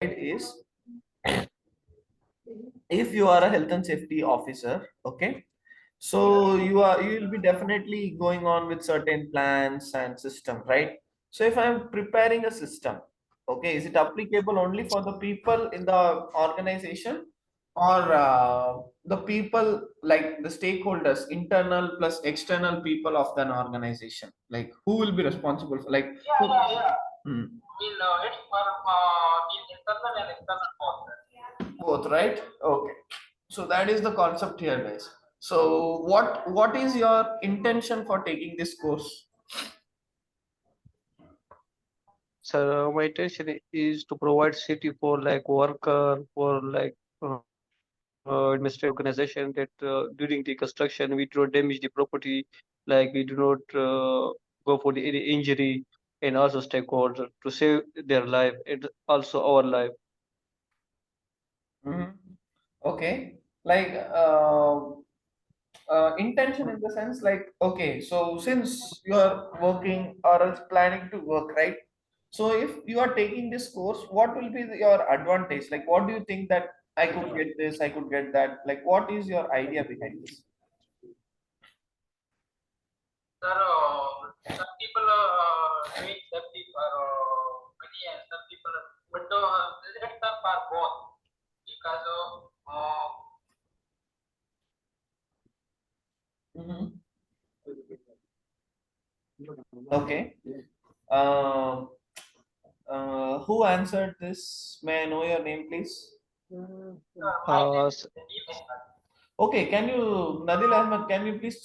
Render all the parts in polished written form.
is if you are a health and safety officer, okay, so you will be definitely going on with certain plans and system, right? So if I'm preparing a system, okay, is it applicable only for the people in the organization, or the people like the stakeholders, internal plus external people of an organization, like who will be responsible for, like who? Hmm. It's for internal and external both, right? Okay. So that is the concept here, guys. So what is your intention for taking this course? So my intention is to provide safety for like worker, for like administrative organization that during the construction we do not damage the property, like we do not go for the any injury, and also stakeholder to save their life and also our life. Mhm. Okay. Like intention in the sense, like, okay, so since you are working or else planning to work, right? So if you are taking this course, what will be your advantage? Like, what do you think that I could get this, I could get that? Like, what is your idea behind this? Sir, some people doing safety for money, and some people, but results are for both, because Mhm. Okay. Um, who answered this? May I know your name, please? My name Uh, is Nbiz. Okay, can you, Nadil Ahmed, can you please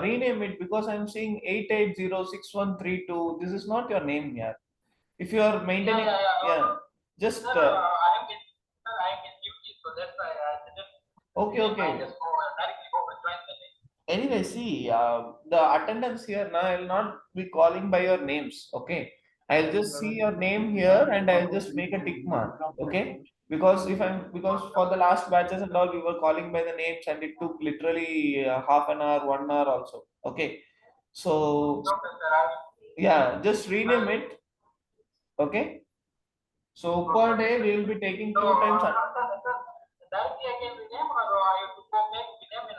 rename it, because I'm seeing 880613. This is not your name here. If you are maintaining, yeah, just. I'm in duty, so that's why I didn't. Okay, okay. I just go directly go and join the name. Anyway, see, the attendance here now, I'll not be calling by your names, okay? I'll just see your name here and I'll just make a tick mark, okay? Because for the last batches and all, we were calling by the names and it took literally half an hour, 1 hour also, okay? So, yeah, just rename it, okay? So per day we will be taking two times. Directly I can rename, or I have to go make rename and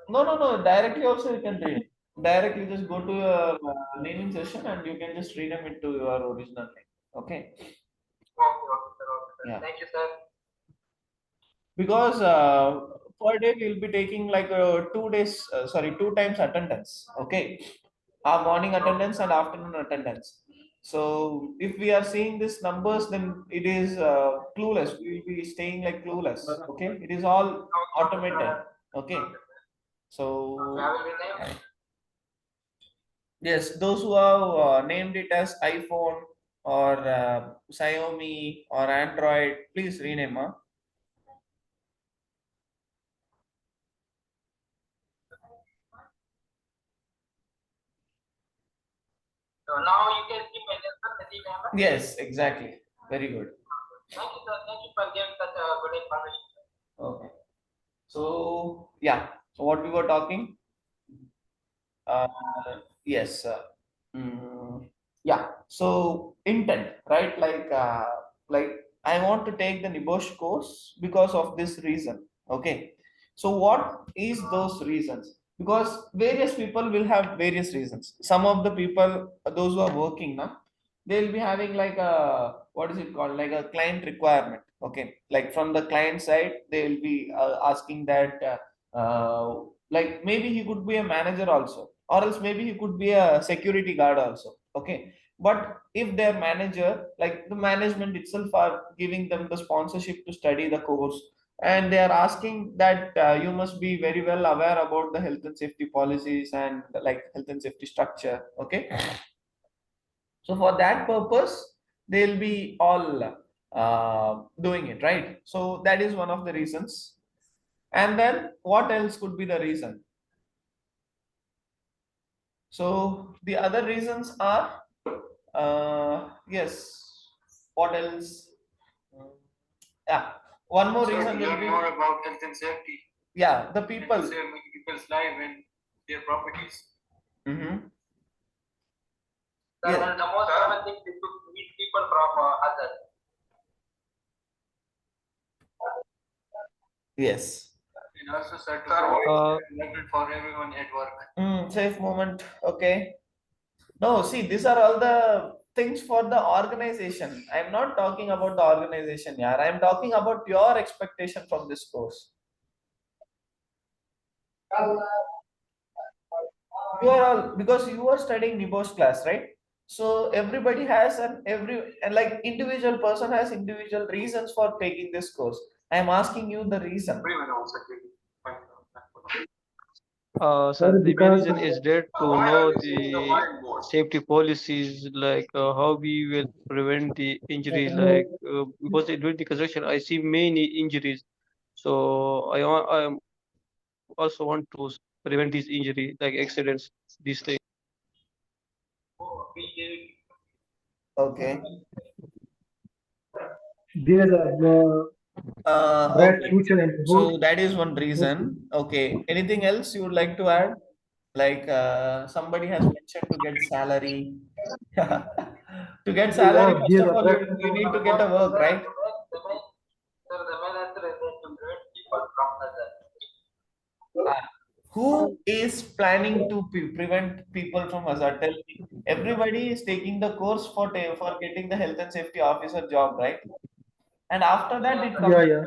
No, no, no. Directly also you can rename. Directly just go to your naming session and you can just rename it to your original name. Okay. Okay, okay, sir. Okay, sir. Yeah. Thank you, sir. Because per day we'll be taking like 2 days, sorry, two times attendance. Okay, our morning attendance and afternoon attendance. So if we are seeing these numbers, then it is clueless. We will be staying like clueless. Okay, it is all automated. Okay, so yes, those who have named it as iPhone or Xiaomi or Android, please rename. Huh? So now you can see my name. Yes, exactly. Very good. Thank you, sir. Thank you for giving such a good information. Okay. So yeah. So what we were talking? Uh, yes. Yeah. So intent, right? Like I want to take the NEBOSH course because of this reason. Okay. So what is those reasons? Because various people will have various reasons. Some of the people, those who are working now, they'll be having like a, what is it called, like a client requirement. Okay, like from the client side, they will be asking that. Like maybe he could be a manager also, or else maybe he could be a security guard also, okay? But if their manager, like the management itself are giving them the sponsorship to study the course, and they are asking that you must be very well aware about the health and safety policies and like health and safety structure, okay? So for that purpose they'll be all doing it, right? So that is one of the reasons. And then what else could be the reason? So the other reasons are, yes, what else? Mm, Yeah, one more reason will be more about health and safety. Yeah, the people. Save many people's life and their properties. Mm-hmm. Sir, yeah. And the most common thing is to meet people from others. Yes. And also, sir, to provide for everyone at work. Safe moment. Okay. No, see, these are all the things for the organization. I'm not talking about the organization, yeah. I'm talking about your expectation from this course. You are all, because you are studying NEBOSH class, right? So everybody has and like individual person has individual reasons for taking this course. I'm asking you the reason. So the main reason is there to know the safety policies, like how we will prevent the injuries, like because during the construction I see many injuries, so I also want to prevent these injuries, like accidents, these things. Okay. There's a bright Okay. future in So both. that is one reason. Okay. Anything else you would like to add? Like somebody has mentioned to get salary. To get salary, Yeah, first there's of a all, bright you future. need to get a work, right? Sir, the main answer is to prevent people from others. Who is planning to prevent people from hazard? Tell me. Everybody is taking the course for getting the health and safety officer job, right? And after that, it Yeah, comes. yeah.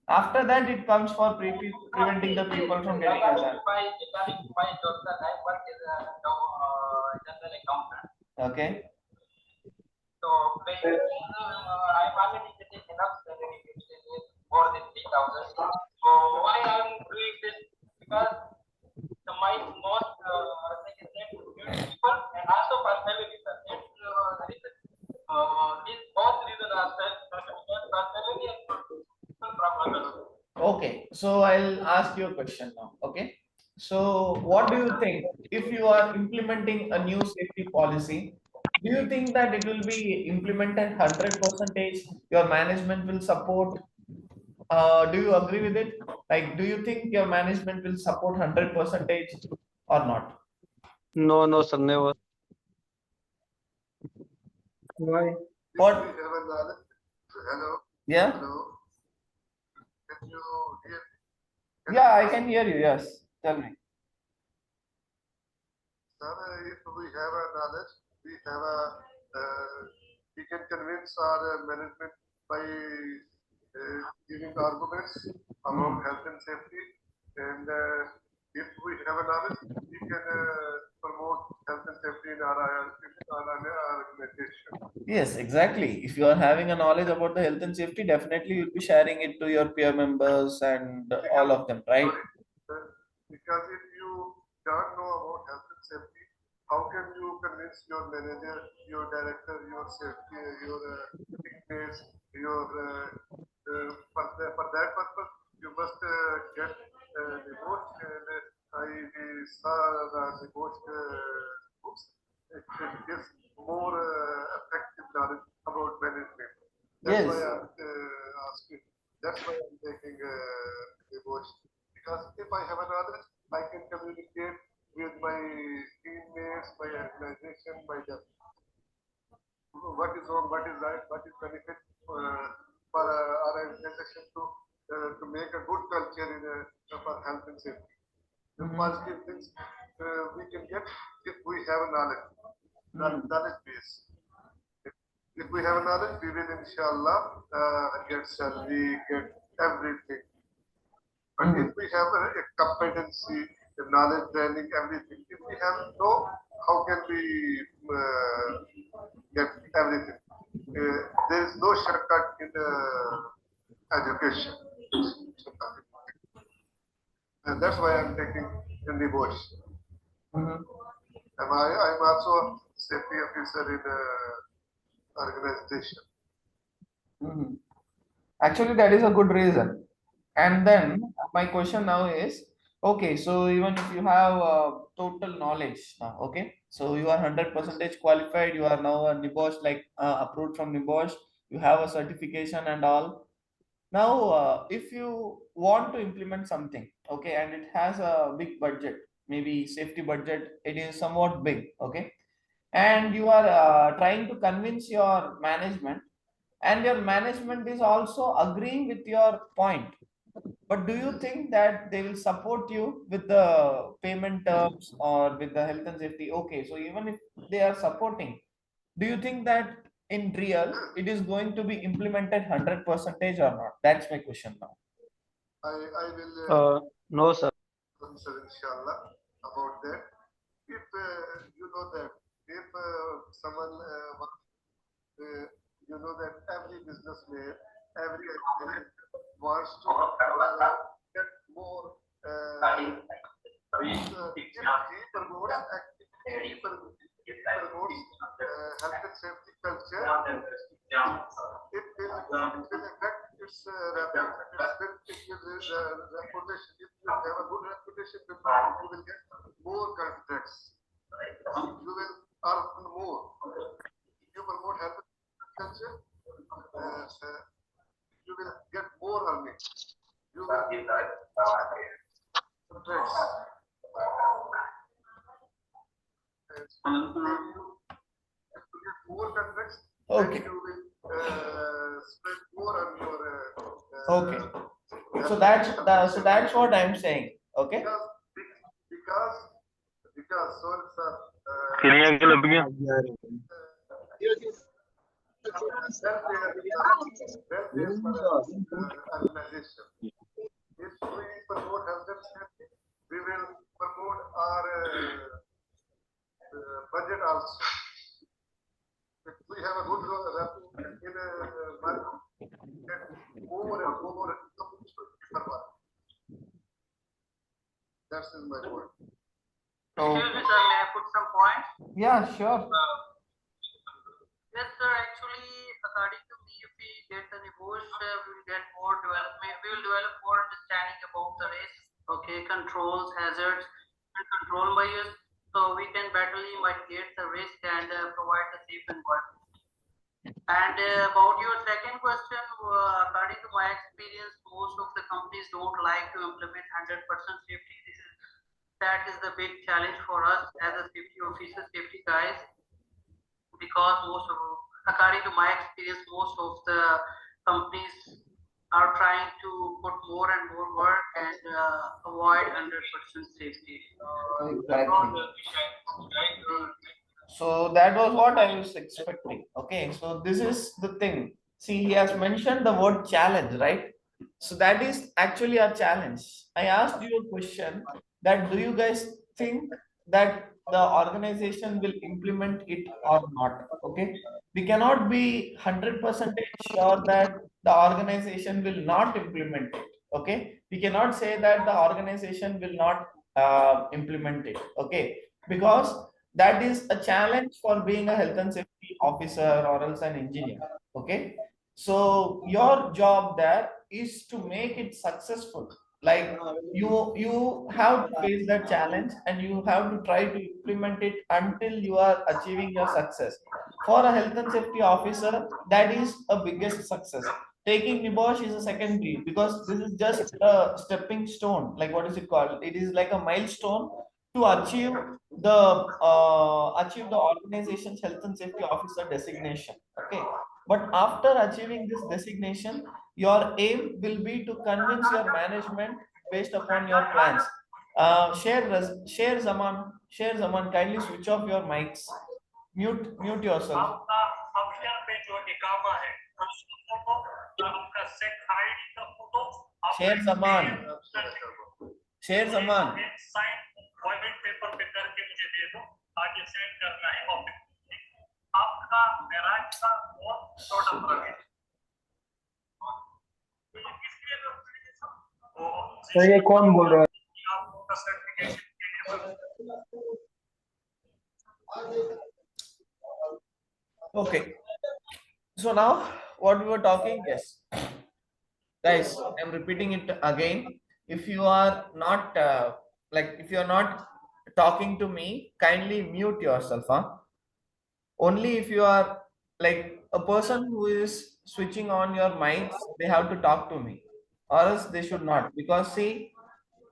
After that, it comes for preventing the people from getting hazard. My job that I work is a general accountant. Okay. So I'm already getting enough salary, which is more than 3,000. So why I'm doing this? Because my most thing is that to build people and also for family. Sir. That's the reason. These both reasons are for family and for people from others. Okay, so I'll ask you a question now. Okay, so what do you think if you are implementing a new safety policy? Do you think that it will be implemented 100%? Your management will support. Do you agree with it? Like, do you think your management will support 100% or not? No, no, sir, never. Why? What? Hello. Yeah. Hello. Can you hear? Yeah, I can hear you. Yes. Tell me. Sir, if we have a knowledge, we have a, we can convince our management by giving arguments about health and safety. And if we have a knowledge, we can promote health and safety in our organization. Yes, exactly. If you are having a knowledge about the health and safety, definitely you'll be sharing it to your peer members and all of them, right? Because if you don't know about health and safety, how can you convince your manager, your director, your safety, your teammates, your for that purpose, you must get NEBOSH, and I saw the NEBOSH books. It gives more effective knowledge about management. That's why I'm asking. That's why I'm taking NEBOSH. Because if I have a knowledge, I can communicate with my teammates, my organization, my job. What is wrong, what is right, what is benefit for our organization to make a good culture in for health and safety. The positive things we can get if we have a knowledge, knowledge base. If we have a knowledge, we will inshallah get salary, get everything. But if we have a competency, the knowledge, training, everything, if we have no, how can we get everything? There is no shortcut in education. And that's why I'm taking in the bush. I'm also a safety officer in organization. Actually, that is a good reason. And then my question now is, okay, so even if you have total knowledge now, okay, so you are 100% qualified, you are now a NEBOSH, like approved from NEBOSH, you have a certification and all. Now, if you want to implement something, okay, and it has a big budget, maybe safety budget, it is somewhat big, okay. and you are trying to convince your management, and your management is also agreeing with your point, but do you think that they will support you with the payment terms or with the health and safety? Okay, so even if they are supporting, do you think that in real it is going to be implemented 100% or not? That's my question now. I will No, sir. answer inshallah about that. If you know that if someone you know that every businessman, every wants to get more. If he promotes activity, he promotes health and safety culture, it will affect its reputation. If you have a good reputation, you will get more contracts. You will earn more. If you promote health and culture, you will get more earning. You will get contracts. More contracts, Okay. then you will spend more on your. Okay. So that's what I'm saying. Okay. Because sorry sir. Organization. If we promote health and safety, we will promote our budget also. If we have a good in a market, more and more that's my point. Excuse me, sir, may I put some points? Yeah, sure. Yes, sir. Actually, according to me, if we get the NEBOSH, we will get more development. We will develop more understanding about the risk, okay, controls, hazards, and control measures, so we can better mitigate the risk and provide the safe environment. And about your second question, according to my experience, most of the companies don't like to implement 100% safety. That is the big challenge for us as a safety officer, safety guys, because according to my experience, most of the companies are trying to put more and more work and avoid 100% safety. Exactly. So that was what I was expecting. Okay, so this is the thing. See, he has mentioned the word challenge, right? So that is actually a challenge. I asked you a question that do you guys think that the organization will implement it or not? Okay, we cannot be 100% sure that the organization will not implement it. Okay, we cannot say that the organization will not implement it. Okay, because that is a challenge for being a health and safety officer or else an engineer. Okay, so your job there is to make it successful. Like you have to face that challenge and you have to try to implement it until you are achieving your success. For a health and safety officer, that is a biggest success. Taking NEBOSH is a secondary, because this is just a stepping stone. Like, what is it called? It is like a milestone to achieve the organization's health and safety officer designation. Okay, but after achieving this designation, your aim will be to convince your management based upon your plans. Share Zaman, kindly switch off your mics. Mute yourself. Share Zaman. Share Zaman. Paper पे करके मुझे दे दो, आगे send करना है office. आपका garage का बहुत छोटा प्रोजेक्ट सर ये कौन बोल रहा है? आपका certification Okay, so now what we were talking, yes guys, I'm repeating it again. If you are not if you are not talking to me, kindly mute yourself, huh? Only if you are like a person who is switching on your mics, they have to talk to me, or else they should not. Because see,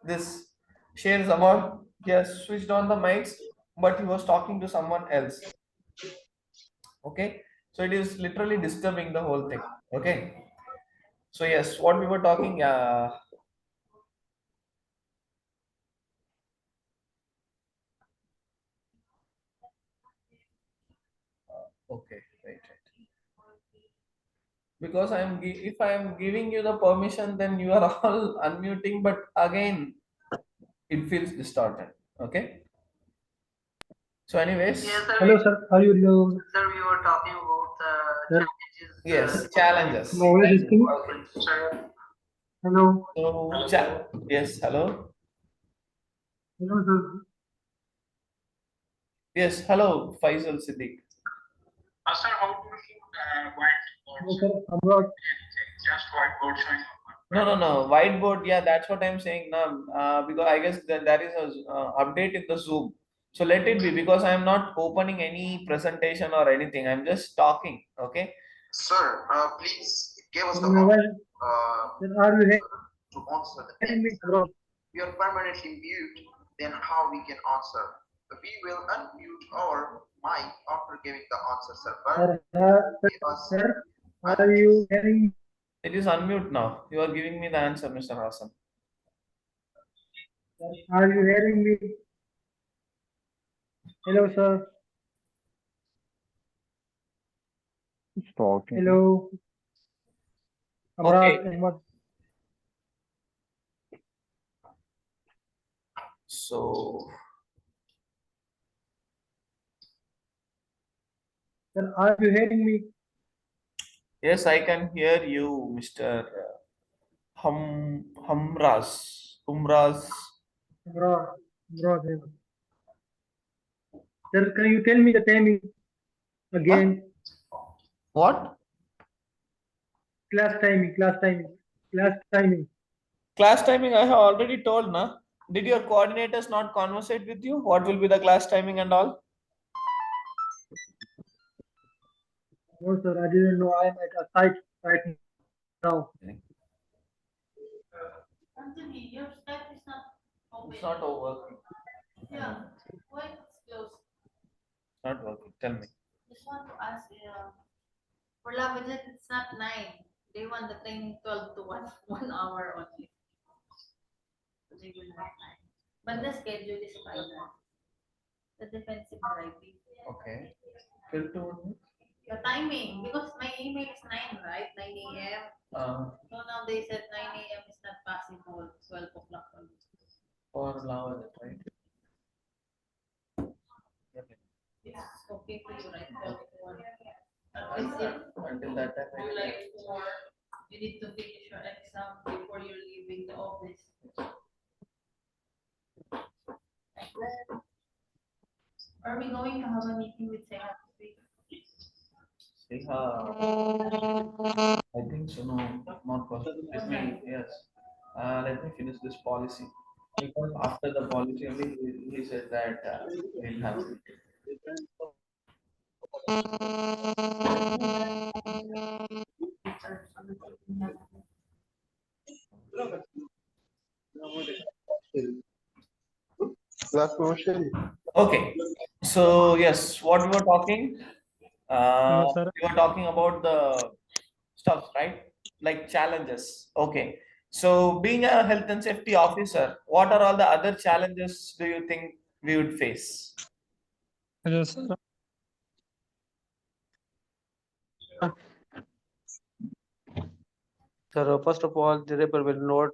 this shares about, he has switched on the mics, but he was talking to someone else. Okay, so it is literally disturbing the whole thing. Okay, so yes, what we were talking. Okay, right, right. Because if I am giving you the permission, then you are all unmuting, but again, it feels distorted. Okay. So, anyways, Yes, sir. Hello, sir. How are you? Sir, we were talking about Sir, challenges. yes, challenges. my voice is clear. Okay. Sir, Hello. So, yes, hello. Hello, sir. Yes, hello, Faisal Siddiq. Sir, how do you Hello, whiteboards? sir. I'm not. Just whiteboard showing. No. Whiteboard. Yeah, that's what I'm saying now. Because I guess that there is a update in the Zoom. So let it be, because I'm not opening any presentation or anything. I'm just talking. Okay. Sir, please give us Sir, the my option voice. Sir, are you to answer the hearing me? text. Bro. We are permanently mute, then how we can answer? We will unmute our mic after giving the answer, sir. Sir, But give us sir, are you hearing me? It is unmute now. You are giving me the answer, Mr. Hassan. Sir, are you hearing me? Hello, sir. It's talking. Hello. Okay. Ahmad. So, Sir, are you hearing me? yes, I can hear you, Mr. Humraz. Bro. Sir. Sir, can you tell me the timing again? What? Class timing. Class timing. Class timing, I have already told, na. Did your coordinators not conversate with you? What will be the class timing and all? No, sir, I didn't know. I'm at a site right now. Anthony, your Skype is not open. It's not working. Yeah, why it's closed? It's not working. Tell me. Just want to ask, for love visit, it's not 9. They want the training 12 to 1, 1 hour only. They will not 9. But the schedule is final. The defensive driving. Okay. Till to The timing, because my email is 9, right? 9 a.m. So now they said 9 a.m. is not possible. 12 o'clock only. for now, right? Okay. It's okay for you, right? 12 to 1. At least if Until that time, I you can- like for you need to finish your exam before you're leaving the office. Are we going to have a meeting with Seha this week? I think so. No, not possible. Yes. Let me finish this policy. Because after the policy only, he said that we'll have it. Okay. So yes, what we were talking, Hello, sir. we were talking about the stuff, right? Like challenges. Okay. So being a health and safety officer, what are all the other challenges do you think we would face? Hello, sir. Sir, first of all, the rebel will not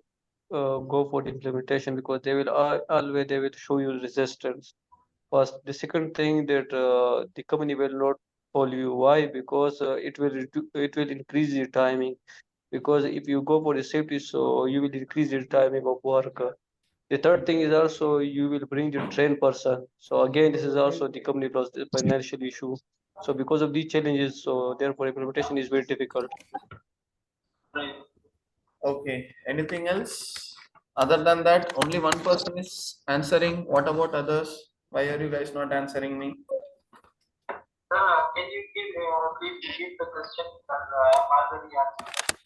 go for the implementation because they will always they will show you resistance. First, the second thing that the company will not follow you. Why? Because it will increase the timing. Because if you go for the safety, so you will increase the timing of work. The third thing is also you will bring the trained person. So again, this is also the company plus the financial issue. So because of these challenges, so therefore implementation is very difficult. Okay. Anything else? Other than that, only one person is answering. What about others? Why are you guys not answering me? Can you please repeat the question? I'm already answering.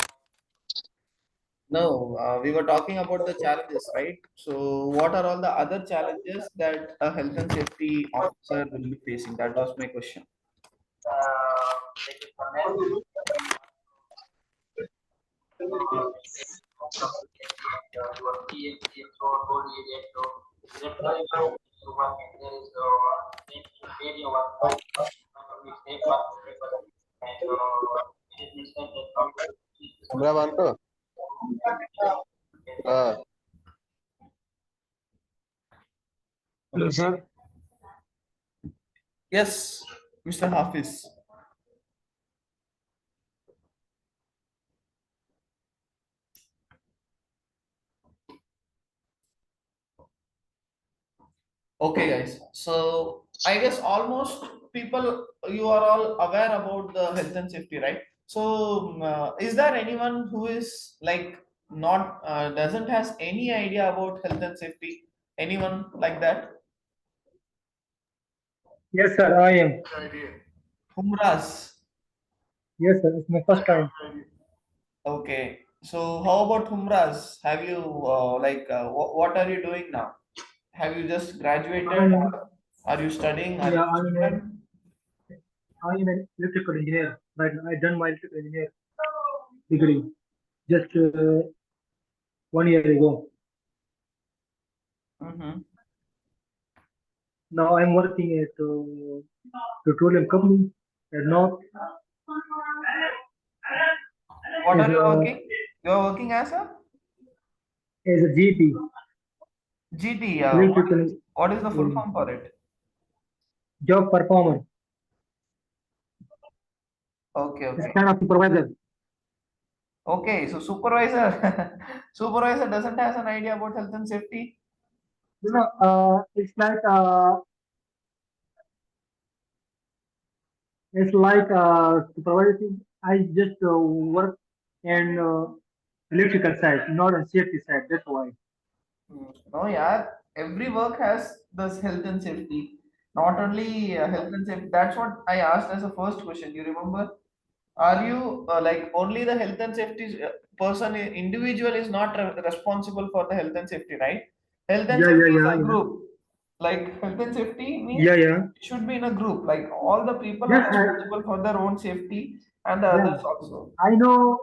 No, we were talking about the challenges, right? So, what are all the other challenges that a health and safety officer will be facing? That was my question. Hello, sir. Yes, Mr. Hafiz. Okay, guys. So I guess almost people, you are all aware about the health and safety, right? So is there anyone who is like not doesn't has any idea about health and safety? Anyone like that? Yes, sir, I am. idea. Humras. Yes, sir, it's my first time. Okay. So how about Humras? Have you what are you doing now? Have you just graduated? I'm, Are you studying? Are yeah, you a student? I'm an electrical engineer. Right now, I done my electrical engineer degree just 1 year ago. Mm-hmm. Now I'm working at petroleum company at North What as are you a working? You are working as a as a GP, GT. electrical What is the full uh, form for it? job performer. Okay, It's okay. kind of supervisor. Okay, so supervisor, supervisor doesn't has an idea about health and safety. It's like supervisor. I just work in electrical side, not on safety side. That's why. No, yeah. Every work has this health and safety. Not only health and safety. That's what I asked as a first question. You remember? Are you like only the health and safety person, individual is not responsible for the health and safety, right? Health and Yeah, yeah, safety is yeah, a yeah. group. Like health and safety means Yeah, yeah. it should be in a group. Like all the people are Yes, responsible for their own safety and the yeah. others also. I know.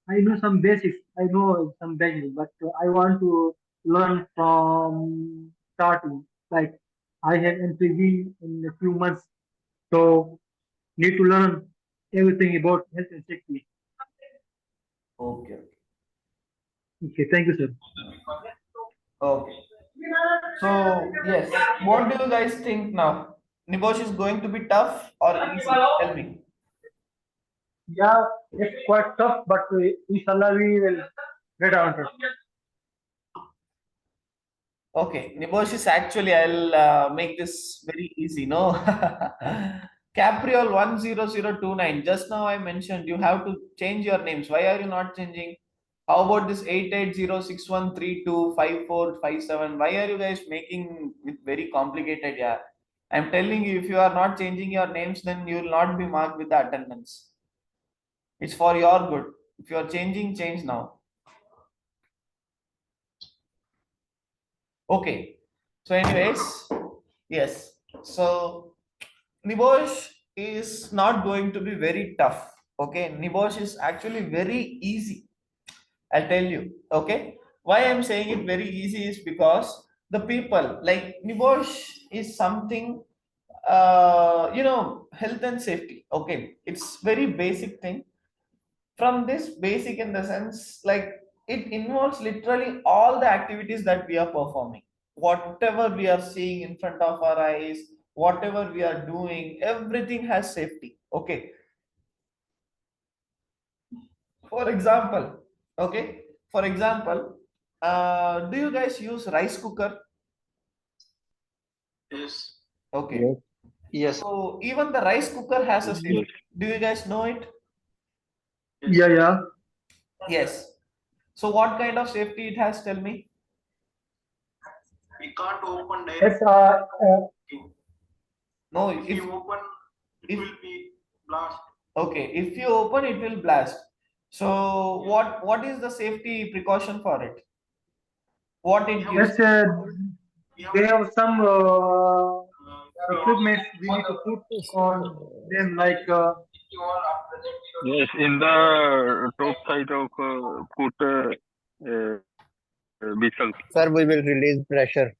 I know some basics. I know some basics, but I want to learn from starting. Like I have interview in a few months, so need to learn everything about health and safety. Okay. Okay, thank you, sir. Okay. So yes, what do you guys think now? NEBOSH is going to be tough or easy? Tell me. Yeah, it's quite tough, but inshallah we will get answer. Okay, NEBOSH is actually, I'll make this very easy. No, Capriol 10029. Just now I mentioned you have to change your names. Why are you not changing? How about this 880613254557? Why are you guys making it very complicated? Yeah, I'm telling you, if you are not changing your names, then you will not be marked with the attendance. It's for your good. If you are changing, change now. Okay. So, anyways, yes. So NEBOSH is not going to be very tough. Okay, NEBOSH is actually very easy. I'll tell you. Okay, why I'm saying it very easy is because the people like NEBOSH is something. Health and safety. Okay, it's very basic thing. From this basic in the sense like it involves literally all the activities that we are performing, whatever we are seeing in front of our eyes, whatever we are doing, everything has safety. Okay, for example, okay, for example, do you guys use rice cooker? Yes. Okay, Yes. Yes. so even the rice cooker has a Yes. safety. Do you guys know it? Yeah, yeah. Yes. So what kind of safety it has, tell me? We can't open It's No, If if you open, it will be blast. okay, if you open it will blast. So what is the safety precaution for it? What it gives? it's they have some equipment we need to put on them, like Yes, in the top side of put vessel Sir, we will release pressure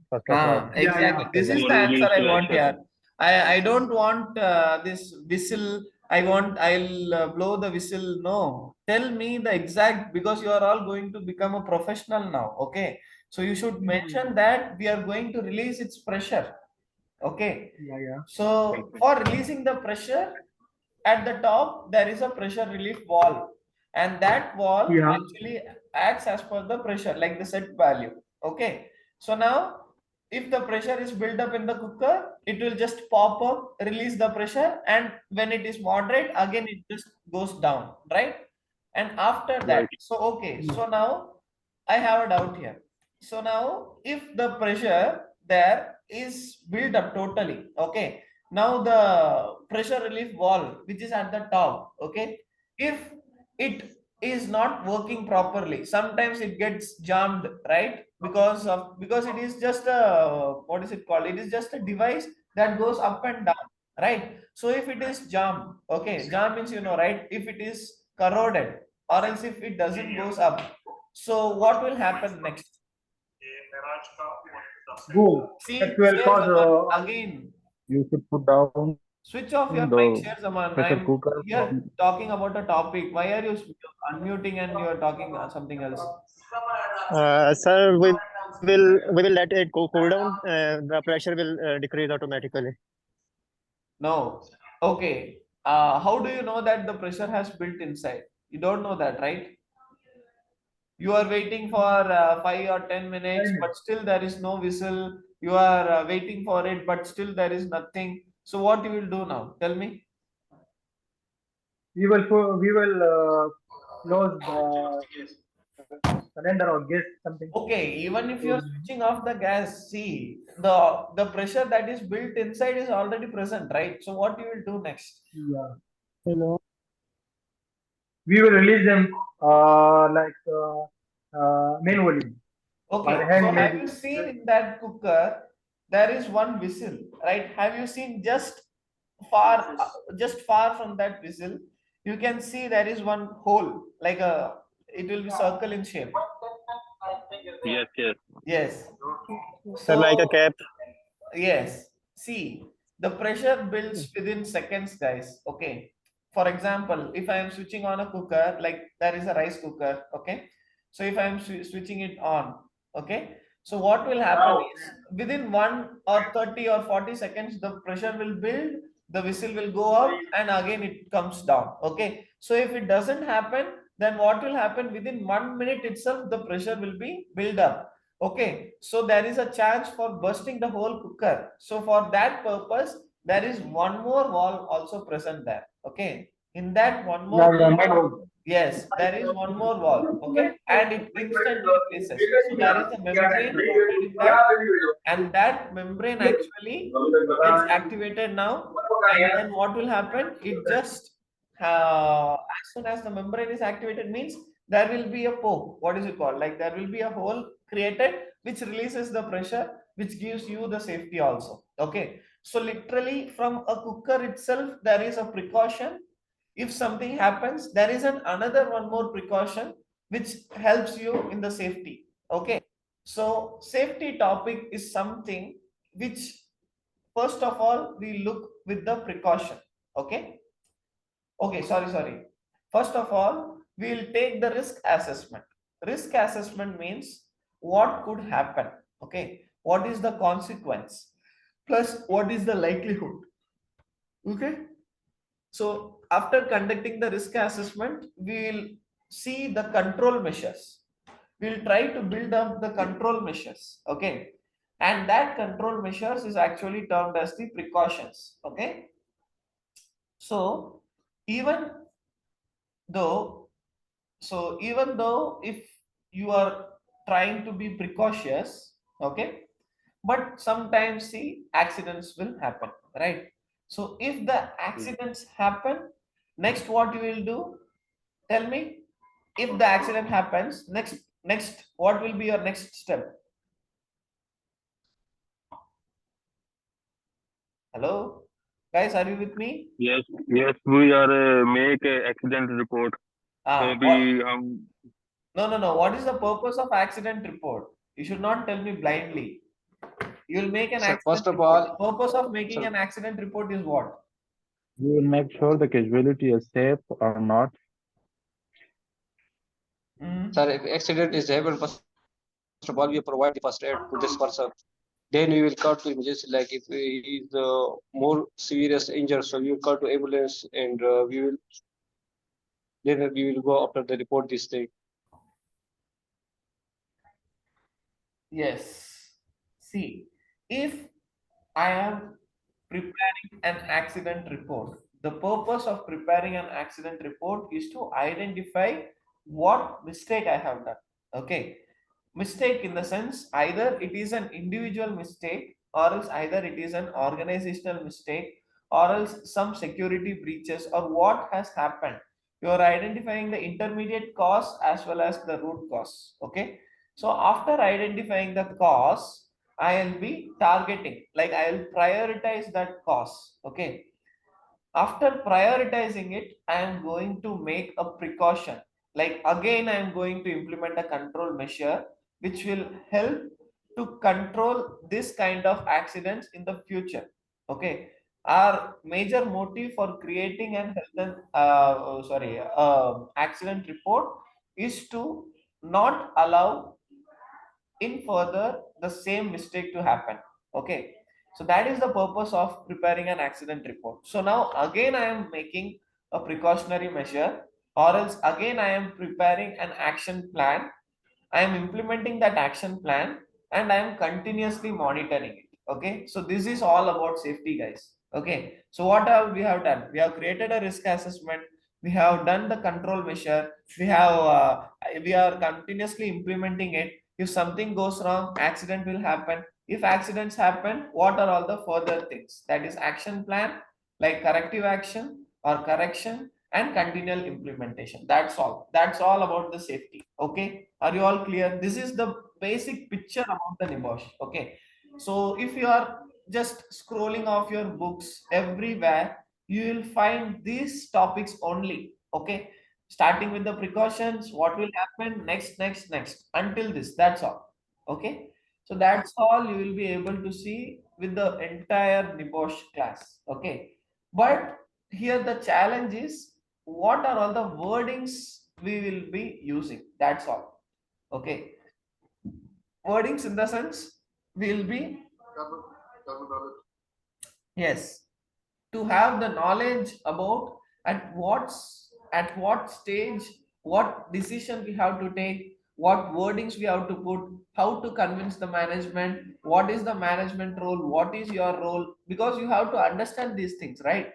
first of all. yeah, Exactly. This to is the answer release I want pressure. here. I don't want this whistle. I'll blow the whistle. No, tell me the exact, because you are all going to become a professional now. Okay, so you should mention that we are going to release its pressure. Okay, yeah. so for releasing the pressure, at the top there is a pressure relief valve, and that valve Yeah. actually acts as per the pressure, like the set value. Okay, so now if the pressure is built up in the cooker, it will just pop up, release the pressure, and when it is moderate, again it just goes down, right? And after that, Right. so okay, so now I have a doubt here. So now if the pressure there is built up totally, okay, now the pressure relief valve which is at the top, okay, if it is not working properly, sometimes it gets jammed, right? Because it is just a, what is it called, it is just a device that goes up and down, right? So if it is jammed, okay, jam means, you know, right, if it is corroded, or else if it doesn't goes up, so what will happen next? Go. That See, will Sher cause Zaman, again, You should put down switch off your mic, the Sher Zaman. pressure I'm cooker here from talking about a topic. Why are you unmuting and you are talking something else? Sir, we will let it cool down. The pressure will decrease automatically. No. Okay. How do you know that the pressure has built inside? You don't know that, right? You are waiting for 5 or 10 minutes, but still there is no whistle. You are waiting for it, but still there is nothing. So what you will do now? Tell me. we will close the calendar or guess something. Okay, even if you're switching off the gas, see the pressure that is built inside is already present, right? So what you will do next? Yeah. Hello. We will release them manually. By Okay, so hand have maybe. you seen in that cooker there is one whistle, right? Have you seen just far from that whistle, you can see there is one hole, like a, it will be circle in shape. yes, yes. Yes. Sir, like a So cap. yes, see, the pressure builds within seconds, guys. Okay. For example, if I am switching on a cooker, like there is a rice cooker, okay. So if I am switching it on, okay. So what will happen is within 1 or 30 or 40 seconds, the pressure will build, the whistle will go up, and again it comes down. Okay. So if it doesn't happen, then what will happen, within 1 minute itself, the pressure will be built up. Okay, so there is a chance for bursting the whole cooker. So for that purpose, there is one more valve also present there. Okay, in that one more, yes, there is one more valve. Okay, and it instantly releases. So there is a membrane coated in that, and that membrane actually gets activated now. And then what will happen? It just as soon as the membrane is activated, means there will be a poke. What is it called? Like there will be a hole created which releases the pressure, which gives you the safety also. Okay, so literally from a cooker itself there is a precaution. If something happens, there is another one more precaution which helps you in the safety. Okay, so safety topic is something which, first of all, we look with the precaution. Okay, sorry. First of all, we will take the risk assessment. Risk assessment means what could happen. Okay, what is the consequence, plus what is the likelihood. Okay, so after conducting the risk assessment, we will see the control measures. We'll try to build up the control measures. Okay, and that control measures is actually termed as the precautions. Okay, so even though even though if you are trying to be precautious, okay, but sometimes see accidents will happen, right? So if the accidents happen, next what you will do, tell me. If the accident happens, next what will be your next step? Hello, guys, are you with me? Yes, yes, we are make a accident report. So What? we No. What is the purpose of accident report? You should not tell me blindly. You will make an Sir, accident first of report. all, The purpose of making sir, an accident report is what? We will make sure the casualty is safe or not. sir, if accident is happened, first of all, we provide the first aid to this person. Then we will call to emergency. Like if he is more serious injured, so we will call to ambulance, and we will go after the report this thing. Yes. See, if I am preparing an accident report, the purpose of preparing an accident report is to identify what mistake I have done. Okay. Mistake in the sense either it is an individual mistake, or else either it is an organizational mistake, or else some security breaches, or what has happened. You are identifying the intermediate cause as well as the root cause. Okay. So after identifying the cause, I'll be targeting, like I'll prioritize that cause. Okay. After prioritizing it, I am going to make a precaution. Like again, I am going to implement a control measure which will help to control this kind of accidents in the future. Okay. Our major motive for creating an health and accident report is to not allow in further the same mistake to happen. Okay, so that is the purpose of preparing an accident report. So now again I am making a precautionary measure, or else again I am preparing an action plan. I am implementing that action plan, and I am continuously monitoring it. Okay, so this is all about safety, guys. Okay, so what have we have done? We have created a risk assessment. We have done the control measure. We are continuously implementing it. If something goes wrong, accident will happen. If accidents happen, what are all the further things? That is action plan, like corrective action or correction, and continual implementation. That's all about the safety. Okay, are you all clear? This is the basic picture about the NEBOSH. Okay, so if you are just scrolling off your books everywhere, you will find these topics only. Okay, starting with the precautions, what will happen next until this. That's all. Okay, so that's all you will be able to see with the entire NEBOSH class. Okay, but here the challenge is, what are all the wordings we will be using? That's all. Okay, wordings in the sense will be, yes, to have the knowledge about at what stage, what decision we have to take, what wordings we have to put, how to convince the management, what is the management role, what is your role, because you have to understand these things, right?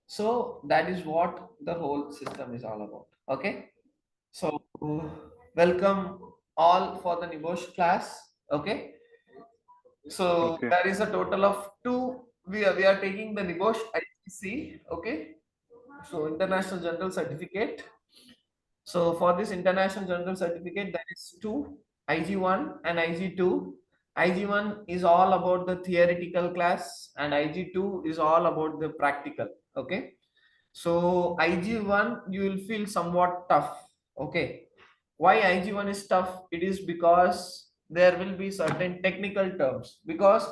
So that is what the whole system is all about. Okay, so welcome all for the NEBOSH class. Okay, so okay. there is a total of two. We are taking the NEBOSH IGC. Okay, so International General Certificate. So for this International General Certificate, there is two, IG1 and IG2. IG1 is all about the theoretical class, and IG2 is all about the practical. Okay, so IG1 you will feel somewhat tough. Okay, why IG1 is tough? It is because there will be certain technical terms, because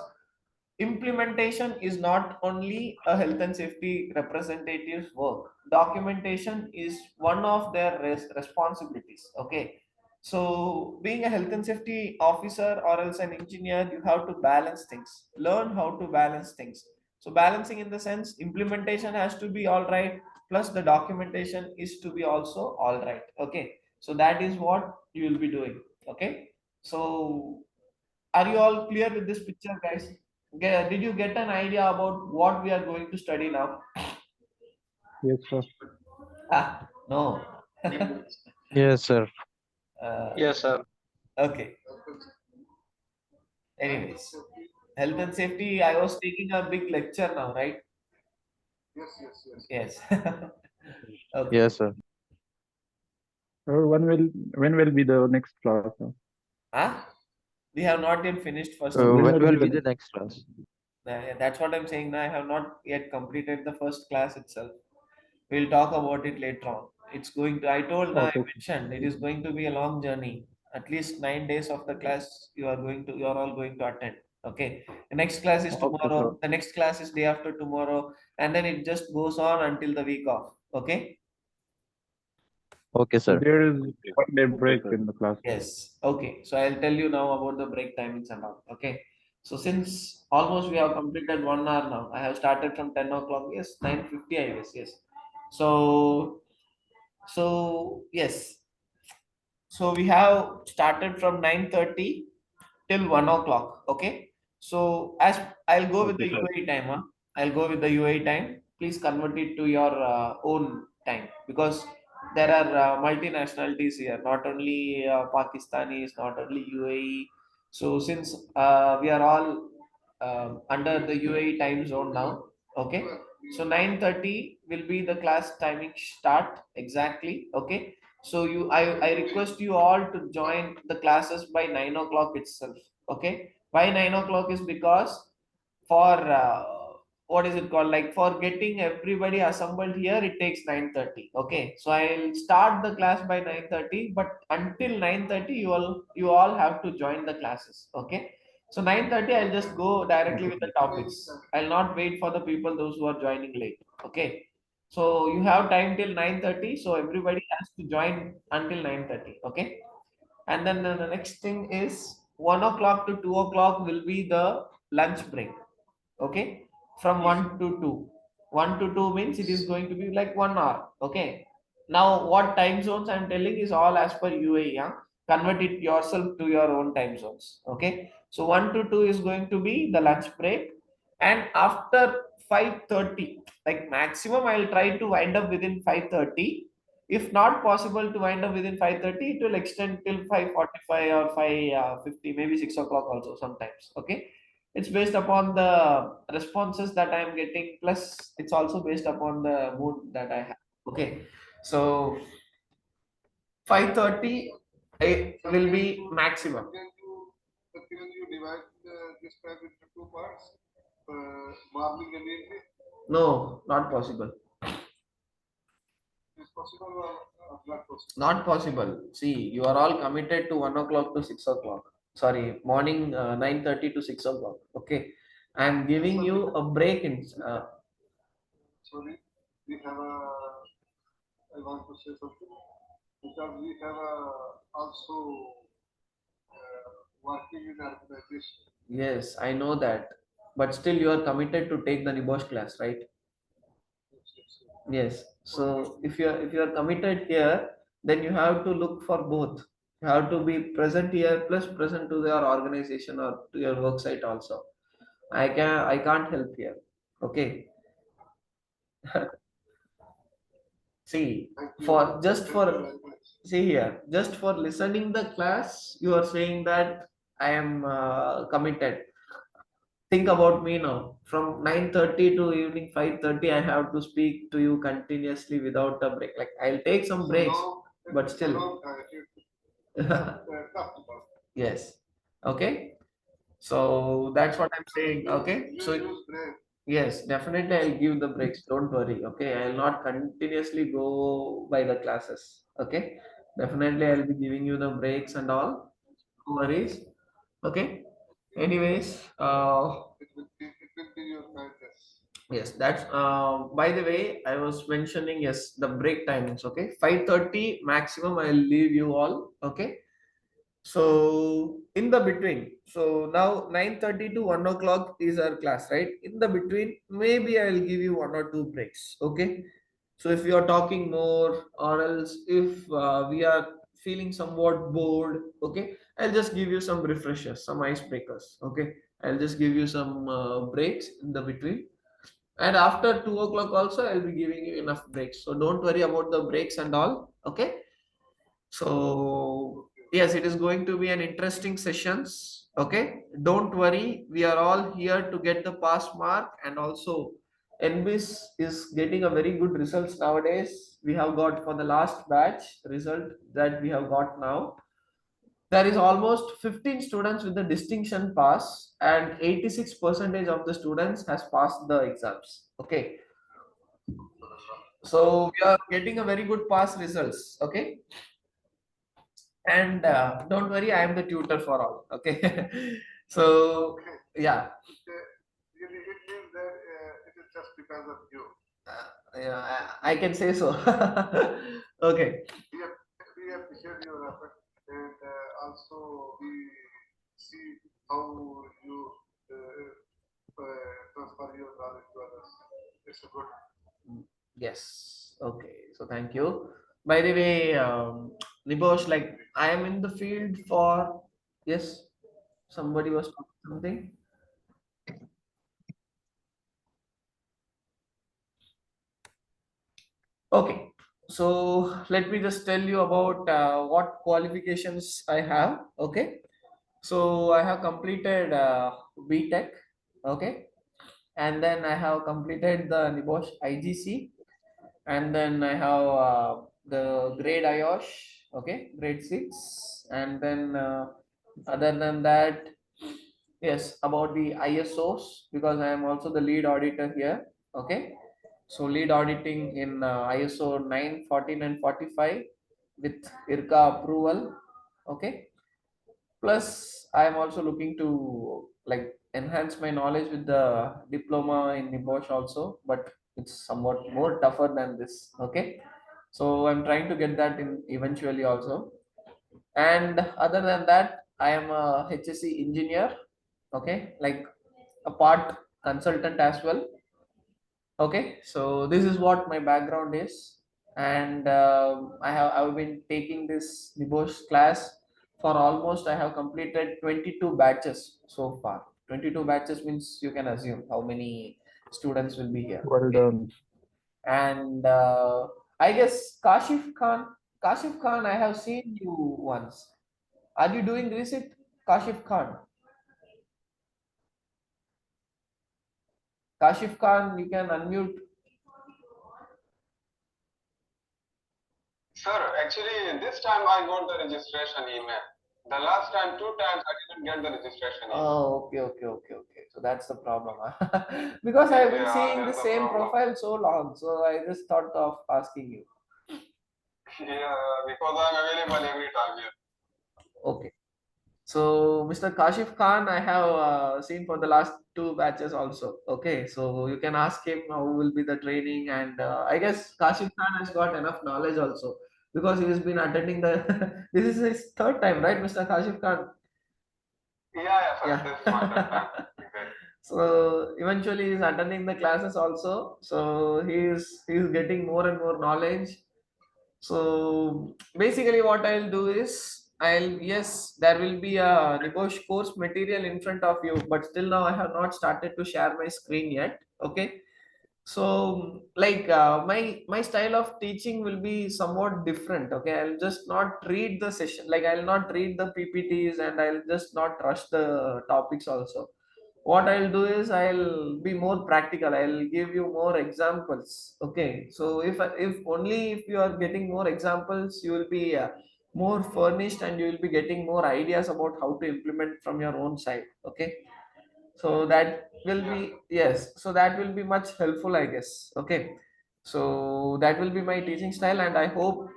implementation is not only a health and safety representative's work. Documentation is one of their responsibilities. Okay, so being a health and safety officer or else an engineer, you have to balance things, learn how to balance things. So balancing in the sense, implementation has to be all right, plus the documentation is to be also all right. Okay, so that is what you will be doing. Okay, so are you all clear with this picture, guys? Did you get an idea about what we are going to study now? Yes, sir. No. Yes, sir. Yes, sir. Okay. Anyways, health and safety, I was taking a big lecture now, right? Yes. Okay. Yes, sir. When will be the next class, sir? We have not yet finished first. When When will will be be the the next class? That's what I'm saying. Now I have not yet completed the first class itself. We'll talk about it later on. It's going to, I told, I Okay. mentioned, it is going to be a long journey. At least 9 days of the class you are all going to attend. Okay. The next class is Okay, sir. tomorrow. The next class is day after tomorrow. And then it just goes on until the week off. Okay. Okay, So sir. there is 1 day Okay, break sir. in the class. Yes. Okay. So I'll tell you now about the break timings and all. Okay. So since almost we have completed 1 hour now, I have started from 10 o'clock. Yes, 9:50, I guess. Yes. So yes. So we have started from 9:30 till 1 o'clock. Okay. So as I'll go with Okay, the sir. UAE time. Huh? I'll go with the UAE time. Please convert it to your own time because there are multinationalities here, not only Pakistanis, not only UAE. So since we are all under the UAE time zone now, okay. So 9:30 will be the class timing start exactly. Okay. So I request you all to join the classes by 9 o'clock itself. Okay. Why 9 o'clock is because for what is it called? Like for getting everybody assembled here, it takes 9:30. Okay. So I'll start the class by 9:30, but until 9:30, you all have to join the classes. Okay. So 9:30, I'll just go directly with the topics. I'll not wait for the people those who are joining late. Okay. So you have time till 9:30. So everybody has to join until 9:30. Okay. And then the next thing is 1 o'clock to 2 o'clock will be the lunch break. Okay. From 1 to 2. 1 to 2 means it is going to be like 1 hour. Okay. Now what time zones I'm telling is all as per UAE. Yeah? Convert it yourself to your own time zones. Okay. So 1 to 2 is going to be the lunch break. And after 5:30, like maximum I'll try to wind up within 5:30. If not possible to wind up within 5:30, it will extend till 5:45 or 5:50, maybe 6 o'clock also sometimes. Okay. It's based upon the responses that I am getting, plus it's also based upon the mood that I have. Okay. So 5:30 will be maximum. Can you divide this time into two parts? Morning and evening? No, not possible. Is possible or not possible? Not possible. See, you are all committed to 1 o'clock to 6 o'clock. Sorry, morning 9:30 to 6 o'clock. Okay. I'm giving you a break in. Sorry, we have a. I want to say something because we have also working in organization. Yes, I know that. But still, you are committed to take the NEBOSH class, right? Yes. So if you are committed here, then you have to look for both. You have to be present here plus present to your organization or to your work site also. I can't help here. Okay. See, for just for see here, just for listening the class, you are saying that I am committed. Think about me now. From 9:30 to evening 5:30, I have to speak to you continuously without a break. Like I'll take some breaks, but still. Yes. Okay. So that's what I'm saying. Okay. So yes, definitely I'll give the breaks. Don't worry. Okay. I'll not continuously go by the classes. Okay. Definitely I'll be giving you the breaks and all. No worries. Okay. Anyways, It will be your kindness. yes, that's by the way, I was mentioning yes, the break timings. Okay. 5:30 maximum, I'll leave you all. Okay. So in the between, so now 9:30 to 1 o'clock is our class, right? In the between, maybe I'll give you 1 or 2 breaks. Okay. So if you are talking more, or else if we are feeling somewhat bored, okay, I'll just give you some refreshers, some icebreakers. Okay. I'll just give you some breaks in the between. And after 2 o'clock also, I'll be giving you enough breaks. So don't worry about the breaks and all. Okay. So yes, it is going to be an interesting sessions. Okay, don't worry. We are all here to get the pass mark, and also Nbiz is getting a very good results nowadays. We have got for the last batch result that we have got now. there is almost 15 students with the distinction pass, and 86% of the students has passed the exams. Okay, so we are getting a very good pass results. Okay, and don't worry, I am the tutor for all. Okay, so yeah. It means that it is just because of you. Yeah, I can say so. Okay. We appreciate your effort, and also we see how you transfer your knowledge to others. It's a good. Yes. Okay. So thank you. By the way, Nibosh, like I am in the field for, yes, somebody was talking something. Okay. So let me just tell you about what qualifications I have. Okay. So I have completed BTech. Okay. And then I have completed the NEBOSH IGC, and then I have the grade IOSH, okay, grade 6, and then other than that, yes, about the ISOs, because I am also the lead auditor here. Okay, so lead auditing in ISO 9, 14 and 45 with IRCA approval. Okay, plus I am also looking to like enhance my knowledge with the diploma in NEBOSH also, but it's somewhat more tougher than this. Okay, so I'm trying to get that in eventually also. And other than that, I am a HSC engineer. Okay, like a part consultant as well. Okay, so this is what my background is, and I've been taking this NEBOSH class for almost, I have completed 22 batches so far. 22 batches means you can assume how many students will be here. Well done. And I guess Kashif Khan, I have seen you once. Are you doing receipt, Kashif Khan? Kashif Khan, you can unmute. Sir, actually, this time I got the registration email. The last time, 2 times, I didn't get the registration email. Oh, okay. So that's the problem. Huh? Because I've been seeing the same profile so long, so I just thought of asking you. Yeah, because I'm available every time here. Okay. So, Mr. Kashif Khan, I have seen for the last 2 batches also. Okay, so you can ask him how will be the training, and I guess Kashif Khan has got enough knowledge also because he has been attending the. This is his third time, right, Mr. Kashif Khan? Yeah, sir. This is my third time. Exactly. So eventually he's attending the classes also. So he's getting more and more knowledge. So basically what I'll do is yes, there will be a NEBOSH course material in front of you, but still now I have not started to share my screen yet. Okay. So like my style of teaching will be somewhat different. Okay, I'll just not read the session, like I'll not read the PPTs, and I'll just not rush the topics also. What I'll do is I'll be more practical. I'll give you more examples. Okay, so if only if you are getting more examples, you will be more furnished, and you will be getting more ideas about how to implement from your own side. Okay, so that will be, yes, so that will be much helpful, I guess. Okay, so that will be my teaching style, and I hope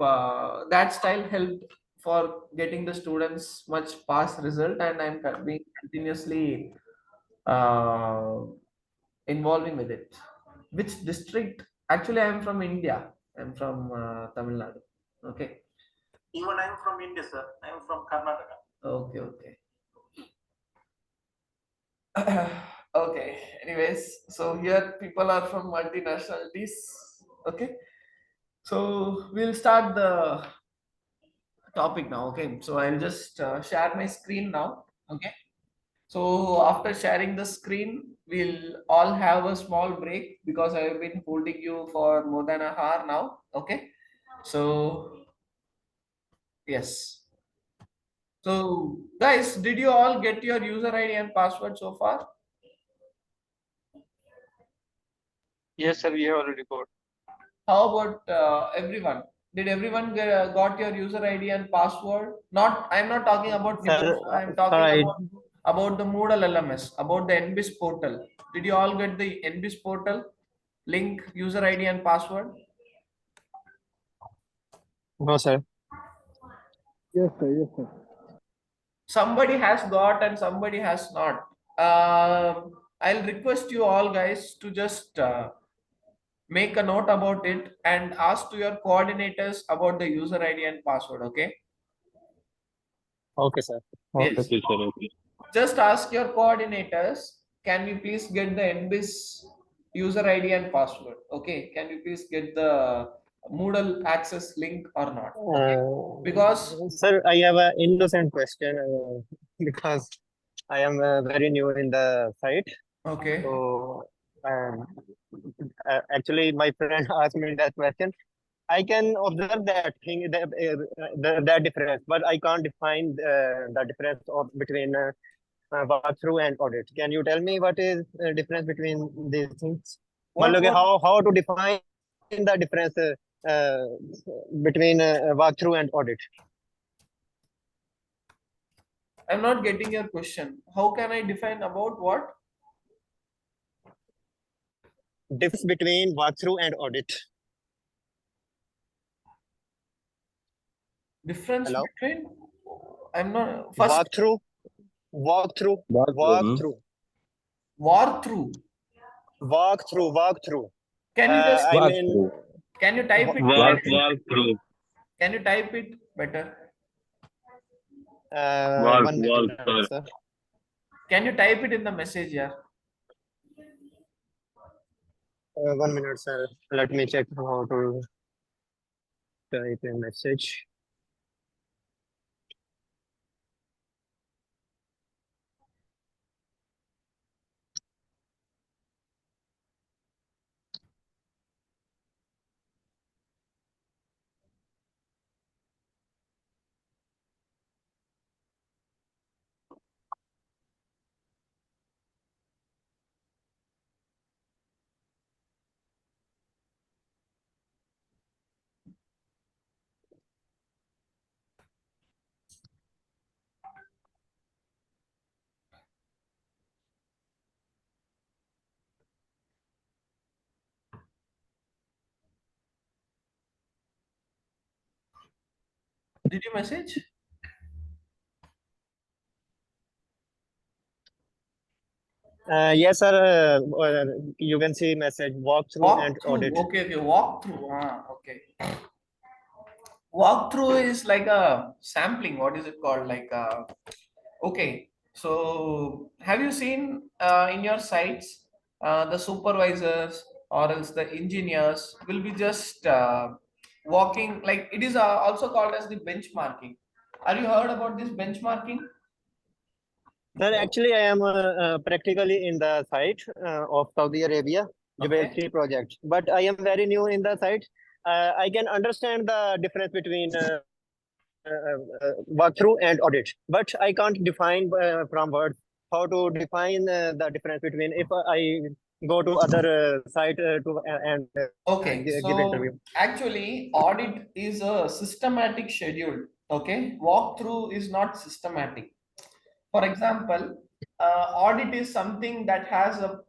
that style helped for getting the students much pass result, and I'm being continuously uh, involving with it. Which district? Actually, I'm from India. I'm from Tamil Nadu. Okay. Even I'm from India, sir. I'm from Karnataka. Okay. Okay. Anyways, so here people are from multinationalities. Okay. So we'll start the topic now. Okay. So I'll just share my screen now. Okay. So after sharing the screen, we'll all have a small break because I have been holding you for more than an hour now. Okay. So yes. So guys, did you all get your user ID and password so far? Yes, sir, we have already got. How about everyone? Did everyone got your user ID and password? I'm not talking about Sir, NEBOSH. I'm sir, talking about the Moodle LMS, about the Nbiz portal. Did you all get the Nbiz portal link, user ID and password? no, sir. Yes, sir. Yes, sir. Somebody has got and somebody has not. I'll request you all guys to just make a note about it and ask to your coordinators about the user ID and password. Okay. Okay, sir. Okay, Yes. sir. Okay. Just ask your coordinators, can we please get the Nbiz user ID and password? Okay. Can you please get the Moodle access link or not? Okay. Because Sir, I have an innocent question because I am very new in the site. okay. So, actually, my friend asked me that question. I can observe that thing, that difference, but I can't define the difference between walkthrough and audit. Can you tell me what is the difference between these things? What How to define the difference between walkthrough and audit? I'm not getting your question. How can I define about what? Difference between walkthrough and audit. Difference Hello? between? I'm not first Walkthrough. Walkthrough. Walkthrough. walkthrough. Walkthrough. Can you just I mean, can you type it? Walk through. Can you type it better? Walk, one minute, sir. Can you type it in the message here? 1 minute, sir. Let me check how to type a message. Did you message? Yes, sir. You can see message walkthrough and audit. Okay. Walkthrough. Okay. Walkthrough is like a sampling. What is it called? Like okay. So have you seen in your sites the supervisors or else the engineers will be just walking, like it is also called as the benchmarking. Are you heard about this benchmarking? Sir, actually, I am practically in the site of Saudi Arabia, Jebel 3 project, but I am very new in the site. I can understand the difference between walkthrough and audit, but I can't define from words how to define the difference between if I go to other site and give interview. Actually audit is a systematic schedule. Okay, walkthrough is not systematic. For example, audit is something that has a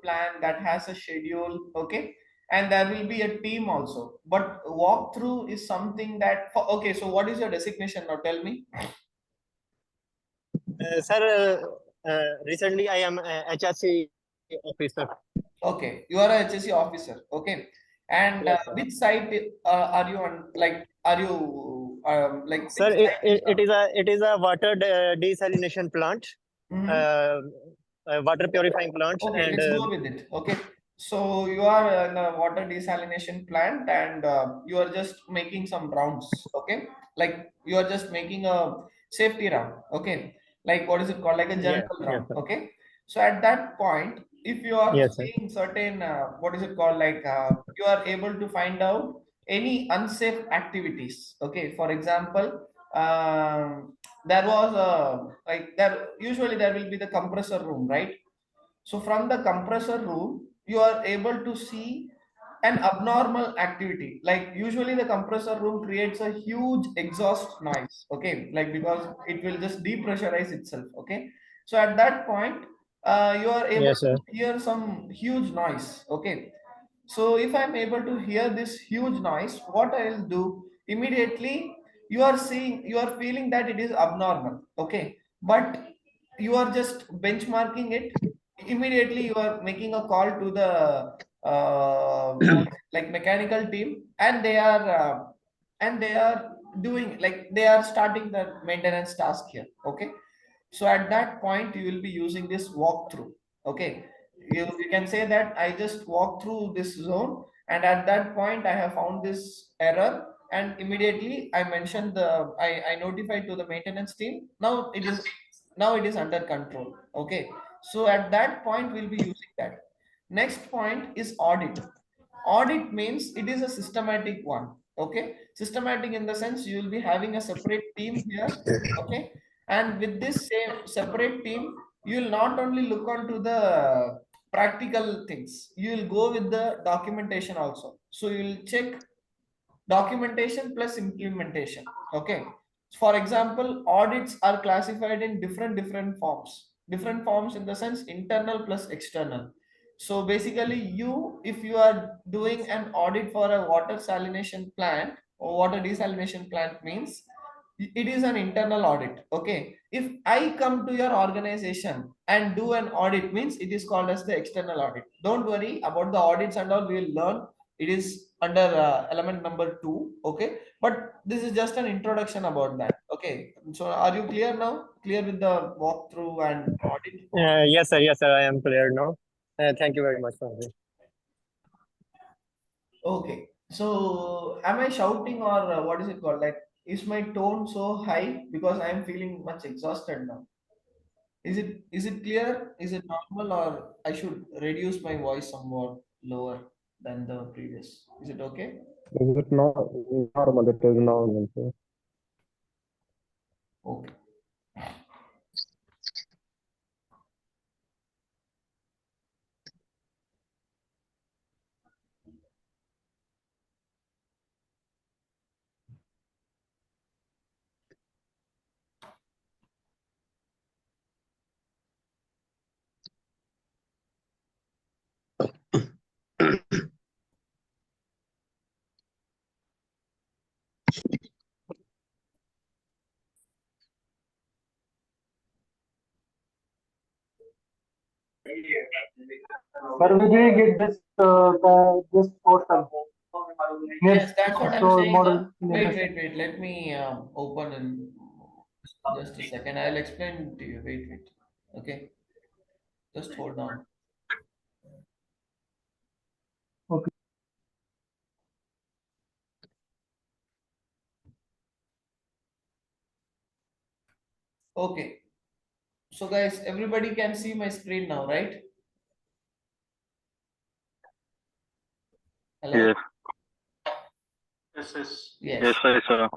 plan, that has a schedule. Okay, and there will be a team also, but walkthrough is something that okay. So what is your designation now? Tell me. Sir, recently I am HSC officer. Okay, you are a HSC officer. Okay, and Yes, which site are you on? Like, are you like? Sir, it is a water desalination plant, water purifying plant. Okay, and let's go with it. Okay, so you are in a water desalination plant and you are just making some rounds. Okay, like you are just making a safety round. Okay, like what is it called? Like a general round. Sir. Okay, so at that point, if you are Yes, sir. seeing certain what is it called, like you are able to find out any unsafe activities. Okay, for example, there was a like there usually there will be the compressor room, right? So from the compressor room, you are able to see an abnormal activity. Like usually the compressor room creates a huge exhaust noise, okay, like because it will just depressurize itself, okay. So at that point, you are able Yes, sir. to hear some huge noise, okay. So if I'm able to hear this huge noise, what I'll do immediately, you are feeling that it is abnormal, okay, but you are just benchmarking it. Immediately you are making a call to the like mechanical team, and they are doing, like they are starting the maintenance task here, okay. So at that point you will be using this walkthrough, okay. You can say that I just walk through this zone, and at that point I have found this error, and immediately I mentioned I notified to the maintenance team. Now it is under control, okay. So at that point we'll be using that. Next point is audit. Audit means it is a systematic one, okay. Systematic in the sense you will be having a separate team here, okay. And with this same separate team, you will not only look onto the practical things, you will go with the documentation also. So you will check documentation plus implementation, okay. For example, audits are classified in different forms in the sense internal plus external. So basically, if you are doing an audit for a water salination plant or water desalination plant, means it is an internal audit, okay. If I come to your organization and do an audit, means it is called as the external audit. Don't worry about the audits and all, we will learn. It is under element number 2, okay. But this is just an introduction about that, okay. So are you clear now, clear with the walkthrough and audit? Yes, sir. Yes, sir. I am clear now. Thank you very much for this. Okay, so am I shouting, or what is it called, like is my tone so high because I am feeling much exhausted now? Is it clear? Is it normal, or I should reduce my voice somewhat lower than the previous? Is it okay? Is it not normal? It is normal, sir. Okay. But we didn't get this portal. Yes, that's what I'm So saying. model. Wait. Let me open in just a second. I'll explain to you. Wait. Okay, just hold on. Okay. Okay. So guys, everybody can see my screen now, right? Hello? Yes. Yes. Yes, sir, sir.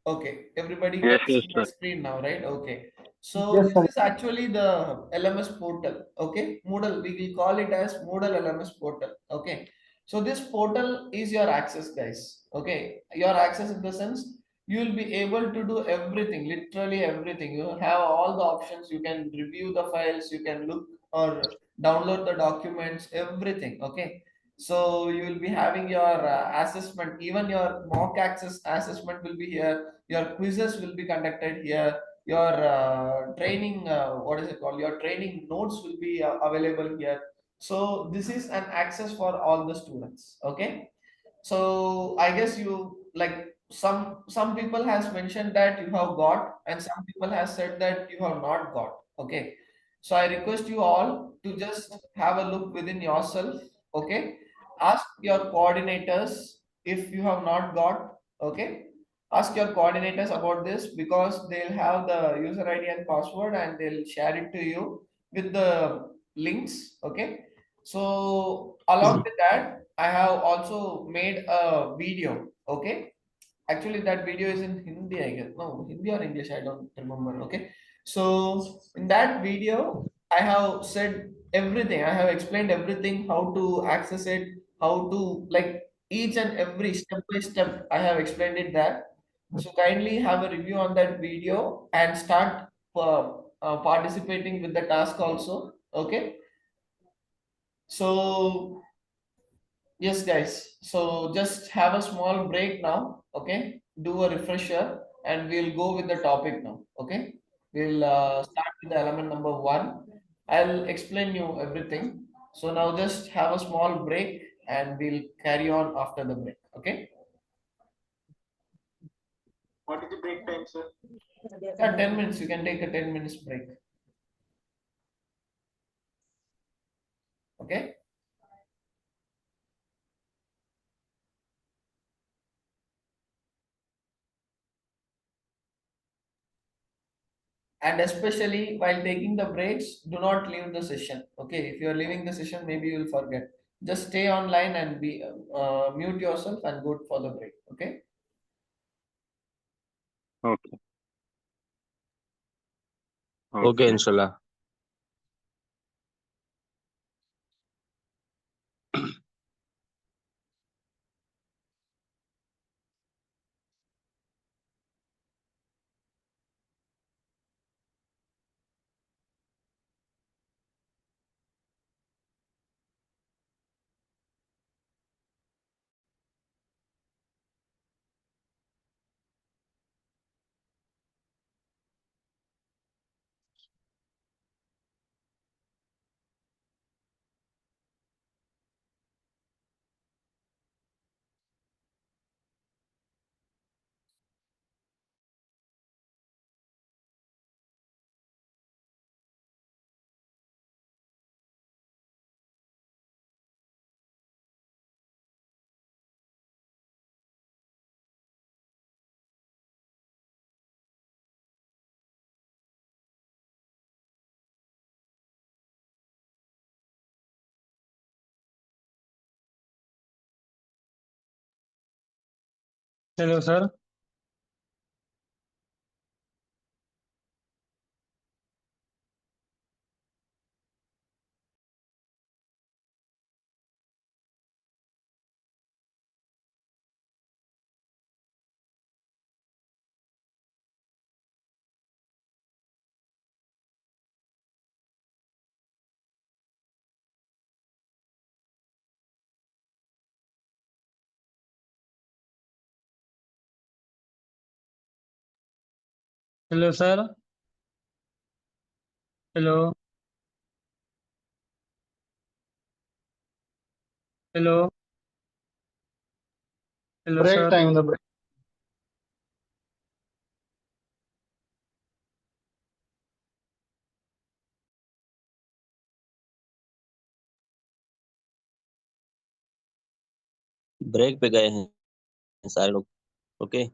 Okay, everybody Yes, can yes, see my sir. screen now, right? Okay. So Yes, this sir. is actually the LMS portal. Okay, Moodle. We will call it as Moodle LMS portal. Okay. So this portal is your access, guys. Okay, your access in the sense you will be able to do everything, literally everything. You have all the options. You can review the files. You can look or download the documents, everything. Okay. So you will be having your assessment, even your mock access assessment will be here, your quizzes will be conducted here, your training what is it called, your training notes will be available here. So this is an access for all the students, okay. So I guess you, like, some people has mentioned that you have got, and some people has said that you have not got, okay. So I request you all to just have a look within yourself, okay. Ask your coordinators if you have not got, okay. Ask your coordinators about this, because they'll have the user ID and password, and they'll share it to you with the links, okay. So along with that, I have also made a video, okay. Actually, that video is in Hindi, I guess. No, Hindi or English, I don't remember. Okay. So in that video, I have said everything. I have explained everything, how to access it, how to, like, each and every step by step I have explained it there. So kindly have a review on that video and start participating with the task also. Okay. So yes, guys. So just have a small break now. Okay. Do a refresher and we'll go with the topic now. Okay. We'll start with the element number one. I'll explain you everything. So now just have a small break and we'll carry on after the break. Okay. What is the break time, sir? Yeah, 10 minutes. You can take a 10 minutes break. Okay. And especially while taking the breaks, do not leave the session. Okay. If you're leaving the session, maybe you'll forget. Just stay online and be mute yourself and go for the break. Okay. Okay. Okay, inshallah. Hello, sir. Hello, sir. Hello. Hello. Hello, Break sir. time, the break. Break पे गए हैं सारे लोग। Okay.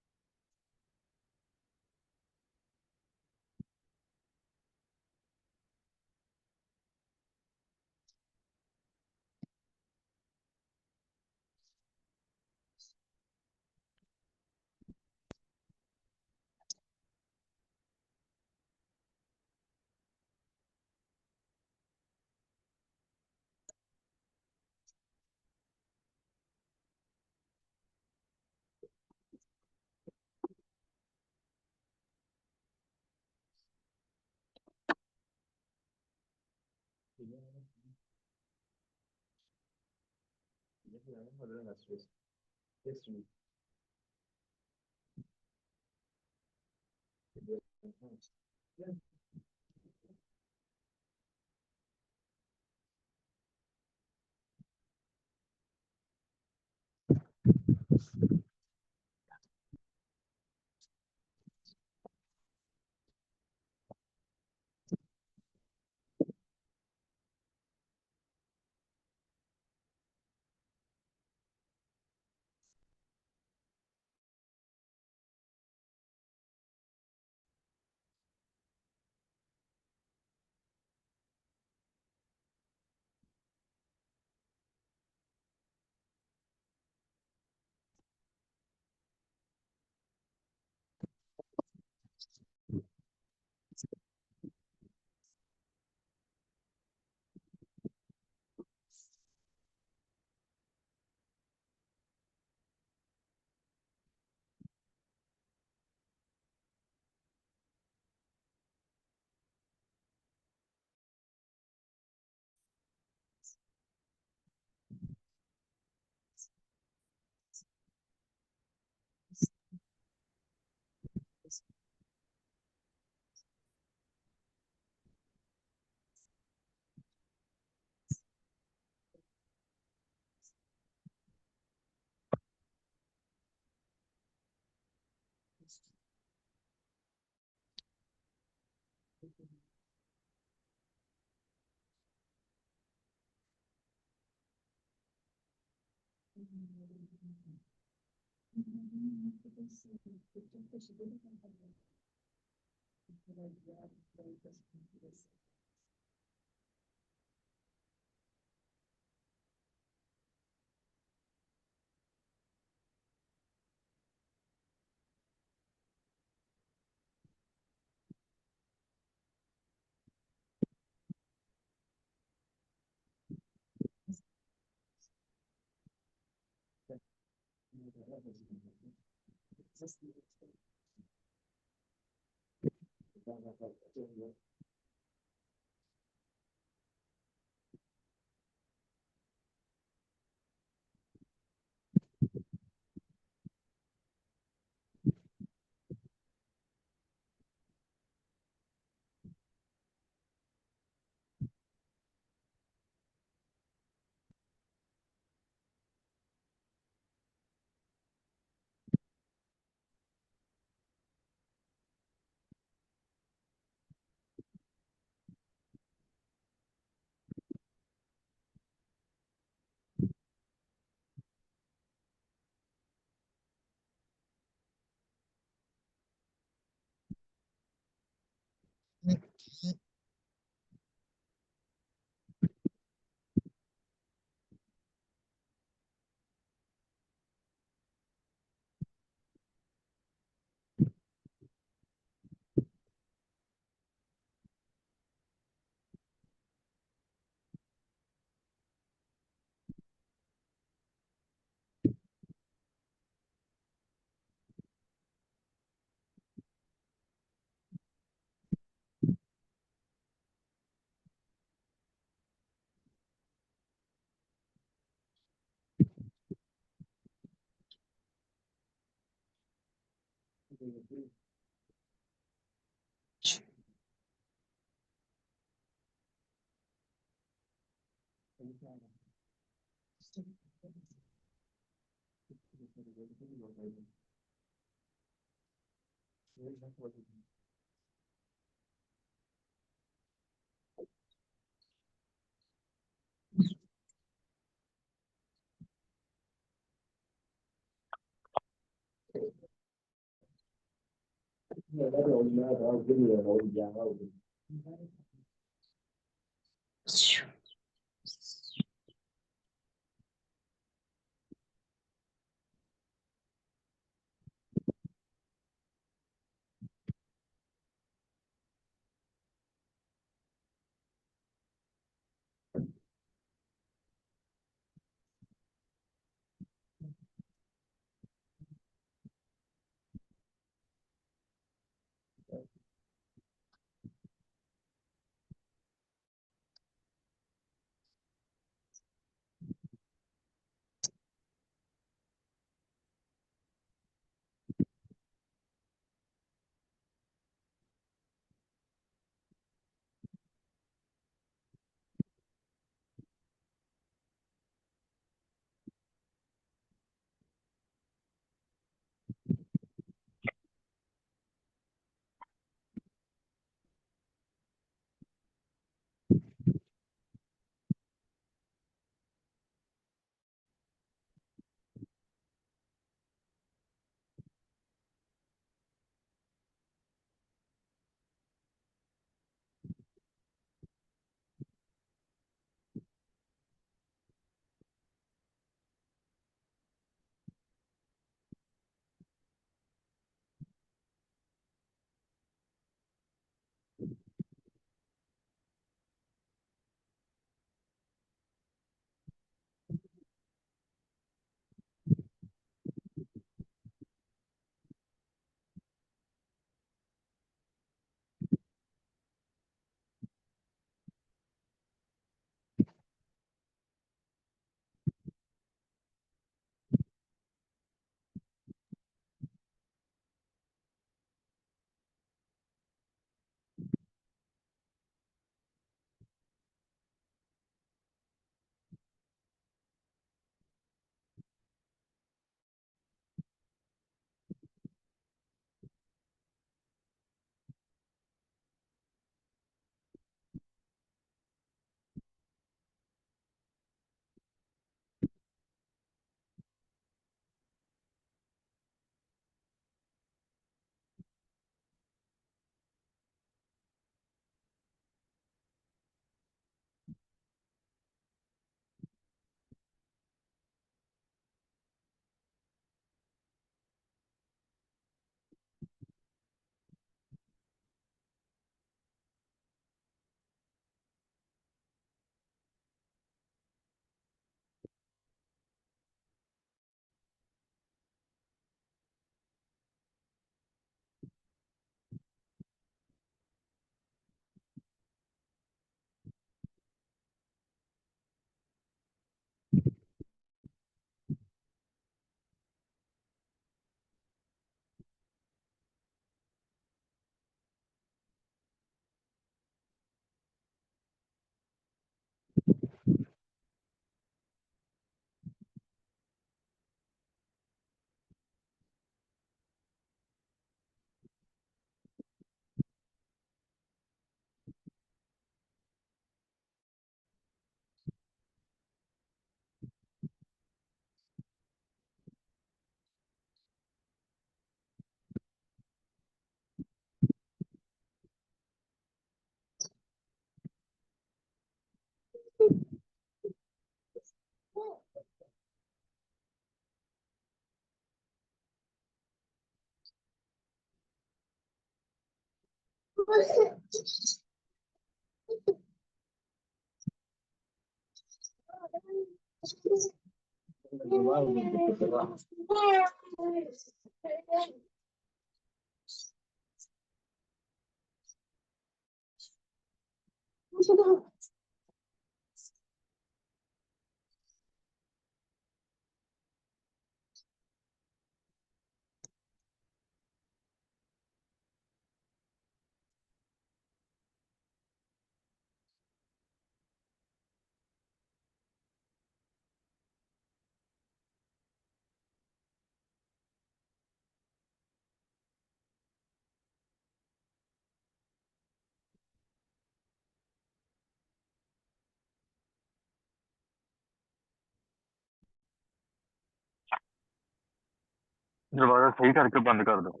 दरवाजा सही करके बंद कर दो।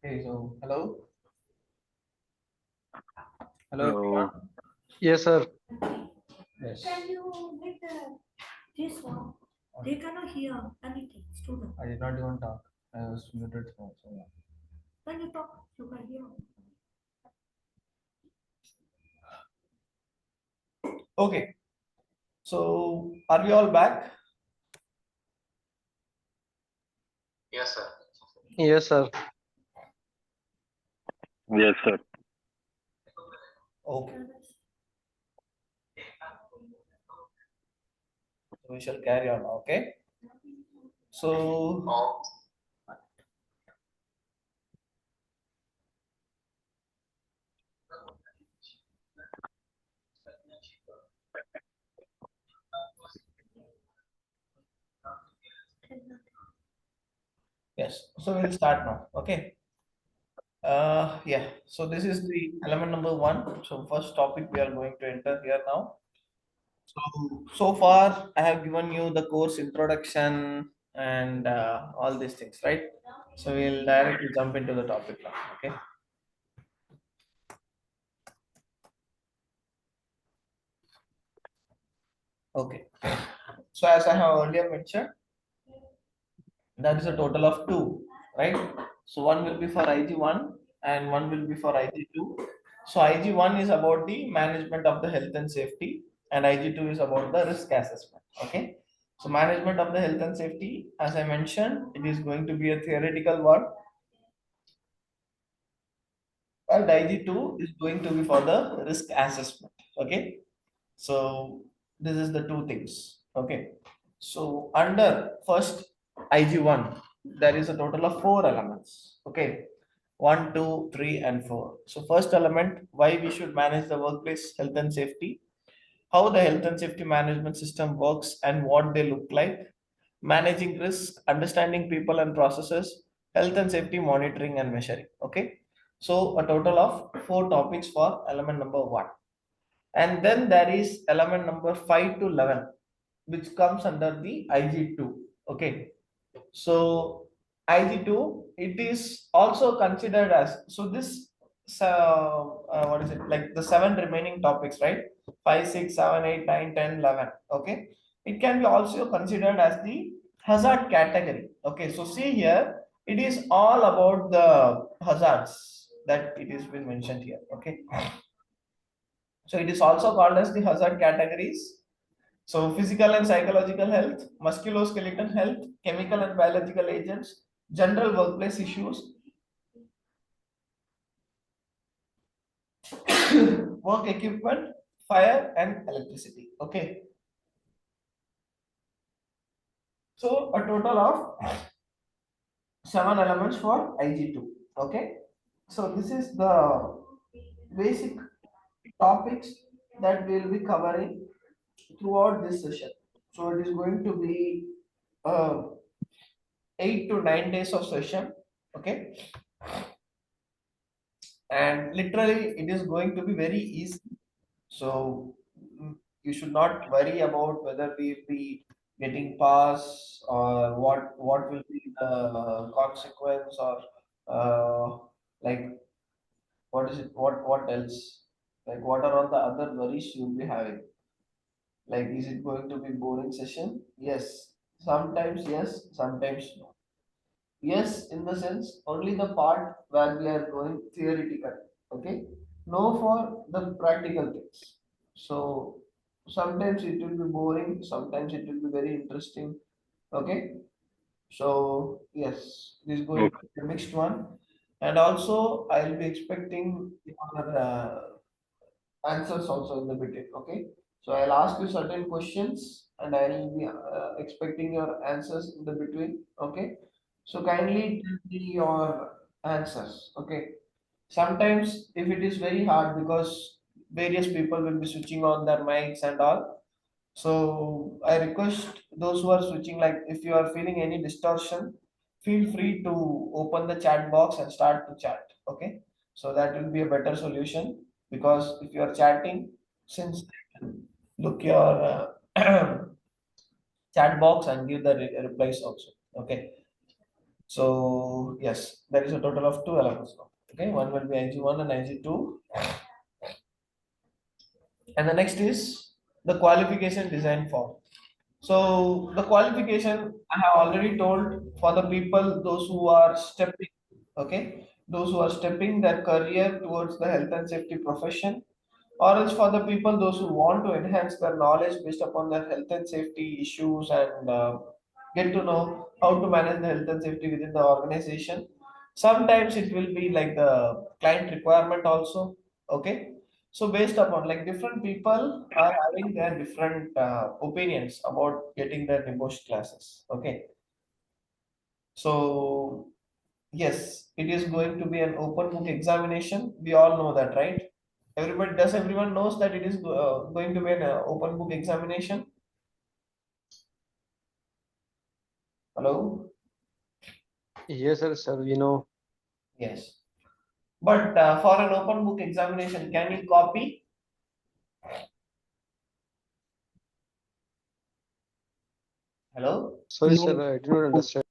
Okay, so hello. Hello. Hello. Yes, sir. Yes. Can you make this one? They cannot hear anything, student. I did not even talk. I was muted. So yeah. When you talk, you can hear. Okay. So are we all back? Yes, sir. Yes, sir. Yes, sir. Okay. So we shall carry on. Okay. So yes. So we'll start now. Okay. Yeah. So this is the element number 1. So first topic we are going to enter here now. So far I have given you the course introduction and all these things, right? So we'll directly jump into the topic now. Okay. Okay. So as I have earlier mentioned, that is a total of 2, right? So one will be for IG1 and one will be for IG2. So IG1 is about the management of the health and safety, and IG2 is about the risk assessment. Okay. So management of the health and safety, as I mentioned, it is going to be a theoretical one, and IG2 is going to be for the risk assessment. Okay. So this is the two things. Okay. So under first IG1, there is a total of 4 elements. Okay. 1, 2, 3, and 4. So first element, why we should manage the workplace health and safety, how the health and safety management system works and what they look like, managing risk, understanding people and processes, health and safety monitoring and measuring. Okay. So a total of 4 topics for element number 1. And then there is element number 5 to 11, which comes under the IG2. Okay. So IG2, it is also considered as, so this what is it, like the 7 remaining topics, right? 5, 6, 7, 8, 9, 10, 11. Okay. It can be also considered as the hazard category. Okay. So see here, it is all about the hazards that it is been mentioned here. Okay. So it is also called as the hazard categories. So physical and psychological health, musculoskeletal health, chemical and biological agents, general workplace issues, work equipment, fire and electricity. Okay. So a total of 7 elements for IG2. Okay. So this is the basic topics that we'll be covering throughout this session. So it is going to be 8 to 9 days of session. Okay, and literally it is going to be very easy. So you should not worry about whether we will be getting pass or what will be the consequence or like what is it what else, like what are all the other worries you'll be having, like is it going to be boring session? Yes, sometimes yes, sometimes no. Yes, in the sense only the part where we are going theoretical. Okay, no for the practical things. So sometimes it will be boring, sometimes it will be very interesting. Okay, so yes, this is going to be a mixed one. And also I'll be expecting your answers also in the between. Okay, so I'll ask you certain questions and I'll be expecting your answers in the between. Okay, so kindly tell me your answers. Okay, sometimes if it is very hard because various people will be switching on their mics and all, so I request those who are switching, like if you are feeling any distortion, feel free to open the chat box and start to chat. Okay, so that will be a better solution, because if you are chatting, since they can look your chat box and give the replies also. Okay, so yes, there is a total of two elements now. Okay, one will be IG1 and IG2, and the next is the qualification design form. So the qualification I have already told for the people, those who are stepping, okay, those who are stepping their career towards the health and safety profession, or else for the people, those who want to enhance their knowledge based upon their health and safety issues and get to know how to manage the health and safety within the organization. Sometimes it will be like the client requirement also. Okay, so based upon like different people are having their different opinions about getting their NEBOSH classes. Okay, so yes, it is going to be an open book examination. We all know that, right? Everyone knows that it is going to be an open book examination? Hello? Yes, sir, we know. Yes. But for an open book examination, can you copy? Hello? Sorry, sir, I did not understand.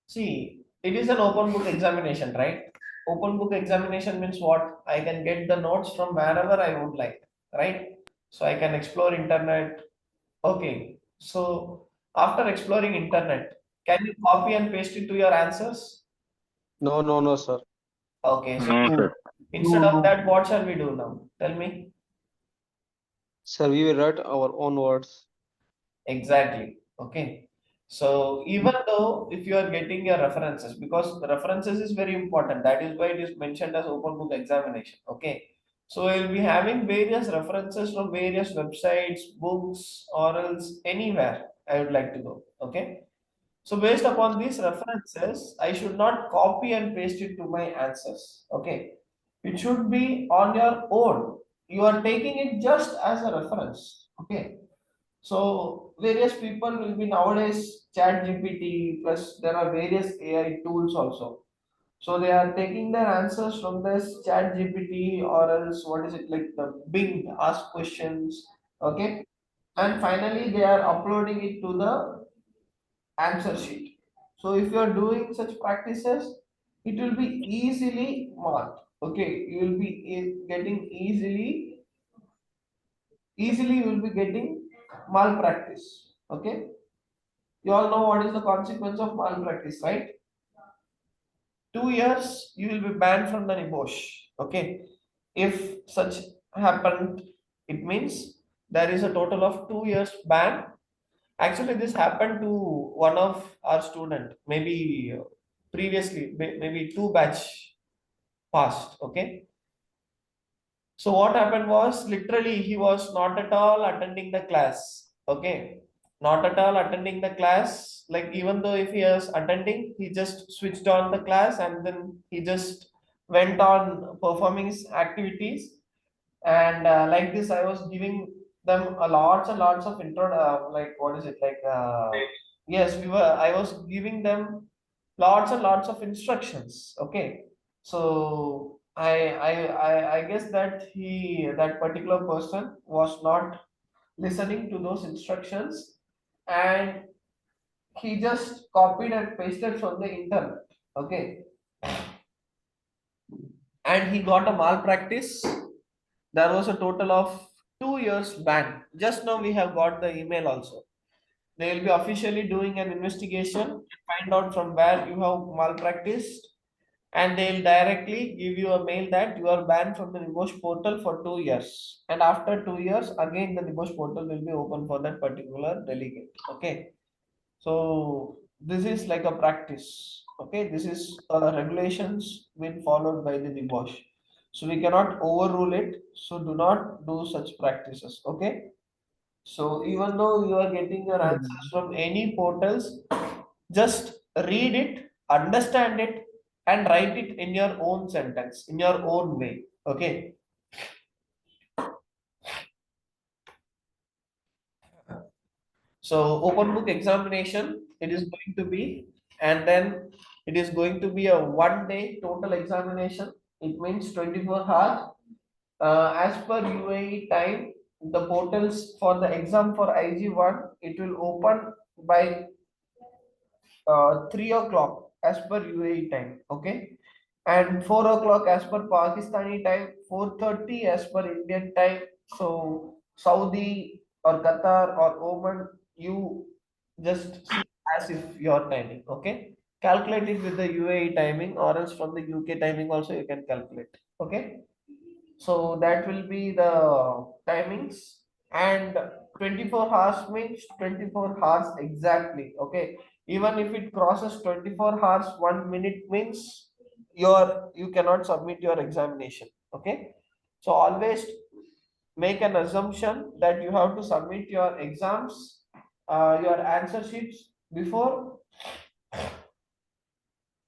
See, it is an open book examination, right? Open book examination means what? I can get the notes from wherever I would like, right? So I can explore internet. Okay. So after exploring internet, can you copy and paste it to your answers? No, sir. Okay. So No, sir. instead of that, what shall we do now? Tell me. Sir, we will write our own words. Exactly. Okay. So even though if you are getting your references, because the references is very important, that is why it is mentioned as open book examination. Okay. So you'll be having various references from various websites, books, or else anywhere I would like to go. Okay. So based upon these references, I should not copy and paste it to my answers. Okay. It should be on your own. You are taking it just as a reference. Okay. So various people will be nowadays chat GPT plus there are various AI tools also. So they are taking their answers from this chat GPT or else what is it like the Bing ask questions. Okay. And finally they are uploading it to the answer sheet. So if you are doing such practices, it will be easily marked. Okay. You will be getting easily you will be getting malpractice. Okay, you all know what is the consequence of malpractice, right? 2 years you will be banned from the NEBOSH. Okay, if such happened, it means there is a total of 2 years ban. Actually, this happened to one of our student, maybe previously, maybe two batch past. Okay, so what happened was literally he was not at all attending the class. Okay. Not at all attending the class. Like even though if he was attending, he just switched on the class and then he just went on performing his activities, and like this I was giving them a lots and lots of intro, like what is it like yes, I was giving them lots and lots of instructions. Okay, so I guess that that particular person was not listening to those instructions, and he just copied and pasted from the internet. Okay, and he got a malpractice. There was a total of 2 years ban. Just now we have got the email also. They will be officially doing an investigation and find out from where you have malpracticed, and they'll directly give you a mail that you are banned from the NEBOSH portal for 2 years. And after 2 years, again the NEBOSH portal will be open for that particular delegate. Okay. So this is like a practice. Okay, this is regulations been followed by the NEBOSH. So we cannot overrule it. So do not do such practices. Okay. So even though you are getting your answers from any portals, just read it, understand it, and write it in your own sentence, in your own way. Okay. So open book examination, it is going to be, and then it is going to be a 1 day total examination. It means 24 hours. As per UAE time, the portals for the exam for IG1, it will open by 3 o'clock as per UAE time. Okay, and 4 o'clock as per Pakistani time, 4:30 as per Indian time. So Saudi or Qatar or Oman, you just see as if your timing. Okay, calculate it with the UAE timing, or else from the UK timing also you can calculate. Okay, so that will be the timings, and 24 hours means 24 hours exactly. Okay, even if it crosses 24 hours 1 minute means you cannot submit your examination. Okay, so always make an assumption that you have to submit your exams, your answer sheets before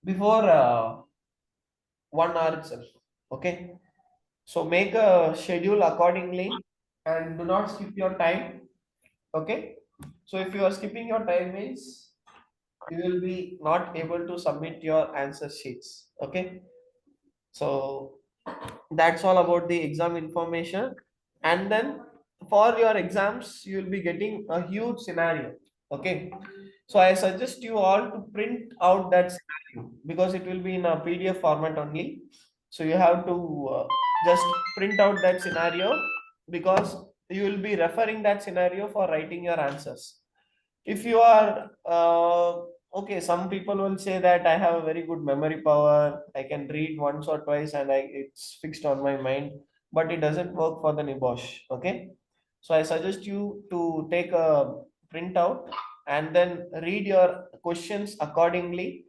1 hour itself. Okay, so make a schedule accordingly and do not skip your time. Okay, so if you are skipping your time means you will be not able to submit your answer sheets. Okay, so that's all about the exam information. And then for your exams you will be getting a huge scenario. Okay, so I suggest you all to print out that scenario because it will be in a PDF format only. So you have to just print out that scenario, because you will be referring that scenario for writing your answers. If you are okay, some people will say that I have a very good memory power, I can read once or twice and it's fixed on my mind, but it doesn't work for the NEBOSH. Okay, so I suggest you to take a printout and then read your questions accordingly,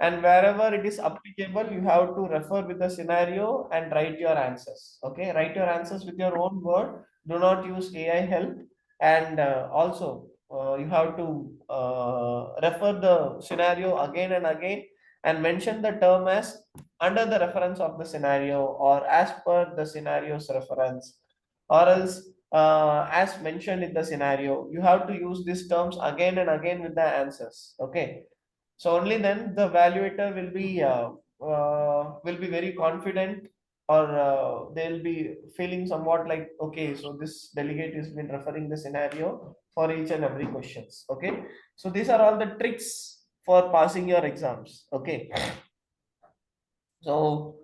and wherever it is applicable you have to refer with the scenario and write your answers. Okay, write your answers with your own word, do not use AI help. And also you have to refer the scenario again and again, and mention the term as under the reference of the scenario or as per the scenario's reference, or else as mentioned in the scenario. You have to use these terms again and again with the answers. Okay, so only then the evaluator will be very confident, or they'll be feeling somewhat like, okay, so this delegate has been referring the scenario for each and every questions. Okay, so these are all the tricks for passing your exams. Okay, so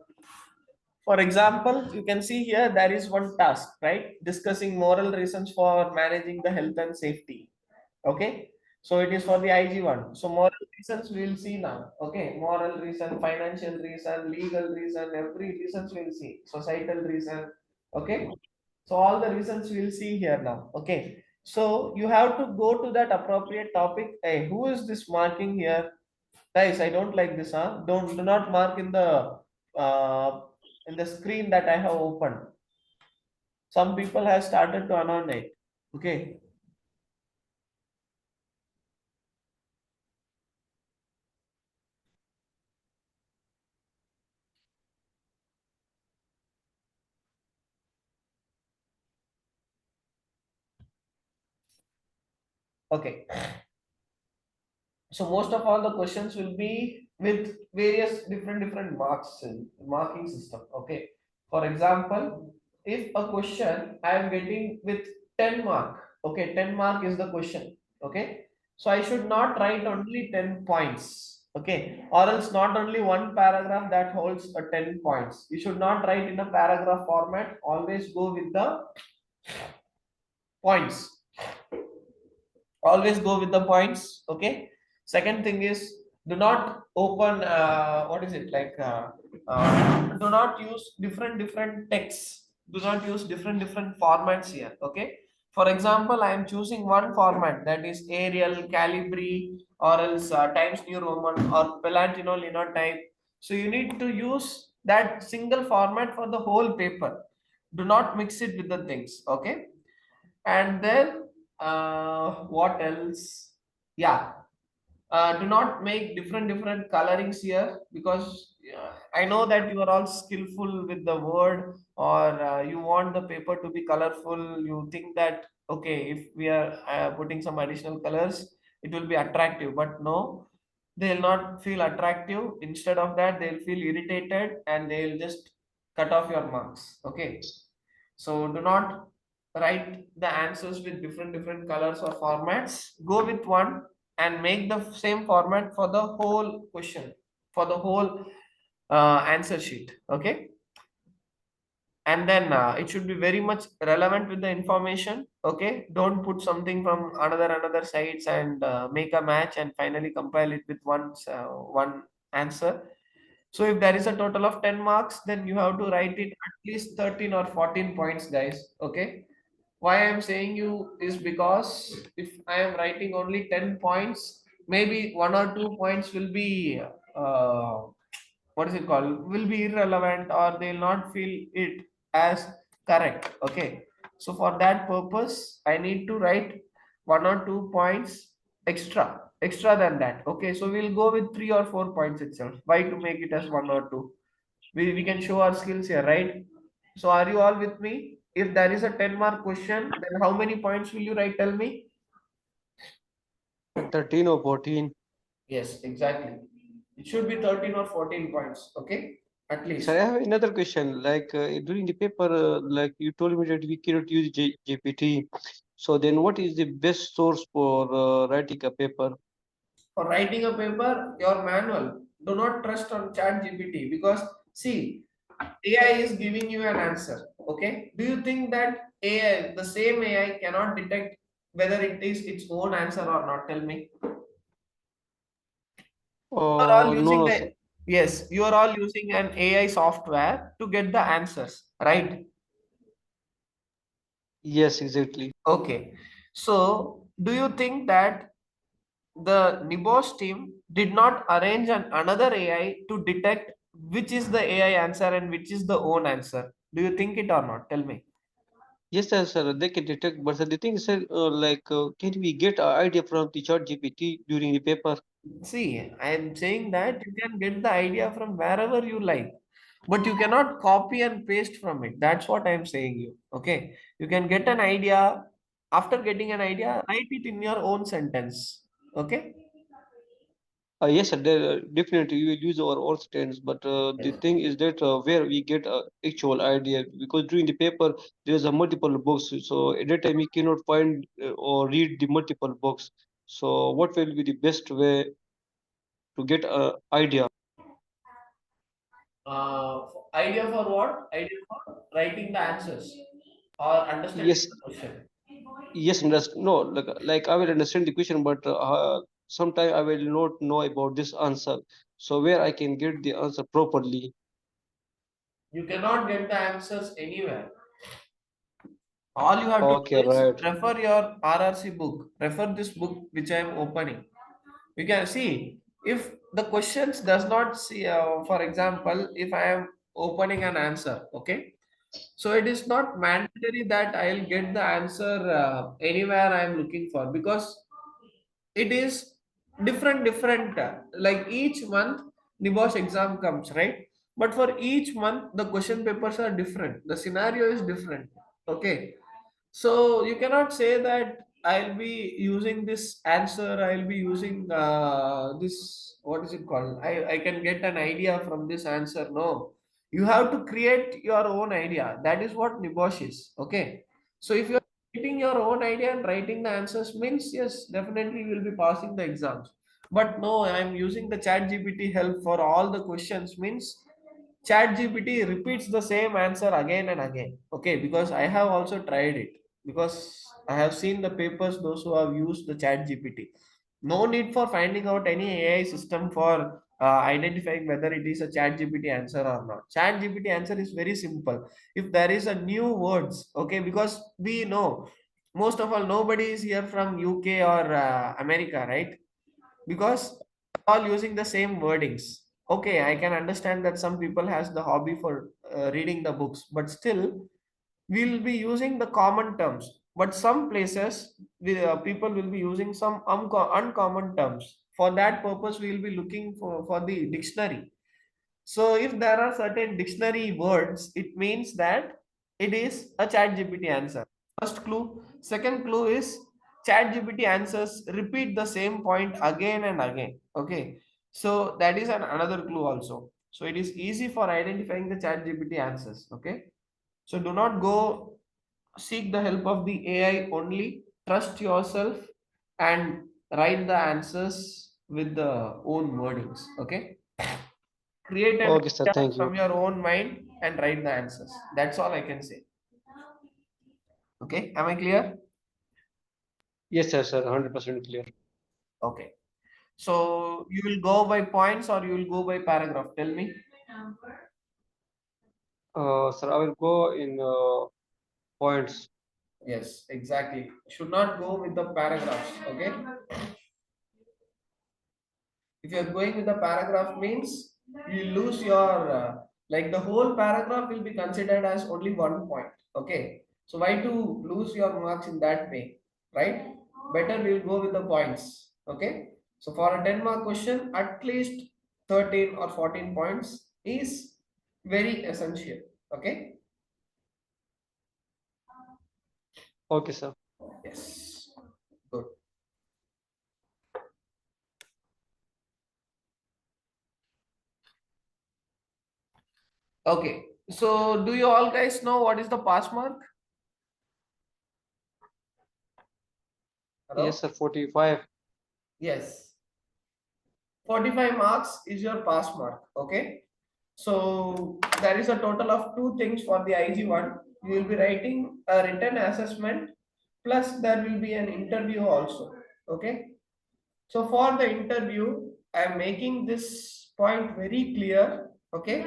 for example, you can see here there is one task, right? Discussing moral reasons for managing the health and safety. Okay, so it is for the IG1. So moral reasons we will see now. Okay, moral reason, financial reason, legal reason, every reasons we will see. Societal reason. Okay, so all the reasons we will see here now. Okay, so you have to go to that appropriate topic. Hey, who is this marking here? Guys, I don't like this. Huh? Do not mark uh, in the screen that I have opened. Some people have started to annotate. Okay. Okay. So most of all the questions will be with various different marks in marking system. Okay. For example, if a question I am getting with 10 mark, okay, 10 mark is the question. Okay. So I should not write only 10 points. Okay. Or else not only one paragraph that holds a 10 points. You should not write in a paragraph format. Always go with the points. Always go with the points. Okay. Second thing is, do not open what is it like do not use different texts. Do not use different formats here. Okay. For example, I am choosing one format, that is Arial, Calibri, or else Times New Roman or Pelantino Linotype. So you need to use that single format for the whole paper. Do not mix it with the things. Okay. And then what else? Yeah, do not make different colorings here, because I know that you are all skillful with the word, or you want the paper to be colorful. You think that okay, if we are putting some additional colors, it will be attractive. But no, they'll not feel attractive. Instead of that, they'll feel irritated and they'll just cut off your marks. Okay. So do not write the answers with different colors or formats. Go with one and make the same format for the whole question, for the whole answer sheet. Okay. And then it should be very much relevant with the information. Okay. Don't put something from another sites and make a match and finally compile it with one answer. So if there is a total of 10 marks, then you have to write it at least 13 or 14 points, guys. Okay. Why I'm saying you is because if I am writing only 10 points, maybe 1 or 2 points will be what is it called, will be irrelevant, or they'll not feel it as correct. Okay. So for that purpose, I need to write 1 or 2 points extra than that. Okay. So we'll go with 3 or 4 points itself. Why to make it as 1 or 2? We can show our skills here, right? So are you all with me? If there is a 10 mark question, then how many points will you write? Tell me. 13 or 14. Yes, exactly. It should be 13 or 14 points. Okay. At least. Sir, I have another question. Like during the paper, like you told me that we cannot use GPT. So then what is the best source for writing a paper? For writing a paper, your manual. Do not trust on chat GPT, because see, AI is giving you an answer. Okay. Do you think that AI, the same AI, cannot detect whether it is its own answer or not? Tell me. You are all using No, the, yes, you are all using an AI software to get the answers, right? yes, exactly. Okay. So, do you think that the NEBOSH team did not arrange another AI to detect which is the AI answer and which is the own answer? Do you think it or not? Tell me. Yes, sir, they can detect, but the thing is, sir, can we get an idea from the chat GPT during the paper? See, I am saying that you can get the idea from wherever you like, but you cannot copy and paste from it. That's what I'm saying you. Okay. You can get an idea. After getting an idea, write it in your own sentence. Okay. Yes, sir, definitely we will use our own stance, but the Yes. thing is that where we get actual idea, because during the paper there is a multiple books, so at that time we cannot find or read the multiple books. So what will be the best way to get a idea? Idea for what? Idea for writing the answers or understanding Yes, the question. yes, no, like I will understand the question, but sometime I will not know about this answer. So where I can get the answer properly? You cannot get the answers anywhere. All you have to do Okay, is right. refer your RRC book. Refer this book which I am opening. You can see if the questions does not see. For example, if I am opening an answer, okay. So it is not mandatory that I'll get the answer anywhere I am looking for, because it is different like each month NEBOSH exam comes, right? But for each month the question papers are different, the scenario is different. Okay. So you cannot say that I'll be using this answer, I'll be using this, what is it called? I can get an idea from this answer. No, you have to create your own idea. That is what NEBOSH is. Okay. So if you're creating your own idea and writing the answers means, yes, definitely you will be passing the exams. But no, I'm using the chat GPT help for all the questions means ChatGPT repeats the same answer again and again. Okay, because I have also tried it. Because I have seen the papers, those who have used the ChatGPT. No need for finding out any AI system for identifying whether it is a ChatGPT answer or not. ChatGPT answer is very simple. If there is a new words, okay, because we know most of all nobody is here from UK or America, right? Because all using the same wordings. Okay, I can understand that some people has the hobby for reading the books, but still we'll be using the common terms. But some places people will be using some uncommon terms. For that purpose we will be looking for the dictionary. So if there are certain dictionary words, it means that it is a chat GPT answer. First clue. Second clue is chat GPT answers repeat the same point again and again. Okay. So that is another clue also. So it is easy for identifying the chat GPT answers. Okay. So do not go seek the help of the AI only. Trust yourself and write the answers with the own wordings. Okay. Create an Okay, sir. idea Thank you. from your own mind and write the answers. That's all I can say. Okay, am I clear? Yes, sir. 100% clear. Okay. So you will go by points or you will go by paragraph? Tell me. Sir, I will go in points. Yes, exactly. Should not go with the paragraphs. Okay. If you're going with the paragraph means you lose your like the whole paragraph will be considered as only 1 point. Okay. So why to lose your marks in that way, right? Better we'll go with the points. Okay. So for a 10-mark question, at least 13 or 14 points is very essential. Okay. Okay, sir. Yes. Good. Okay. So do you all guys know what is the pass mark? Hello? Yes, sir. 45. Yes. 45 marks is your pass mark. Okay. So there is a total of 2 things for the IG1. You will be writing a written assessment plus there will be an interview also. Okay. So for the interview, I am making this point very clear. Okay.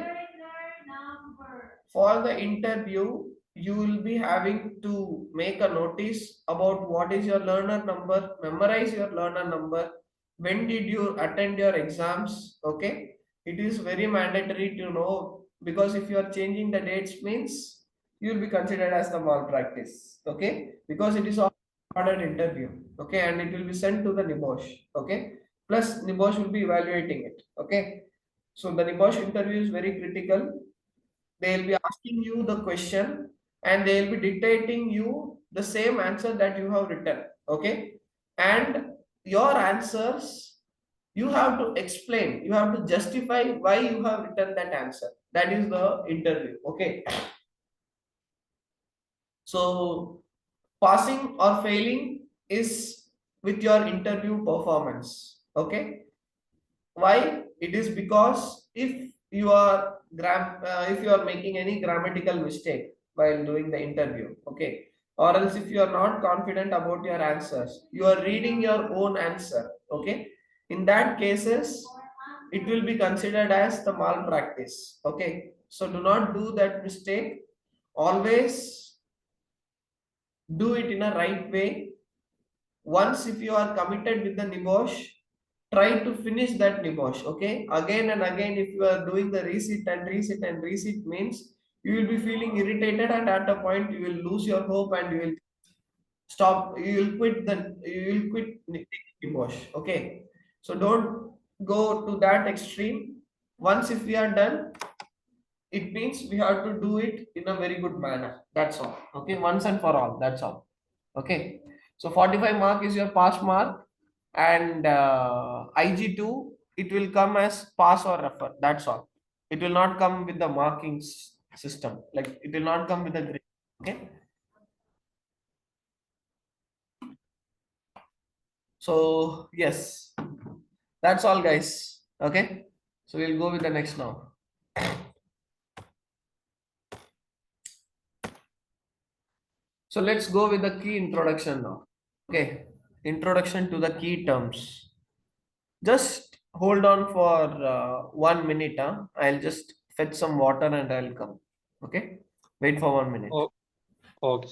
For the interview, you will be having to make a notice about what is your learner number, memorize your learner number, when did you attend your exams. Okay, it is very mandatory to know, because if you are changing the dates means you will be considered as the malpractice. Okay, because it is all recorded interview. Okay, and it will be sent to the NEBOSH. Okay, plus NEBOSH will be evaluating it. Okay, so the NEBOSH interview is very critical. They'll be asking you the question and they'll be dictating you the same answer that you have written. Okay, and your answers you have to explain, you have to justify why you have written that answer. That is the interview. Okay, so passing or failing is with your interview performance. Okay, why? It is because if you are if you are making any grammatical mistake while doing the interview, okay, or else if you are not confident about your answers, you are reading your own answer, okay, in that cases it will be considered as the malpractice. Okay, so do not do that mistake. Always do it in a right way. Once if you are committed with the NEBOSH, try to finish that NEBOSH. Okay, again and again, if you are doing the resit and resit and resit means you will be feeling irritated, and at a point you will lose your hope and you will stop, you will quit the, you will quit NEBOSH. Okay, so don't go to that extreme. Once if we are done, it means we have to do it in a very good manner. That's all. Okay, once and for all. That's all. Okay. So 45 mark is your pass mark, and IG2 it will come as pass or refer. That's all. It will not come with the markings system. Like it will not come with the grade. Okay. So yes, that's all, guys. Okay. So we'll go with the next now. So let's go with the key introduction now. Okay. Introduction to the key terms. Just hold on for 1 minute. I'll just fetch some water and I'll come. Okay. Wait for 1 minute. Oh, okay.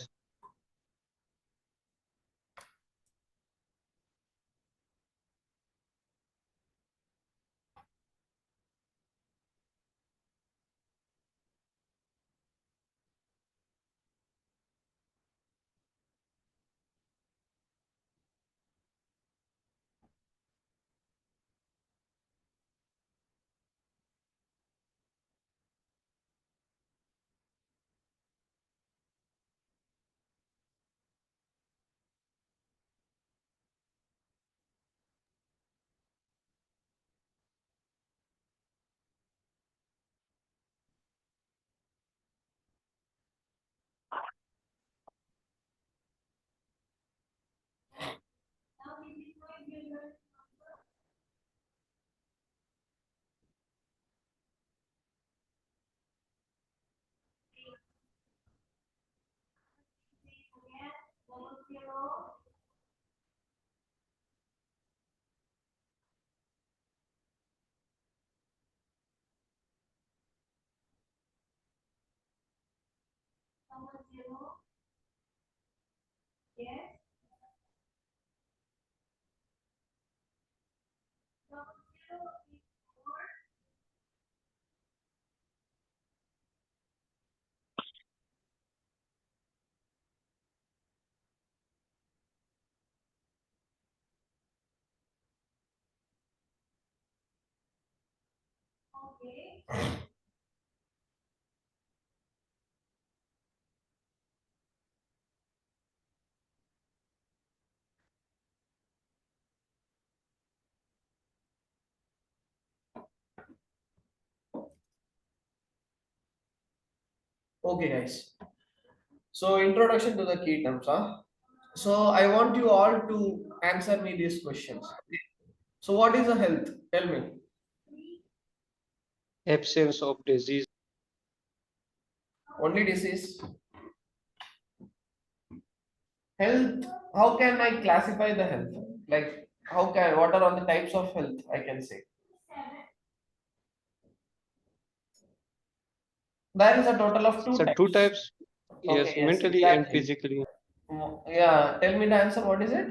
Okay, guys. So introduction to the key terms. So I want you all to answer me these questions. So what is a health? Tell me. Absence of disease. Only disease. Health. How can I classify the health? Like what are all the types of health I can say? There is a total of two So types. two types. Yes, Okay, yes, mentally and exactly. physically. Yeah, tell me the answer. What is it?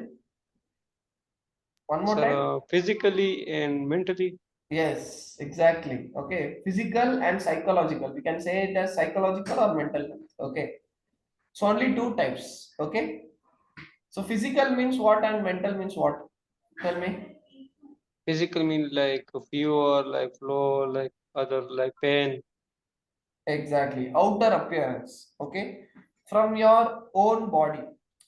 One more time. So physically and mentally. Yes, exactly. Okay, physical and psychological. We can say it as psychological or mental health. Okay, so only two types. Okay, so physical means what and mental means what? Tell me. Physical mean like fever, like flow, like other like pain. Exactly, outer appearance. Okay, from your own body.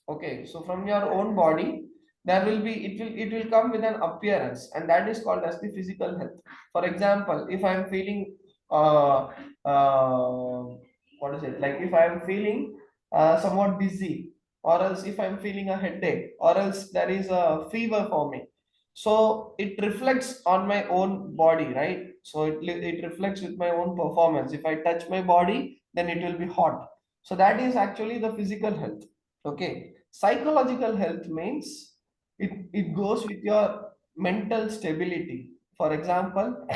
Okay, so from your own body, there will be it will come with an appearance, and that is called as the physical health. For example, if I am feeling uh, uh, what is it, like if I am feeling somewhat dizzy, or else if I'm feeling a headache, or else there is a fever for me, so it reflects on my own body, right? So it reflects with my own performance. If I touch my body, then it will be hot. So that is actually the physical health. Okay, psychological health means it goes with your mental stability. For example,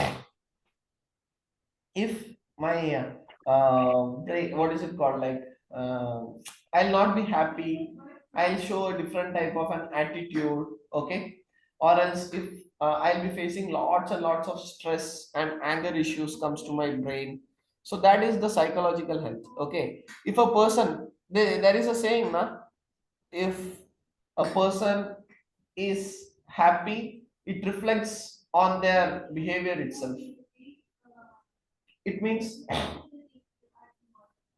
if my what is it called, like uh, I'll not be happy, I'll show a different type of an attitude. Okay, or else if I'll be facing lots and lots of stress and anger issues comes to my brain. So that is the psychological health. Okay, if a person, there is a saying na, if a person is happy, it reflects on their behavior itself. It means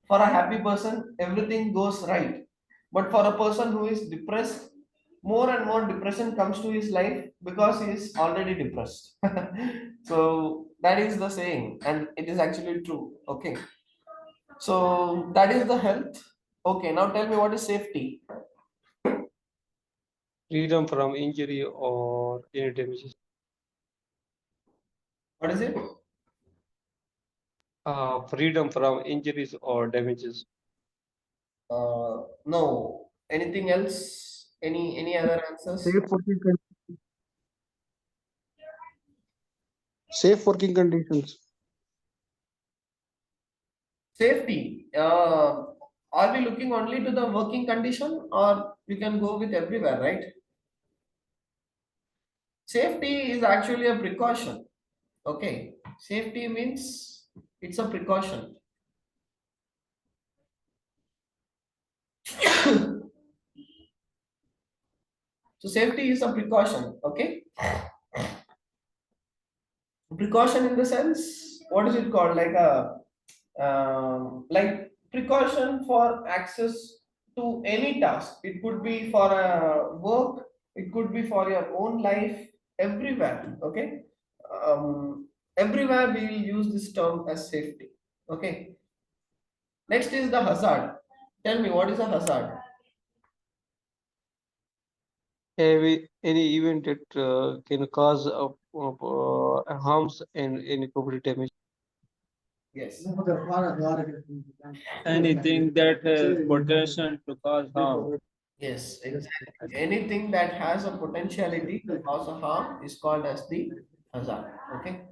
for a happy person everything goes right, but for a person who is depressed, more and more depression comes to his life because he is already depressed. So that is the saying, and it is actually true. Okay, so that is the health. Okay, now tell me, what is safety? Freedom from injury or any damages. What is it? Freedom from injuries or damages. No. Anything else? Any other answers? Safe working conditions. Safety. Are we looking only to the working condition, or we can go with everywhere, right? Safety is actually a precaution. Okay. Safety means it's a precaution. So safety is a precaution. Okay. Precaution in the sense, what is it called? Like precaution for access to any task. It could be for a work, it could be for your own life, everywhere. Okay, everywhere we will use this term as safety. Okay, next is the hazard. Tell me, what is a hazard? Any event that can cause harms and any property damage. Yes. Anything that has potential to cause harm. Yes, exactly. Anything that has a potentiality to cause a harm is called as the hazard. Okay.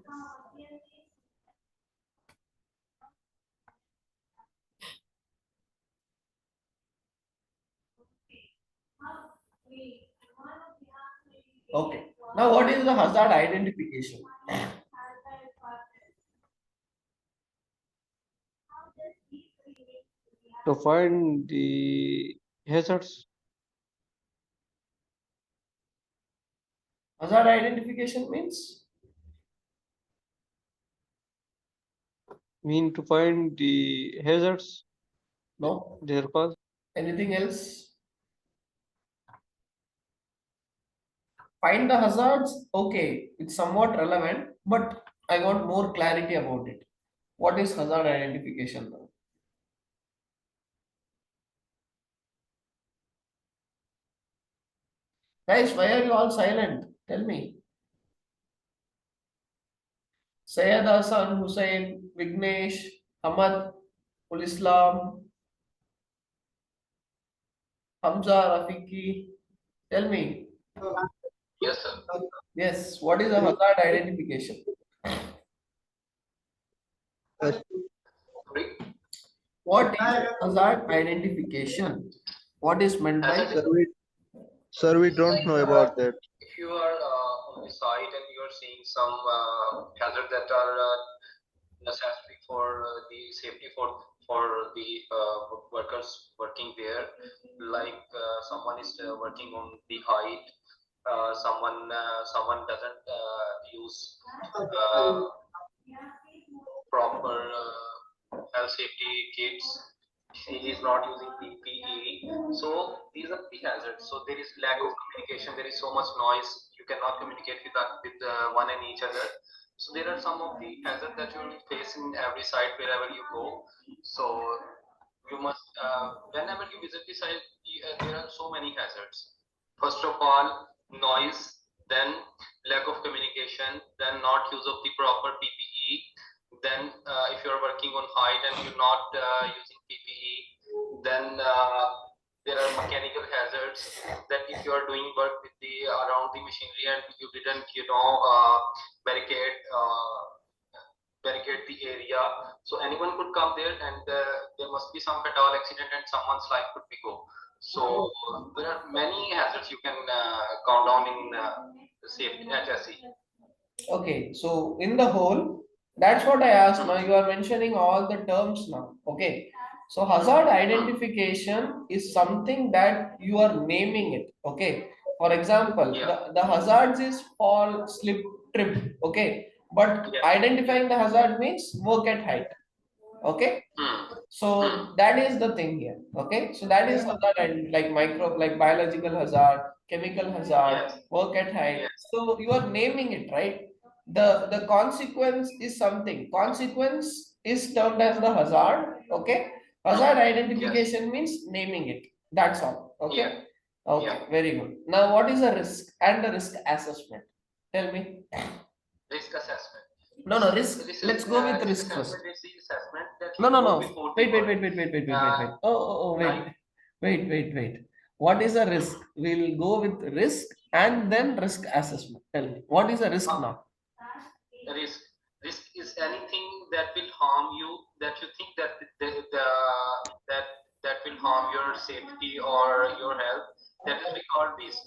Okay. Now, what is the hazard identification? To find the hazards. Hazard identification means? Mean to find the hazards? No. Their cause. Anything else? Find the hazards. Okay, it's somewhat relevant, but I want more clarity about it. What is hazard identification now? Guys, why are you all silent? Tell me. Syed Hassan, Hussain, Vignesh, Ahmad, Ul Islam, Hamza, Rafiki. Tell me. Yes, sir. Yes, what is a hazard identification? What is hazard identification? What is meant by? Sir, we don't know about that. If you are on the site and you are seeing some hazards that are necessary for the safety for the workers working there, like someone is working on the height, someone doesn't use proper health safety kits. He is not using PPE. So these are the hazards. So there is lack of communication. There is so much noise. You cannot communicate with one and each other. So there are some of the hazards that you will face in every site wherever you go. So you must, whenever you visit the site, there are so many hazards. First of all, noise, then lack of communication, then not use of the proper PPE, then if you're working on height and you're not using PPE, then there are mechanical hazards, that if you are doing work with the around the machinery and you didn't barricade the area, so anyone could come there and there must be some fatal accident and someone's life could be go. So there are many hazards you can count down in safety HSE. Okay, so in the whole, that's what I asked. Now you are mentioning all the terms now. Okay, so hazard identification is something that you are naming it. Okay, for example, the hazards is fall, slip, trip. Okay, but identifying the hazard means work at height. Okay. So that is the thing here. Okay. So that is hazard and like micro, like biological hazard, chemical hazard, work at height. So you are naming it, right? The consequence is something. Consequence is termed as the hazard. Okay. Hazard identification means naming it. That's all. Okay. Okay. Very good. Now, what is a risk and the risk assessment? Tell me. Risk assessment. No, no, risk. Let's go with risk first. No, no, no. Wait. Wait. What is a risk? We'll go with risk and then risk assessment. Tell me, what is a risk now? Risk is anything that will harm you, that you think that that will harm your safety or your health. That is we call risk.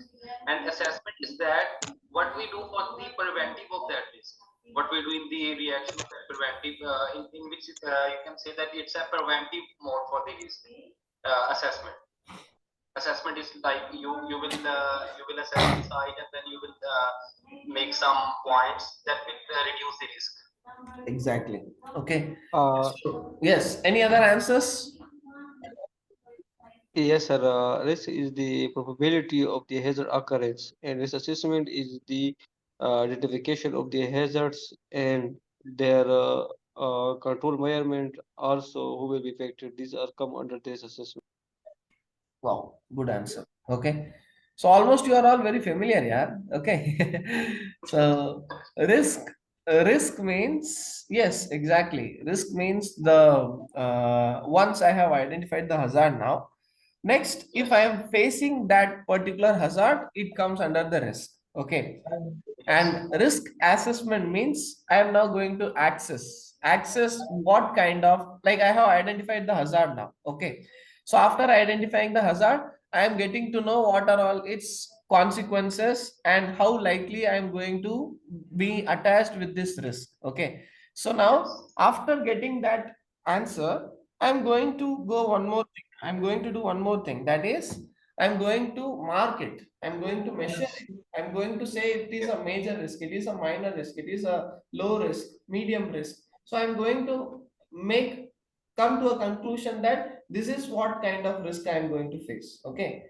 And assessment is that what we do for the preventive of that risk. What we do in the reaction of that preventive, in which you can say that it's a preventive mode for the risk assessment. Assessment is like you will assess the site and then you will make some points that will reduce the risk. Exactly. Okay. Yes. Any other answers? Yes, sir. Risk is the probability of the hazard occurrence, and risk assessment is the identification of the hazards and their control environment also who will be affected. These are come under this assessment. Wow, good answer. Okay. So almost you are all very familiar, yeah. Okay. So risk means, yes, exactly. Risk means the once I have identified the hazard now. Next, if I am facing that particular hazard, it comes under the risk. Okay. And risk assessment means I am now going to access what kind of, like I have identified the hazard now. Okay. So after identifying the hazard, I am getting to know what are all its consequences and how likely I am going to be attached with this risk. Okay. So now after getting that answer, I'm going to go one more thing. I'm going to do one more thing. That is, I'm going to mark it. I'm going to measure it. I'm going to say it is a major risk, it is a minor risk, it is a low risk, medium risk. So I'm going to come to a conclusion that this is what kind of risk I'm going to face. Okay.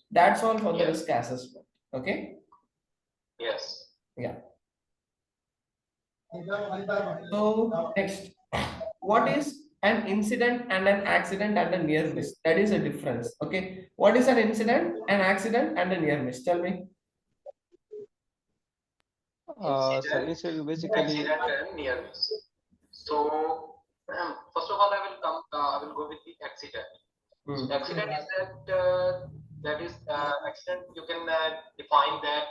That's all for the risk assessment. Okay. Yes. Yeah. So next, what is an incident and an accident and a near miss? That is a difference. Okay. What is an incident, an accident, and a near miss? Tell me. So incident basically. Accident and near miss. So first of all, I will go with the accident. Accident is accident. You can define that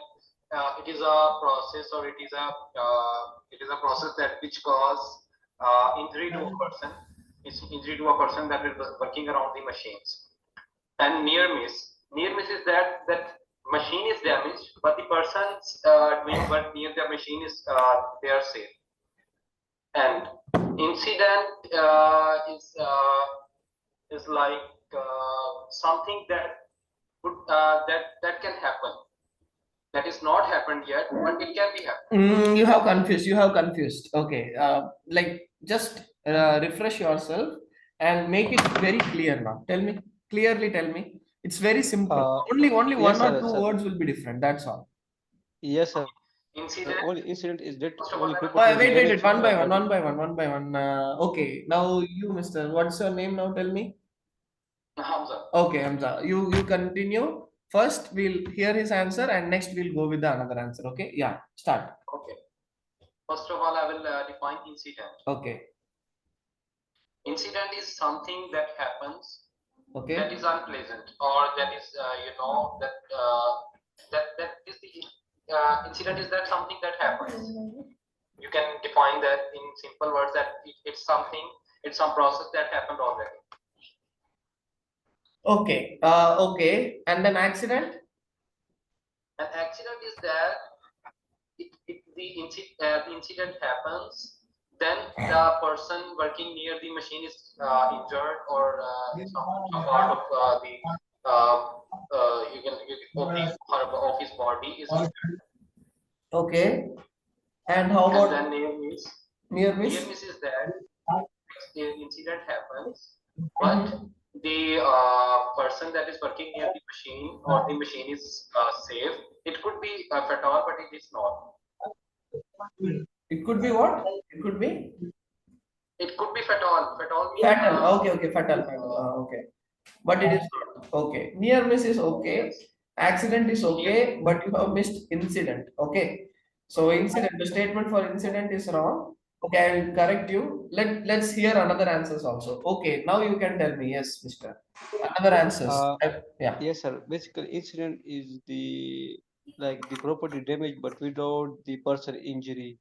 it is a process, or it is a process that which cause injury to a person. It's injury to a person that is working around the machines. And near miss is that machine is damaged, but the persons doing work near the machine is they are safe. And incident is like something that that can happen. That is not happened yet, but it can be happened. You have confused. Okay. Like just refresh yourself and make it very clear now. Tell me clearly. Tell me. It's very simple. Only yes, one or two words will be different. That's all. Yes, sir. Incident. Only incident is that only people. Wait. One by one. Okay. Now you, Mister. What's your name now? Tell me. Hamza. Okay, Hamza. You continue. First, we'll hear his answer, and next we'll go with the another answer. Okay. Yeah. Start. Okay. First of all, I will define incident. Okay. Incident is something that happens. Okay. That is unpleasant, or that is that is the incident is that something that happens. You can define that in simple words that it's some process that happened already. Okay. Okay. And then accident? An accident is that the incident happens, then the person working near the machine is injured, or some part of of his body is injured. Okay. And how about then near miss? Near miss? Near miss is that the incident happens. But the person that is working near the machine or the machine is safe. It could be fatal, but it is not. It could be what? It could be? It could be fatal. Fatal means fatal. Okay, fatal. Okay. But it is not. Okay. Near miss is okay. Accident is okay, but you have missed incident. Okay. So incident, the statement for incident is wrong. Okay, I will correct you. Let's hear another answers also. Okay, now you can tell me. Yes, Mister. Another answers. Yeah. Yes, sir. Basically, incident is the property damage, but without the person injury.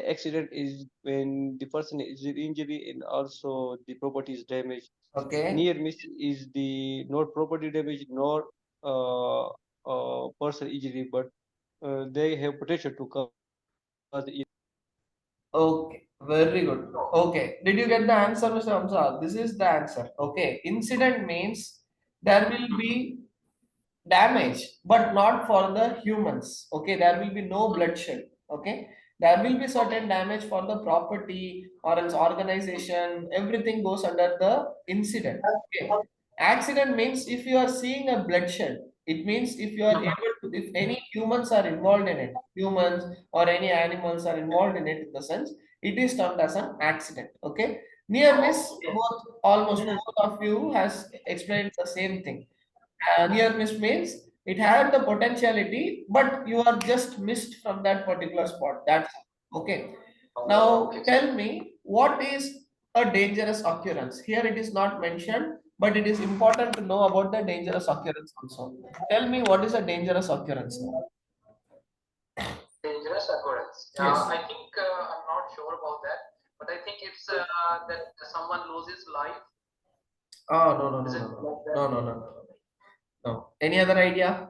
Accident is when the person is in injury and also the property is damaged. Okay. Near miss is the not property damage nor person injury, but they have potential to cause injury. Okay, very good. Okay, did you get the answer, Mr. Hamza? This is the answer. Okay, incident means there will be damage, but not for the humans. Okay, there will be no bloodshed. Okay, there will be certain damage for the property or else organization. Everything goes under the incident. Okay, accident means if you are seeing a bloodshed, it means if you are able to, if any humans are involved in it, humans or any animals are involved in it, in the sense, it is termed as an accident. Okay, near miss, both almost both of you has explained the same thing. Near miss means it had the potentiality, but you are just missed from that particular spot. That's okay. Now tell me, what is a dangerous occurrence? Here it is not mentioned, but it is important to know about the dangerous occurrence also. Tell me, what is a dangerous occurrence now? Dangerous occurrence. Yes. I think I'm not sure about that, but I think it's that someone loses life. Oh, no. No. Any other idea?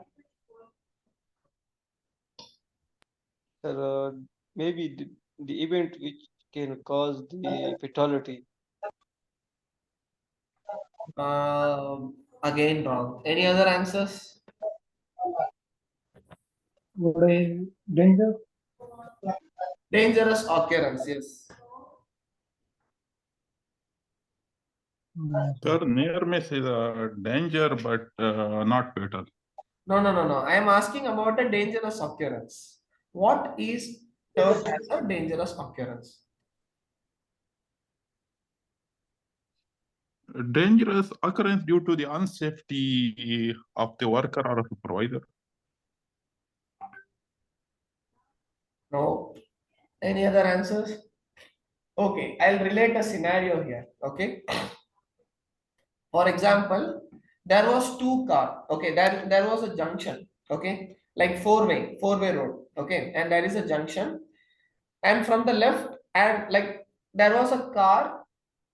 Sir, maybe the event which can cause the fatality. Again wrong. Any other answers? What is danger? Dangerous occurrence, yes. Sir, near miss is a danger, but not fatal. No. I am asking about a dangerous occurrence. What is termed as a dangerous occurrence? Dangerous occurrence due to the unsafety of the worker or supervisor. No. Any other answers? Okay, I'll relate a scenario here. Okay. For example, there was two car. Okay, there was a junction. Okay, like four-way road. Okay, and there is a junction, and from the left, and like there was a car,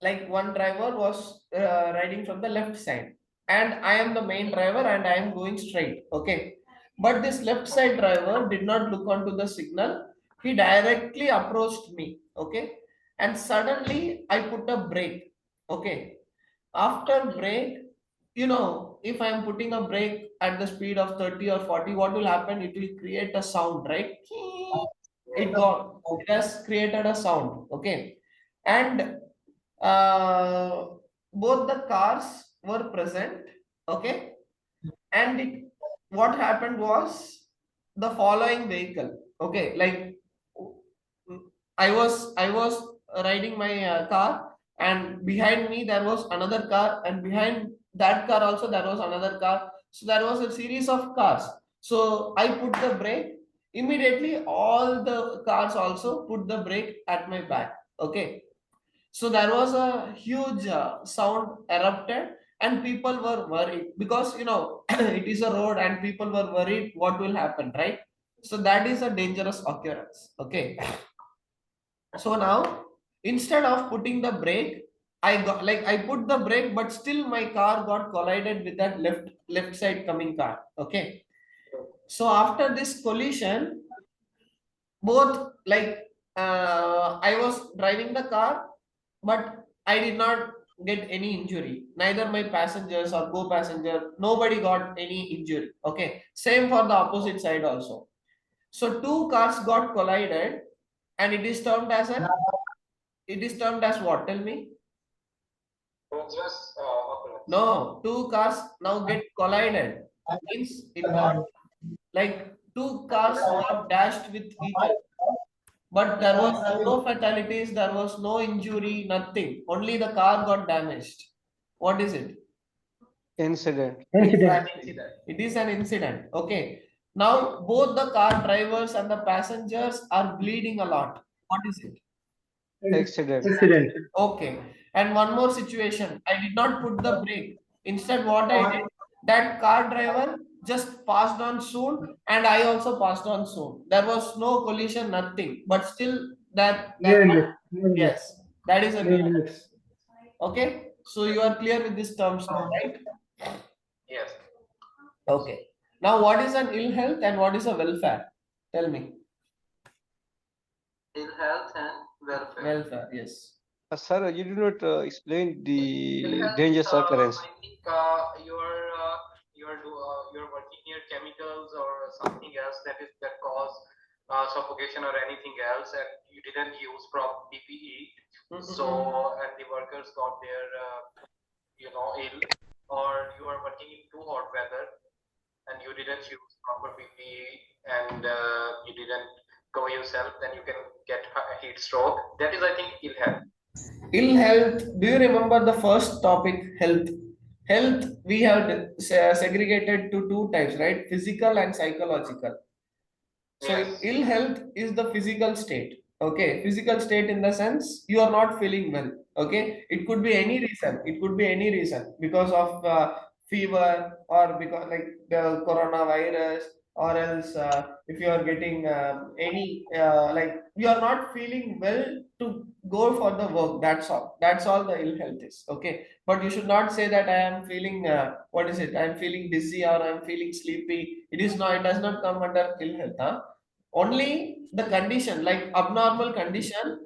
like one driver was riding from the left side, and I am the main driver and I am going straight. Okay, but this left side driver did not look onto the signal. He directly approached me. Okay, and suddenly I put a brake. Okay, after brake, if I am putting a brake at the speed of 30 or 40, what will happen? It will create a sound, right? It has created a sound. Okay, and uh, both the cars were present. Okay, and what happened was the following vehicle. Okay, like I was riding my car, and behind me there was another car, and behind that car also there was another car. So there was a series of cars. So I put the brake. Immediately, all the cars also put the brake at my back. Okay. So there was a huge sound erupted, and people were worried because it is a road, and people were worried what will happen, right? So that is a dangerous occurrence. Okay. So now, instead of putting the brake, I put the brake, but still my car got collided with that left side coming car. Okay. So after this collision, both I was driving the car, but I did not get any injury. Neither my passengers or co-passenger, nobody got any injury. Okay. Same for the opposite side also. So two cars got collided, and it is termed as what? Tell me. Dangerous occurrence. No, two cars now get collided. Means it got like two cars got dashed with each other. But there was no fatalities, there was no injury, nothing. Only the car got damaged. What is it? Incident. Incident. Exactly. It is an incident. Okay. Now both the car drivers and the passengers are bleeding a lot. What is it? Accident. Incident. Okay. And one more situation. I did not put the brake. Instead, what I did, that car driver just passed on soon, and I also passed on soon. There was no collision, nothing. But still, Near miss. Near miss. yes, that is a Near real. miss. Okay. So you are clear with these terms now, right? Yes. Okay. Now, what is an ill health and what is a welfare? Tell me. Ill health and welfare. Welfare, yes. Sir, you did not explain Ill the health, dangerous occurrence. I think you're working near chemicals or something else that cause suffocation or anything else, and you didn't use proper PPE. So and the workers got their ill, or you are working in too hot weather and you didn't use proper PPE and you didn't cover yourself, then you can get a heat stroke. That is, I think, ill health. Ill health. Do you remember the first topic, health? Health, we have segregated to two types, right? Physical and psychological. So Yes. ill health is the physical state. Okay, physical state in the sense you are not feeling well. Okay, it could be any reason. It could be any reason because of fever or because like the coronavirus, or else if you are getting any like you are not feeling well to go for the work. That's all. That's all the ill health is. Okay, but you should not say that I am feeling what is it? I am feeling dizzy or I am feeling sleepy. It is not. It does not come under ill health. Huh? Only the condition, like abnormal condition,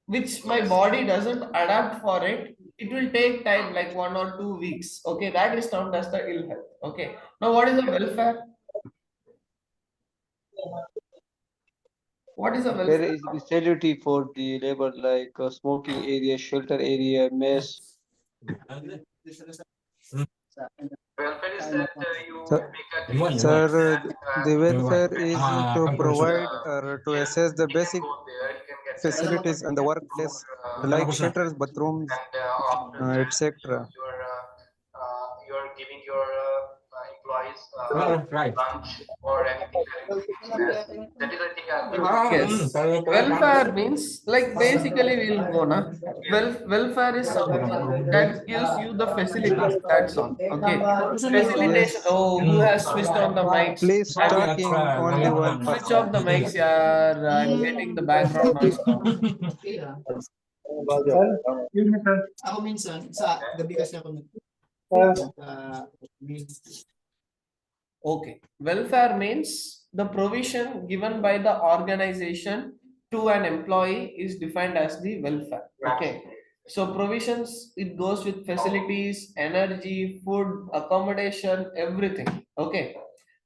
which my body doesn't adapt for it. It will take time, like 1 or 2 weeks. Okay, that is termed as the ill health. Okay. Now, what is the welfare? What is the There welfare? is facility for the labor like smoking area, shelter area, mess. Welfare is that you Sir, make a clean sir, that the welfare is to provide or to assess the he can basic go there, he can get facilities in the workplace, like shelters, bathrooms, and after that etc. you're giving your employees lunch or anything that is snacks. That is, I think, Yes. Welfare means like basically we'll go na. Welfare is something that gives you the facilities. That's all. Okay. Facilitation. Yes. Oh, who has switched on the mics? Please talking only one Switch person. off the mics, yeah. I'm getting the background noise now. Sir, give me sir. Ako minsan, sa gabi kasi ako Okay. Welfare means the provision given by the organization to an employee is defined as the welfare. Okay. So provisions, it goes with facilities, energy, food, accommodation, everything. Okay.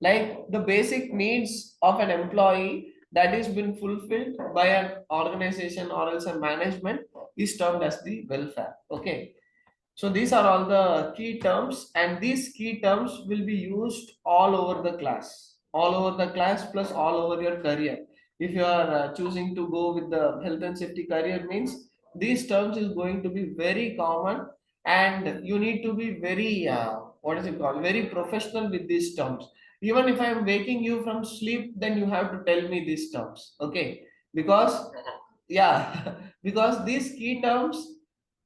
Like the basic needs of an employee that is been fulfilled by an organization or else a management is termed as the welfare. Okay. So these are all the key terms, and these key terms will be used all over the class plus all over your career. If you are choosing to go with the health and safety career means these terms is going to be very common, and you need to be very what is it called? Very professional with these terms. Even if I am waking you from sleep, then you have to tell me these terms. Okay, because yeah, because these key terms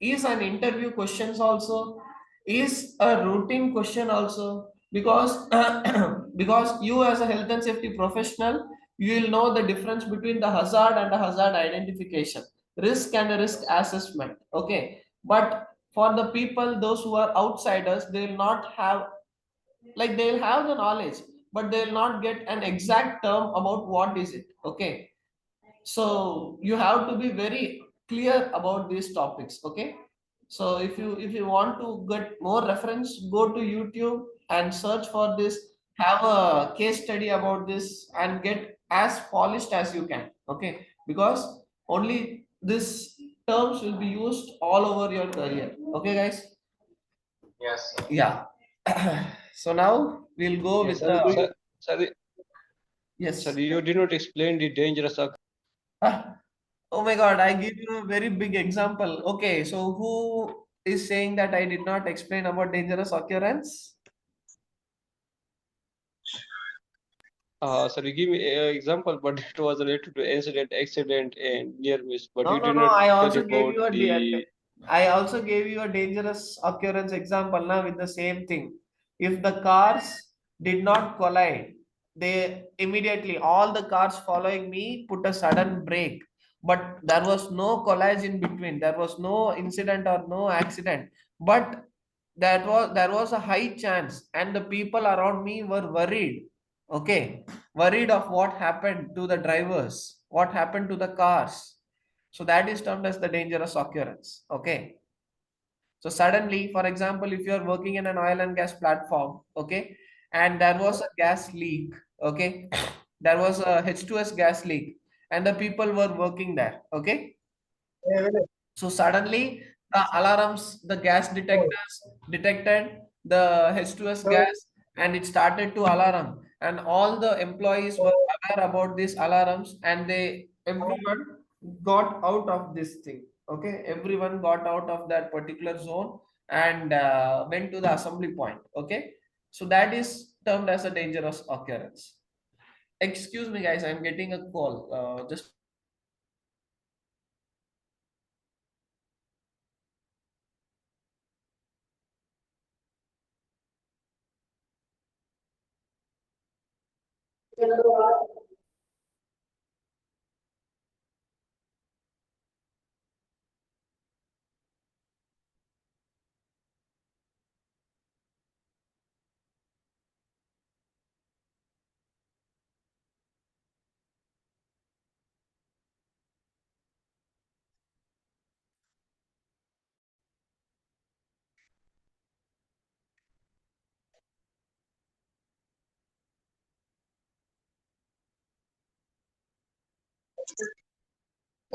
is an interview questions also, is a routine question also, because because you as a health and safety professional, you will know the difference between the hazard and the hazard identification, risk and a risk assessment. Okay, but for the people those who are outsiders, they will not have, like they'll have the knowledge, but they'll not get an exact term about what is it. Okay, so you have to be very clear about these topics. Okay, so if you want to get more reference, go to YouTube and search for this, have a case study about this and get as polished as you can. Okay, because only this terms will be used all over your career. Okay guys, Yes. Yeah. So now we'll go with the. Yes. Sir, you did not explain the dangerous Oh my God, I give you a very big example. Okay, so who is saying that I did not explain about dangerous occurrence? Sir, you give me an example, but it was related to incident, accident, and near miss. But No, you no, did no. not I tell also gave about you the. I also gave you a dangerous occurrence example now with the same thing. If the cars did not collide, they immediately all the cars following me put a sudden brake, but there was no collide in between. There was no incident or no accident. But there was a high chance, and the people around me were worried. Okay, worried of what happened to the drivers, what happened to the cars. So that is termed as the dangerous occurrence. Okay. So suddenly, for example, if you are working in an oil and gas platform, okay, and there was a gas leak, okay, there was a H2S gas leak, and the people were working there, okay. So suddenly the alarms, the gas detectors detected the H2S gas, and it started to alarm. And all the employees were aware about these alarms, and everyone got out of this thing. Okay, everyone got out of that particular zone and went to the assembly point. Okay, so that is termed as a dangerous occurrence. Excuse me, guys, I'm getting a call. Just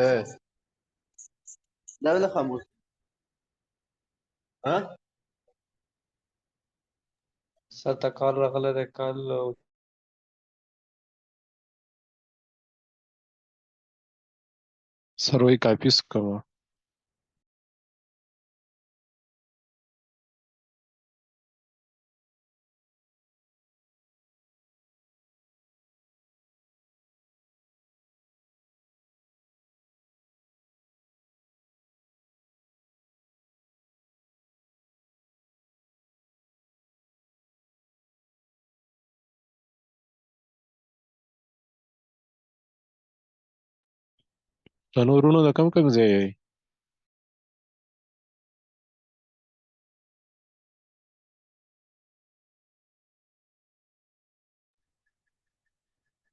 ايه لا ولا خمس ها ستقرر كل. Saroi Kaipiskova. Tanurunu da kam zai.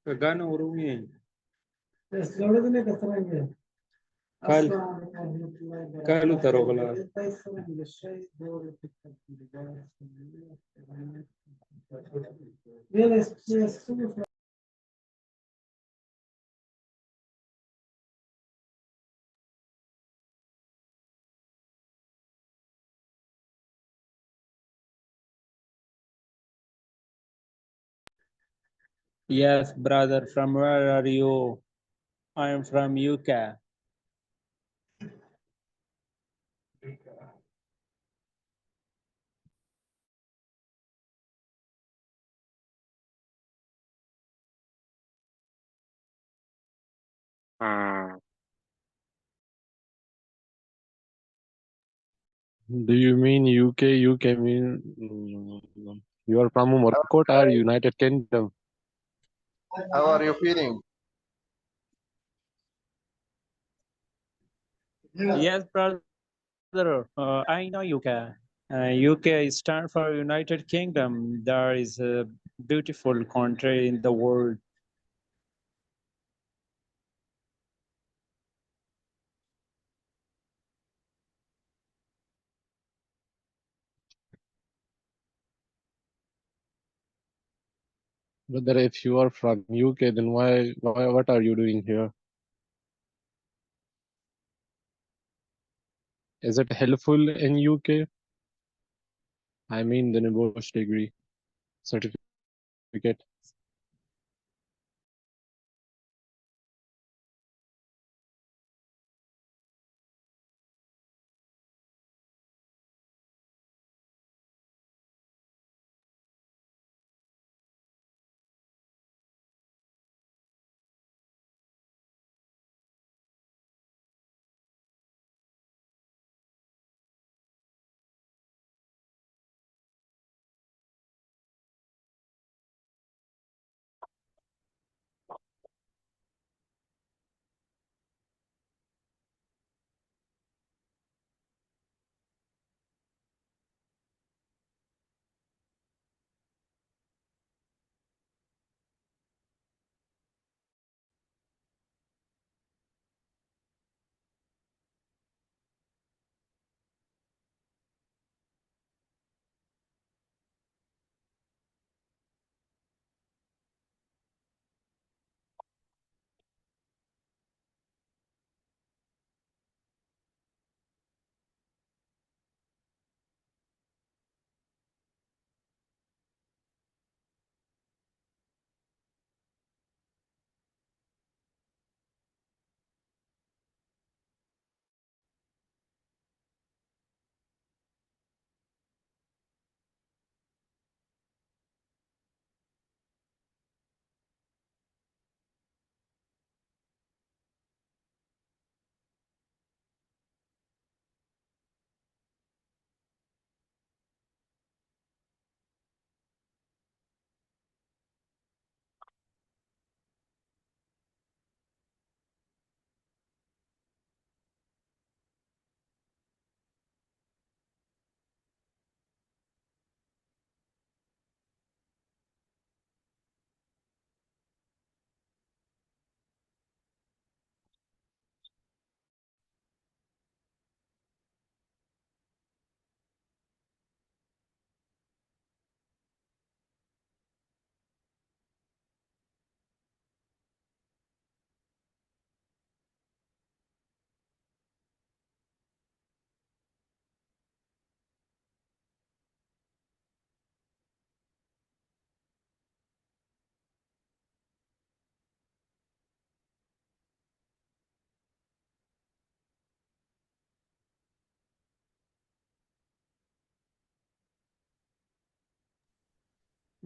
Gano urungi. قال قالوا تروغلا. Yes, brother, from where are you? I am from UK. Do you mean UK? UK mean you are from Morocco or United Kingdom? How are you feeling? Yes, brother, I know UK. UK stands for United Kingdom. There is a beautiful country in the world. Brother, if you are from UK, then what are you doing here? Is it helpful in UK? I mean the NEBOSH degree certificate.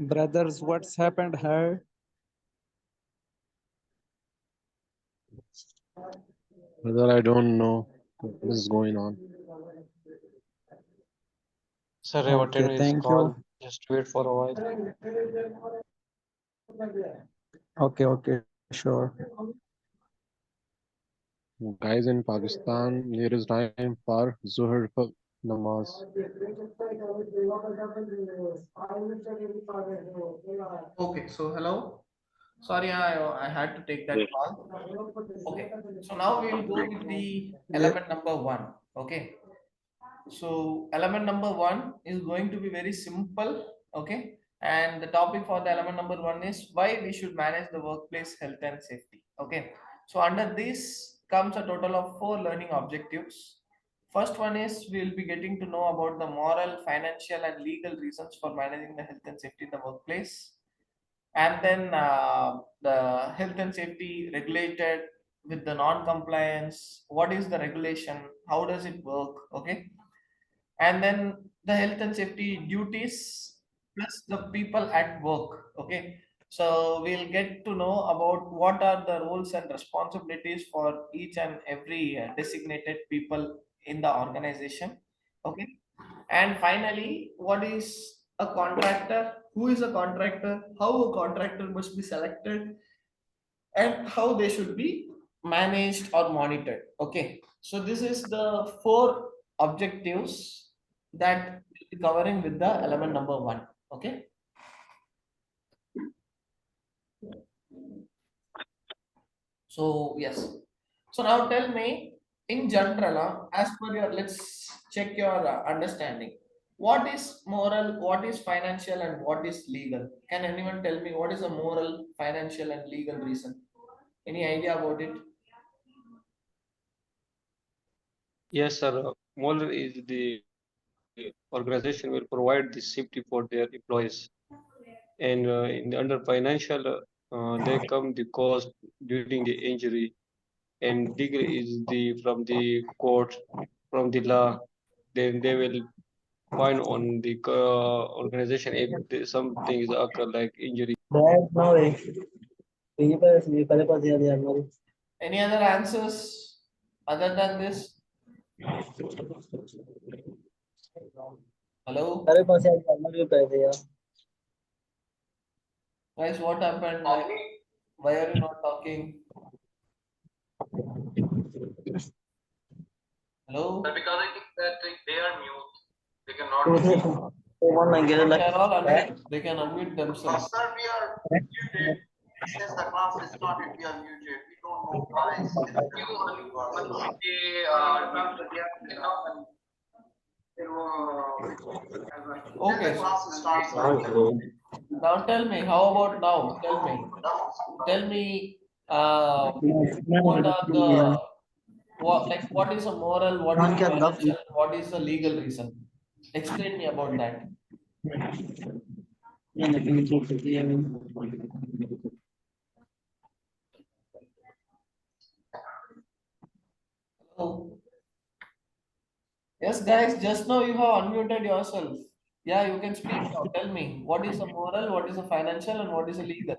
Brothers, what's happened here? Brother, I don't know what is going on. Sir, Okay, attend his thank call. you. Just wait for a while. Okay, sure. Guys, in Pakistan, here is time for Zuhr namaz. Okay, so hello. Sorry, I had to take that call. Okay, so now we will go with the element number one. Okay, so element number one is going to be very simple. Okay, and the topic for the element number one is why we should manage the workplace health and safety. Okay, so under this comes a total of 4 learning objectives. First one is we will be getting to know about the moral, financial, and legal reasons for managing the health and safety in the workplace. And then the health and safety regulated with the non-compliance. What is the regulation? How does it work? Okay. And then the health and safety duties plus the people at work. Okay. So we'll get to know about what are the roles and responsibilities for each and every designated people in the organization. Okay. And finally, what is a contractor? Who is a contractor? How a contractor must be selected? And how they should be managed or monitored. Okay. So this is the 4 objectives that we'll be covering with the element number one. Okay. So yes. So now tell me, in general, as per your, let's check your understanding. What is moral, what is financial, and what is legal? Can anyone tell me what is a moral, financial, and legal reason? Any idea about it? Yes, sir. Moral is the organization will provide the safety for their employees. And under financial, they come the cost during the injury, and legal is from the court, from the law. Then they will find on the organization if some things occur like injury. Any other answers other than this? Hello? Guys, what happened? Why are you not talking? Hello? Because I think that they are mute. They cannot speak. They are all unmute. They can unmute themselves. Sir, we are muted. Since the class is started, we are muted. We don't know why. Okay. Now tell me, how about now? Tell me, what are the what is a moral, what is a financial, what is a legal reason? Explain me about that. Hello. Yes, guys, just now you have unmuted yourself. Yeah, you can speak now. Tell me, what is a moral, what is a financial, and what is a legal?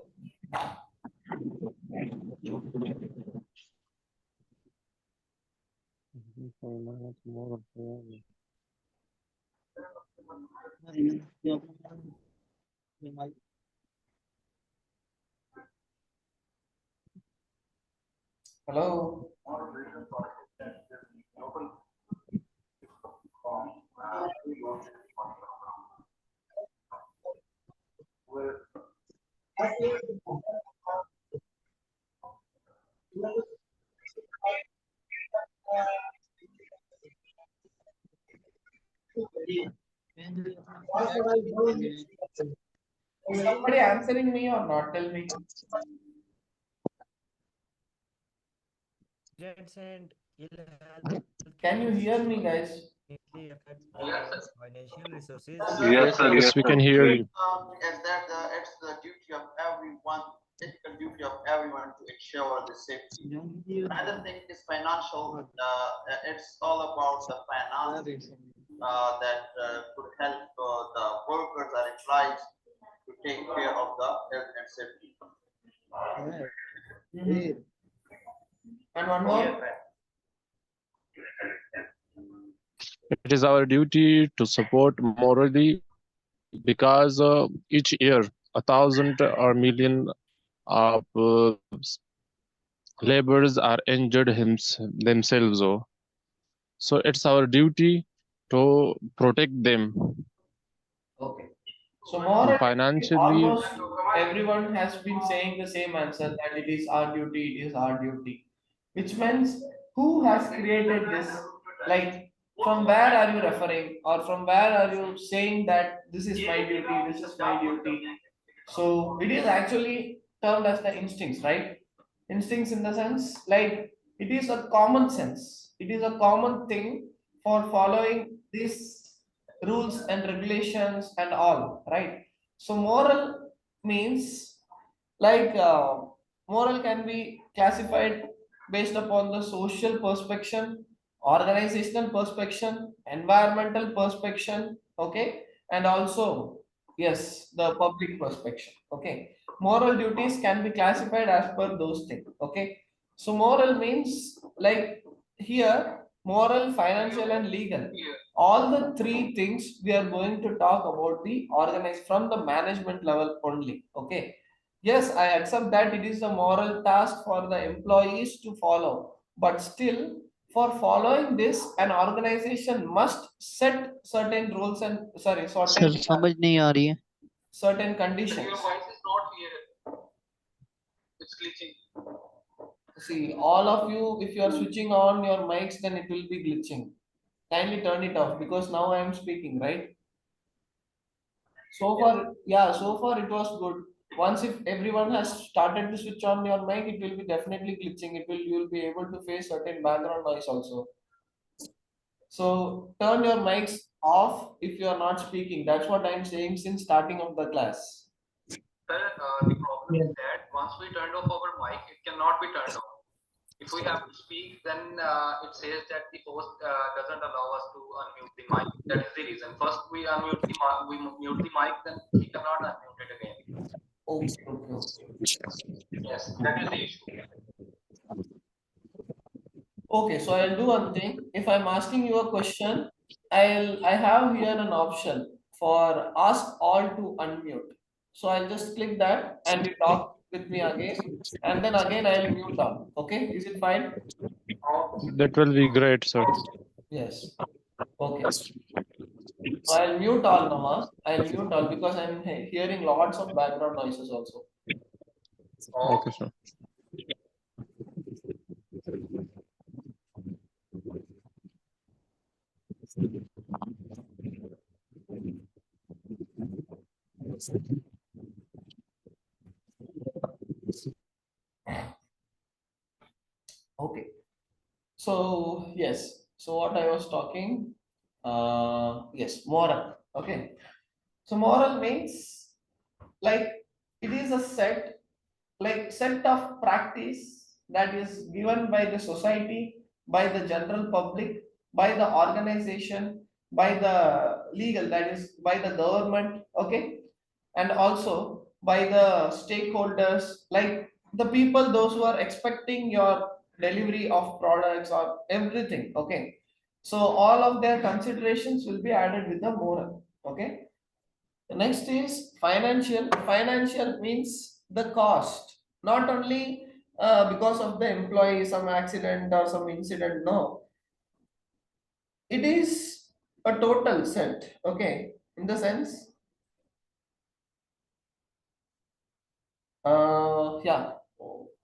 Hello. Is somebody answering me or not? Tell me. Can you hear me, guys? Financial resources. Yes, sir. Yes, we can hear you. As that it's the duty of everyone, ethical duty of everyone to ensure the safety. Another thing is financial. It's all about the finance that could help the workers or employees to take care of the health and safety. And one more. It is our duty to support morally because each year 1,000 or million of laborers are injured themselves. So it's our duty to protect them. Okay. So more financially, almost everyone has been saying the same answer, that it is our duty, it is our duty. Which means who has created this? Like, from where are you referring, or from where are you saying that this is my duty, this is my duty? So it is actually termed as the instincts, right? Instincts in the sense, like, it is a common sense. It is a common thing for following these rules and regulations and all, right? So moral means, like, moral can be classified based upon the social perspection, organizational perspection, environmental perspection, okay, and also, yes, the public perspection, okay. Moral duties can be classified as per those things, okay. So moral means, like, here, moral, financial, and legal, all the three things we are going to talk about the organized from the management level only, okay. Yes, I accept that it is a moral task for the employees to follow, but still, for following this, an organization must set certain rules and sir समझ नहीं आ रही है certain conditions. Your voice is not clear. It's glitching. See, all of you, if you are switching on your mics, then it will be glitching. Kindly turn it off, because now I am speaking, right? So far, yeah, so far it was good. Once if everyone has started to switch on your mic, it will be definitely glitching. You will be able to face certain background noise also. So turn your mics off if you are not speaking. That's what I'm saying since starting of the class. Sir, the problem is that once we turned off our mic, it cannot be turned on. If we have to speak, then it says that the host doesn't allow us to unmute the mic. That is the reason. First we unmute the mic, we mute the mic, then we cannot unmute it again. Okay. Yes, that is the issue. Okay, so I'll do one thing. If I'm asking you a question, I have here an option for ask all to unmute. So I'll just click that and you talk with me again, and then again I'll mute down. Okay, is it fine? That will be great, sir. Yes. Okay. So I'll mute all now. I'll mute all because I'm hearing lots of background noises also. Okay, sir. Okay. So yes. So what I was talking, yes, moral. Okay. So moral means like it is a set of practice that is given by the society, by the general public, by the organization, by the legal, that is by the government, okay, and also by the stakeholders, like the people, those who are expecting your delivery of products or everything, okay. So all of their considerations will be added with the moral, okay. The next is financial. Financial means the cost, not only because of the employee, some accident or some incident. No, it is a total set. Okay, in the sense, yeah,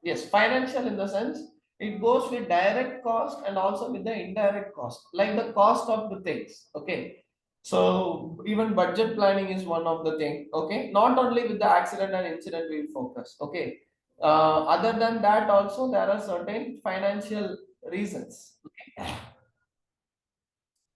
yes, financial in the sense it goes with direct cost and also with the indirect cost, like the cost of the things. Okay, so even budget planning is one of the thing. Okay, not only with the accident and incident we will focus. Okay, other than that also there are certain financial reasons, okay,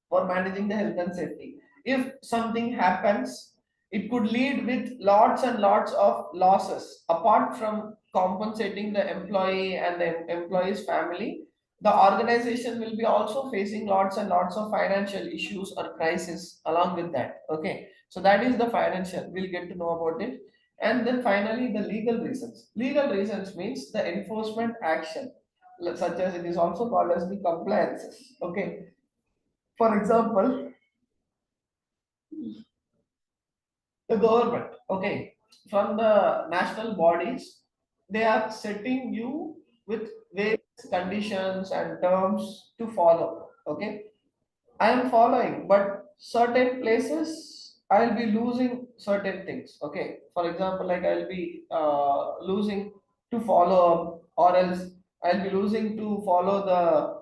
for managing the health and safety. If something happens, it could lead with lots and lots of losses. Apart from compensating the employee and the employee's family, the organization will be also facing lots and lots of financial issues or crisis along with that. Okay, so that is the financial. We'll get to know about it. And then finally, the legal reasons. Legal reasons means the enforcement action, such as it is also called as the compliances. Okay, for example, the government, okay, from the national bodies, they are setting you with various conditions and terms to follow. Okay, I am following, but certain places I'll be losing certain things. Okay, for example, like I'll be losing to follow up, or else I'll be losing to follow the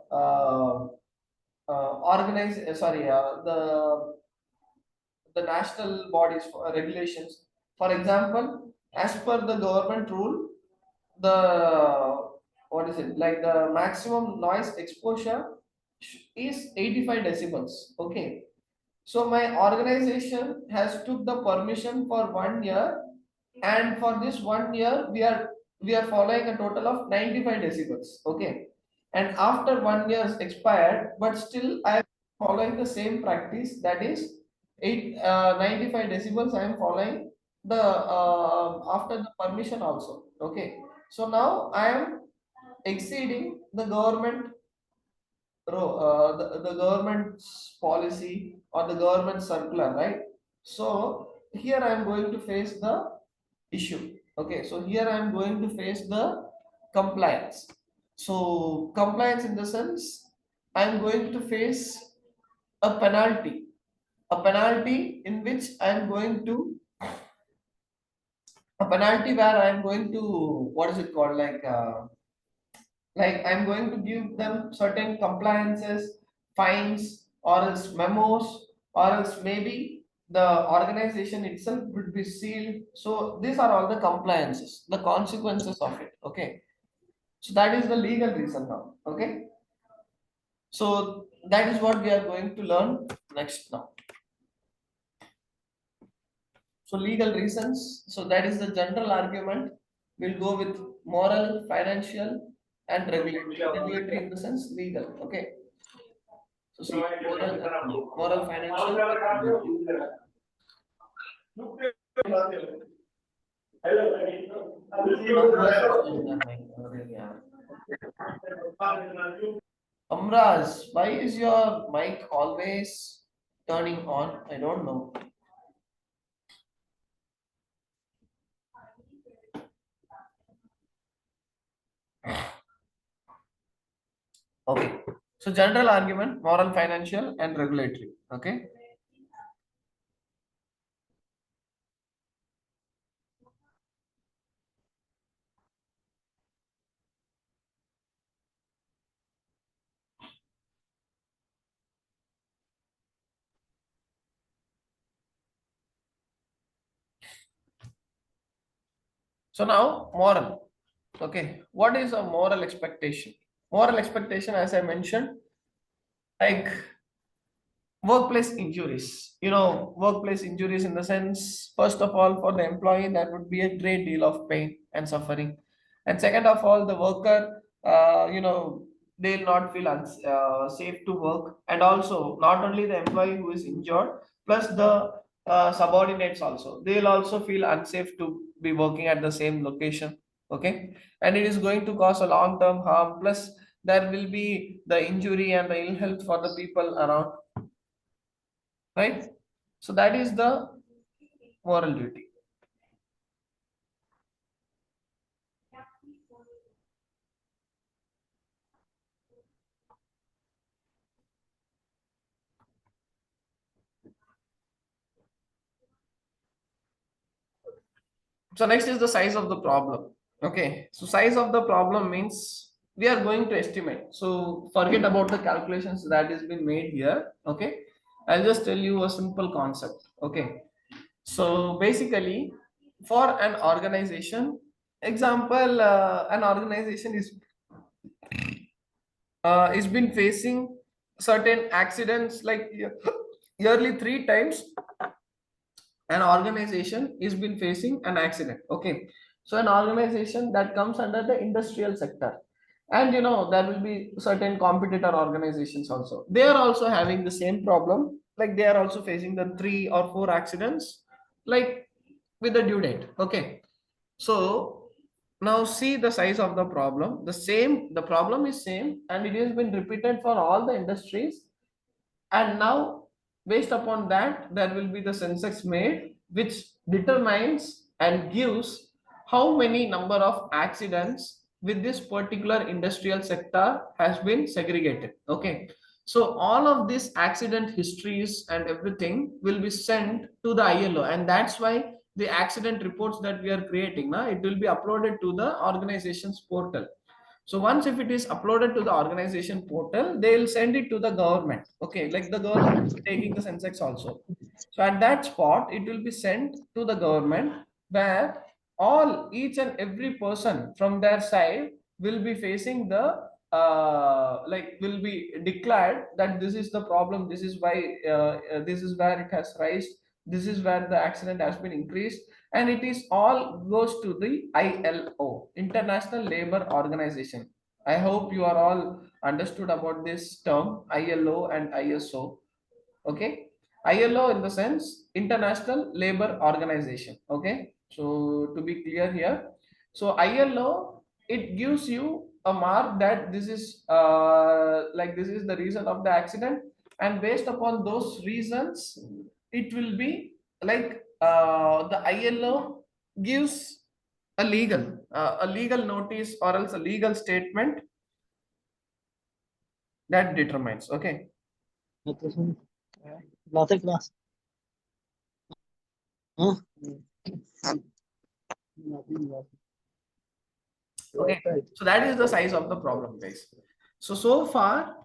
the national bodies for regulations. For example, as per the government rule, the what is it like the maximum noise exposure is 85 decibels. Okay, so my organization has took the permission for 1 year, and for this 1 year we are following a total of 95 decibels. Okay, and after 1 year expired, but still I am following the same practice, that is 95 decibels I am following the after the permission also. Okay, so now I am exceeding the government the government's policy or the government circular, right? So here I am going to face the issue. Okay, so here I am going to face the compliance. So compliance in the sense I am going to face a penalty in which I am going to a penalty where I am going to, what is it called, like I'm going to give them certain compliances, fines, or else memos, or else maybe the organization itself would be sealed. So these are all the compliances, the consequences of it. Okay, so that is the legal reason now. Okay, so that is what we are going to learn next now. So legal reasons. So that is the general argument. We'll go with moral, financial, and regulatory. Regulatory in the sense legal. Okay. So see, moral, financial, and regulatory. Amraz, why is your mic always turning on? I don't know. Okay. So general argument, moral, financial, and regulatory. Okay. So now moral. Okay. What is a moral expectation? Moral expectation, as I mentioned, like workplace injuries. Workplace injuries in the sense, first of all, for the employee, that would be a great deal of pain and suffering. And second of all, the worker, they'll not feel safe to work. And also, not only the employee who is injured, plus the subordinates also, they'll also feel unsafe to be working at the same location. Okay. And it is going to cause a long-term harm. Plus, there will be the injury and the ill health for the people around, right? So that is the moral duty. So next is the size of the problem. Okay, so size of the problem means we are going to estimate. So forget about the calculations that has been made here. Okay, I'll just tell you a simple concept. Okay, so basically for an organization, example, an organization is been facing certain accidents like yearly 3 times. An organization is been facing an accident. Okay, so an organization that comes under the industrial sector, and there will be certain competitor organizations also, they are also having the same problem, like they are also facing the 3 or 4 accidents, like with the due date. Okay, so now see the size of the problem. The problem is same, and it has been repeated for all the industries. And now, based upon that, there will be the census made, which determines and gives how many number of accidents with this particular industrial sector has been segregated. Okay, so all of these accident histories and everything will be sent to the ILO, and that's why the accident reports that we are creating now, it will be uploaded to the organization's portal. So once if it is uploaded to the organization portal, they'll send it to the government. Okay, like the government is taking the census also. So at that spot, it will be sent to the government, where each and every person from their side will be facing the will be declared that this is the problem, this is why, this is where it has raised, this is where the accident has been increased, and it is all goes to the ILO, International Labor Organization. I hope you are all understood about this term ILO and ISO. Okay, ILO in the sense International Labor Organization. Okay, so to be clear here, so ILO, it gives you a mark that this is this is the reason of the accident, and based upon those reasons, it will be the ILO gives a legal notice or else a legal statement that determines. Okay, Nothing class. okay, so that is the size of the problem, guys. So far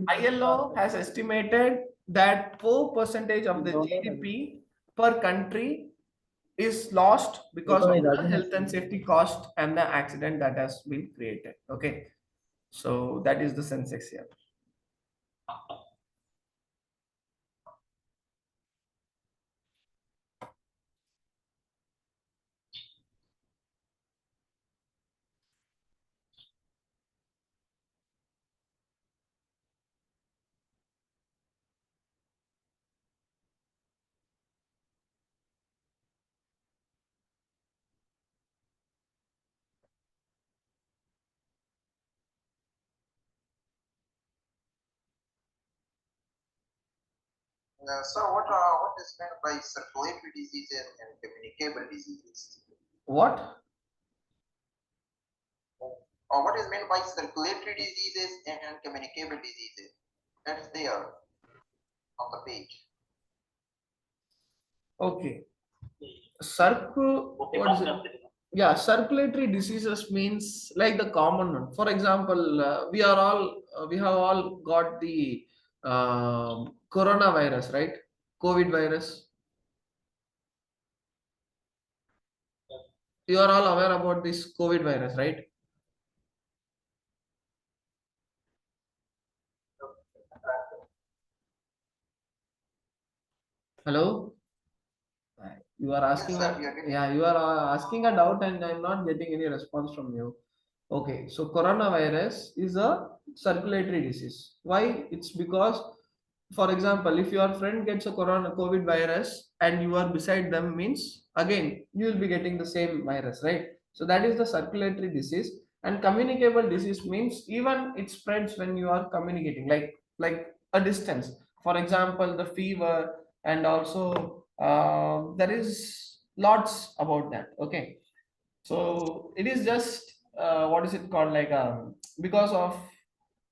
ILO has estimated that 4% of the GDP per country is lost because of the health and safety cost and the accident that has been created. Okay, so that is the census here. So what is meant by circulatory diseases and communicable diseases? What? Or what is meant by circulatory diseases and communicable diseases? That's there on the page. Okay. What is it? Yeah, circulatory diseases means like the common one. For example, we have all got the coronavirus, right? COVID virus. You are all aware about this COVID virus, right? Hello? You are asking, you are asking a doubt, and I'm not getting any response from you. Okay, so coronavirus is a circulatory disease. Why? It's because, for example, if your friend gets a COVID virus and you are beside them, means again you will be getting the same virus, right? So that is the circulatory disease. And communicable disease means even it spreads when you are communicating, like a distance. For example, the fever, and also there is lots about that. Okay, so it is just what is it called, like because of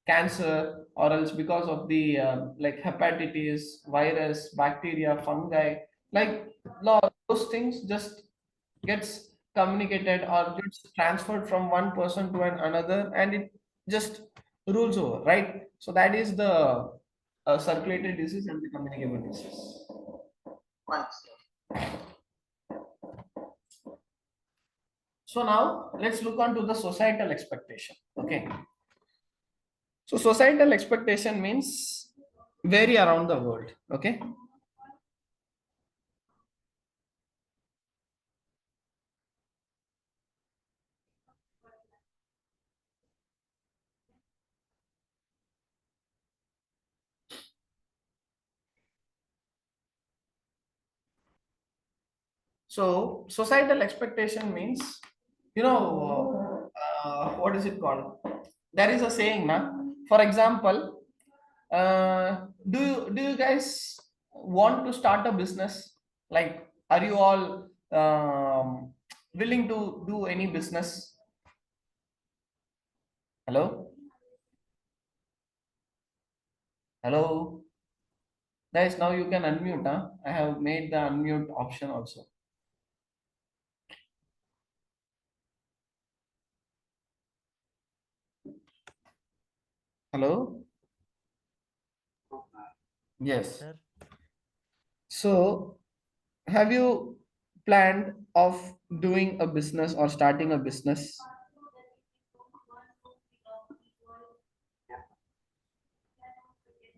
cancer, or else because of the like hepatitis virus, bacteria, fungi, like those things just gets communicated or gets transferred from one person to another, and it just rules over, right? So that is the circulatory disease and the communicable disease. So now let's look on to the societal expectation. Okay. So societal expectation means vary around the world. Okay. So societal expectation means, what is it called? There is a saying, na? For example, do you guys want to start a business? Like, are you all willing to do any business? Hello? Hello? Guys, now you can unmute, huh? I have made the unmute option also. Hello? Yes. Sir? So, have you planned of doing a business or starting a business?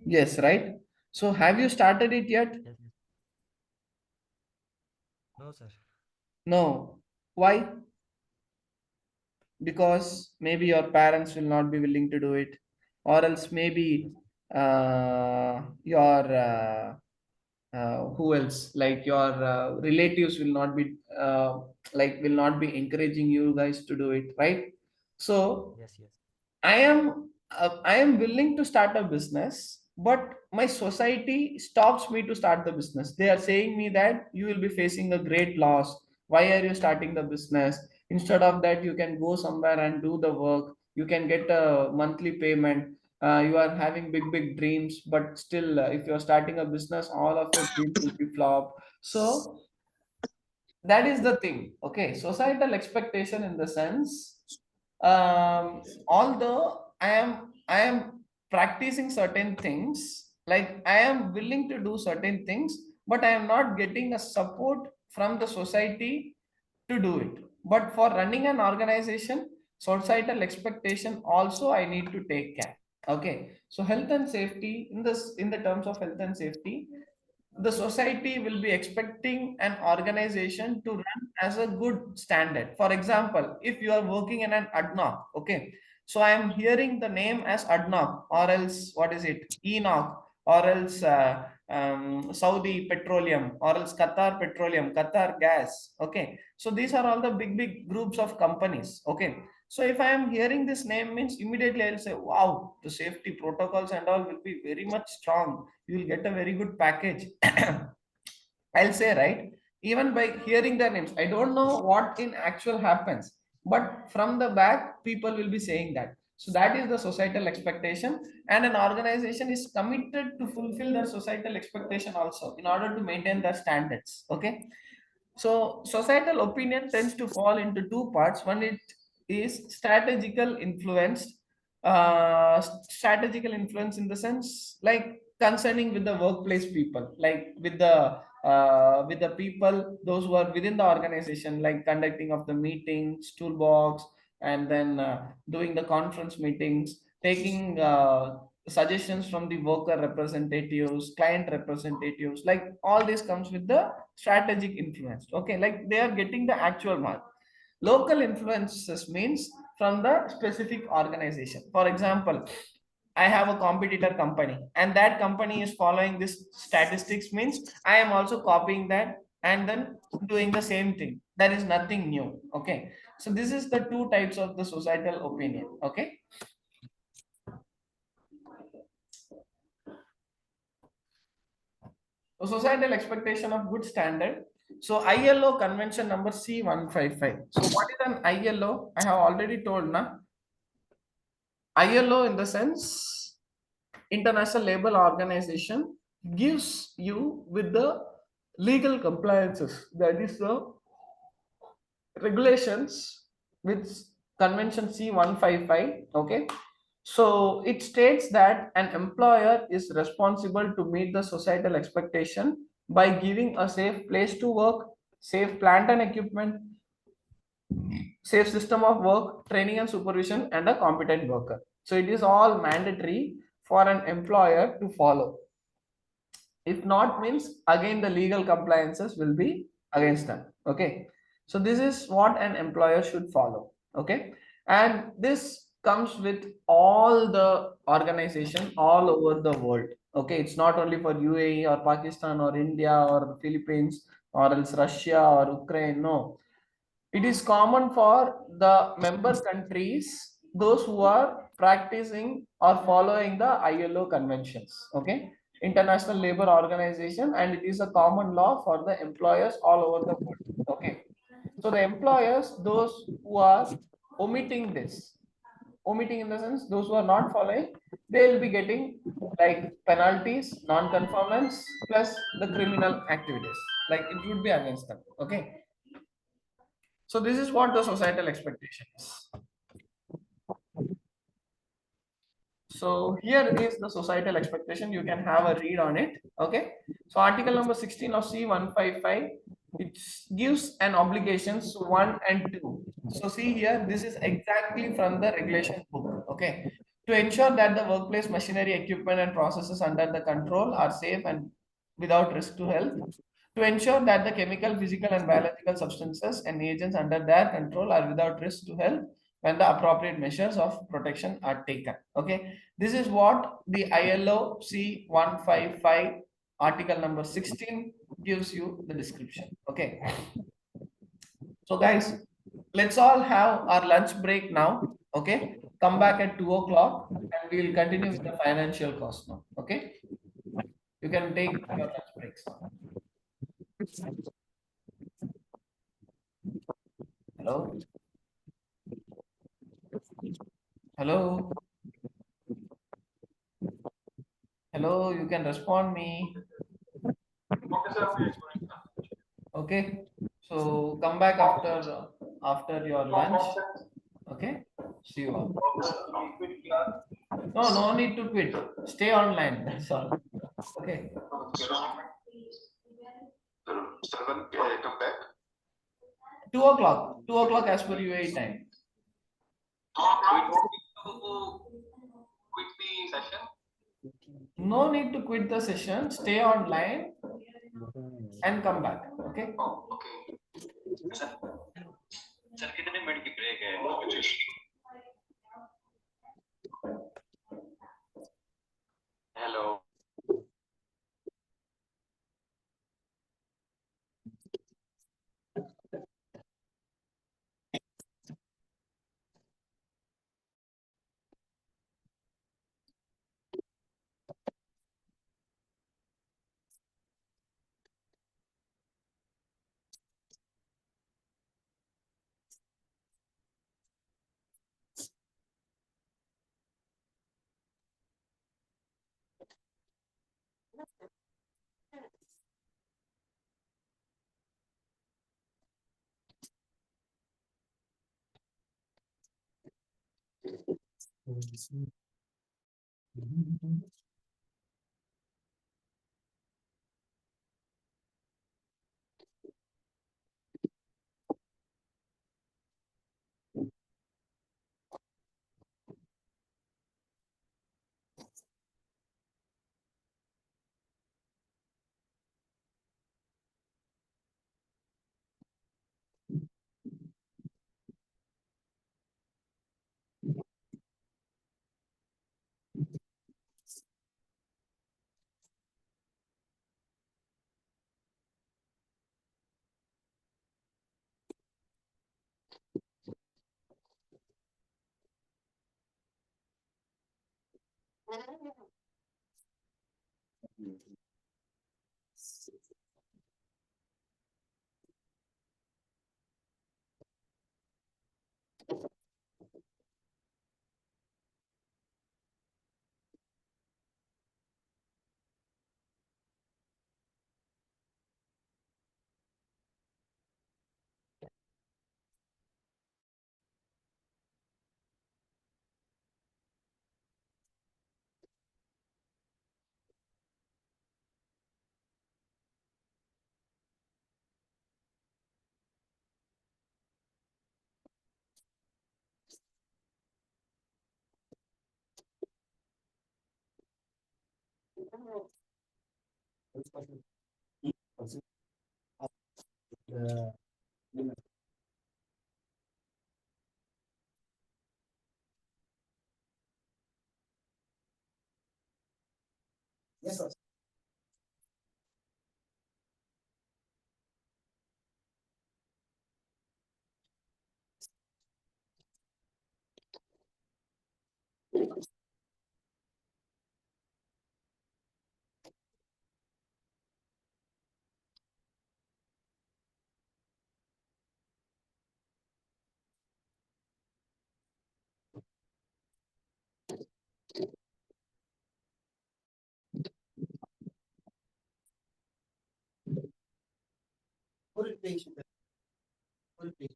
Yes, right? So, have you started it yet? No, sir. No. Why? Because maybe your parents will not be willing to do it, or else maybe your who else, like your relatives will not be encouraging you guys to do it, right? So Yes, yes. I am willing to start a business, but my society stops me to start the business. They are saying me that you will be facing a great loss. Why are you starting the business? Instead of that, you can go somewhere and do the work. You can get a monthly payment. You are having big dreams, but still, if you are starting a business, all of your dreams will be flop. So that is the thing. Okay, societal expectation in the sense, although I am practicing certain things, like I am willing to do certain things, but I am not getting a support from the society to do it. But for running an organization, societal expectation also I need to take care. Okay, so health and safety, in the terms of health and safety, the society will be expecting an organization to run as a good standard. For example, if you are working in an ADNOC, okay, so I am hearing the name as ADNOC, or else what is it, ENOC, or else Saudi Petroleum, or else Qatar Petroleum, Qatar Gas. Okay, so these are all the big groups of companies. Okay, so if I am hearing this name, means immediately I'll say, wow, the safety protocols and all will be very much strong. You will get a very good package. I'll say, right? Even by hearing their names, I don't know what in actual happens, but from the back, people will be saying that. So that is the societal expectation, and an organization is committed to fulfill their societal expectation also in order to maintain their standards. Okay, so societal opinion tends to fall into two parts. One, it is strategical influence. Strategical influence in the sense like concerning with the workplace people, like with the people, those who are within the organization, like conducting of the meetings, toolbox, and then doing the conference meetings, taking suggestions from the worker representatives, client representatives, like all this comes with the strategic influence. Okay, like they are getting the actual mark. Local influences means from the specific organization. For example, I have a competitor company and that company is following this statistics, means I am also copying that and then doing the same thing. That is nothing new. Okay, so this is the two types of the societal opinion. Okay, so societal expectation of good standard. So ILO convention number C155. So what is an ILO? I have already told na. ILO in the sense International Labour Organization gives you with the legal compliances. That is the regulations with convention C155. Okay, so it states that an employer is responsible to meet the societal expectation by giving a safe place to work, safe plant and equipment, safe system of work, training and supervision, and a competent worker. So it is all mandatory for an employer to follow. If not, means again the legal compliances will be against them. Okay, so this is what an employer should follow. Okay, and this comes with all the organization all over the world. Okay, it's not only for UAE or Pakistan or India or Philippines or else Russia or Ukraine. No, it is common for the member countries, those who are practicing or following the ILO conventions. Okay, International Labor Organization, and it is a common law for the employers all over the world. Okay, so the employers, those who are omitting this, omitting in the sense those who are not following, they will be getting like penalties, non-conformance, plus the criminal activities, like it would be against them. Okay, so this is what the societal expectation is. So here is the societal expectation. You can have a read on it. Okay. So article number 16 of C155, it gives an obligations 1 and 2. So see here, this is exactly from the regulation book. Okay. To ensure that the workplace machinery, equipment, and processes under the control are safe and without risk to health. To ensure that the chemical, physical, and biological substances and agents under their control are without risk to health when the appropriate measures of protection are taken. Okay, this is what the ILO C155 article number 16 gives you the description. Okay, so guys, let's all have our lunch break now. Okay, come back at 2 o'clock and we will continue with the financial cost now. Okay, you can take your lunch breaks now. Hello? Hello? Hello, you can respond me. Okay, so come back after your lunch. Okay, see you all. No need to quit. Stay online. That's all. Okay. Come back. 2 o'clock. 2 o'clock as per UAE time. Quit the session. No need to quit the session. Stay online and come back. Okay. Oh, okay. Sir, कितने minute की break है? Hello. Yes, sir. Full page. Full page.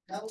Now,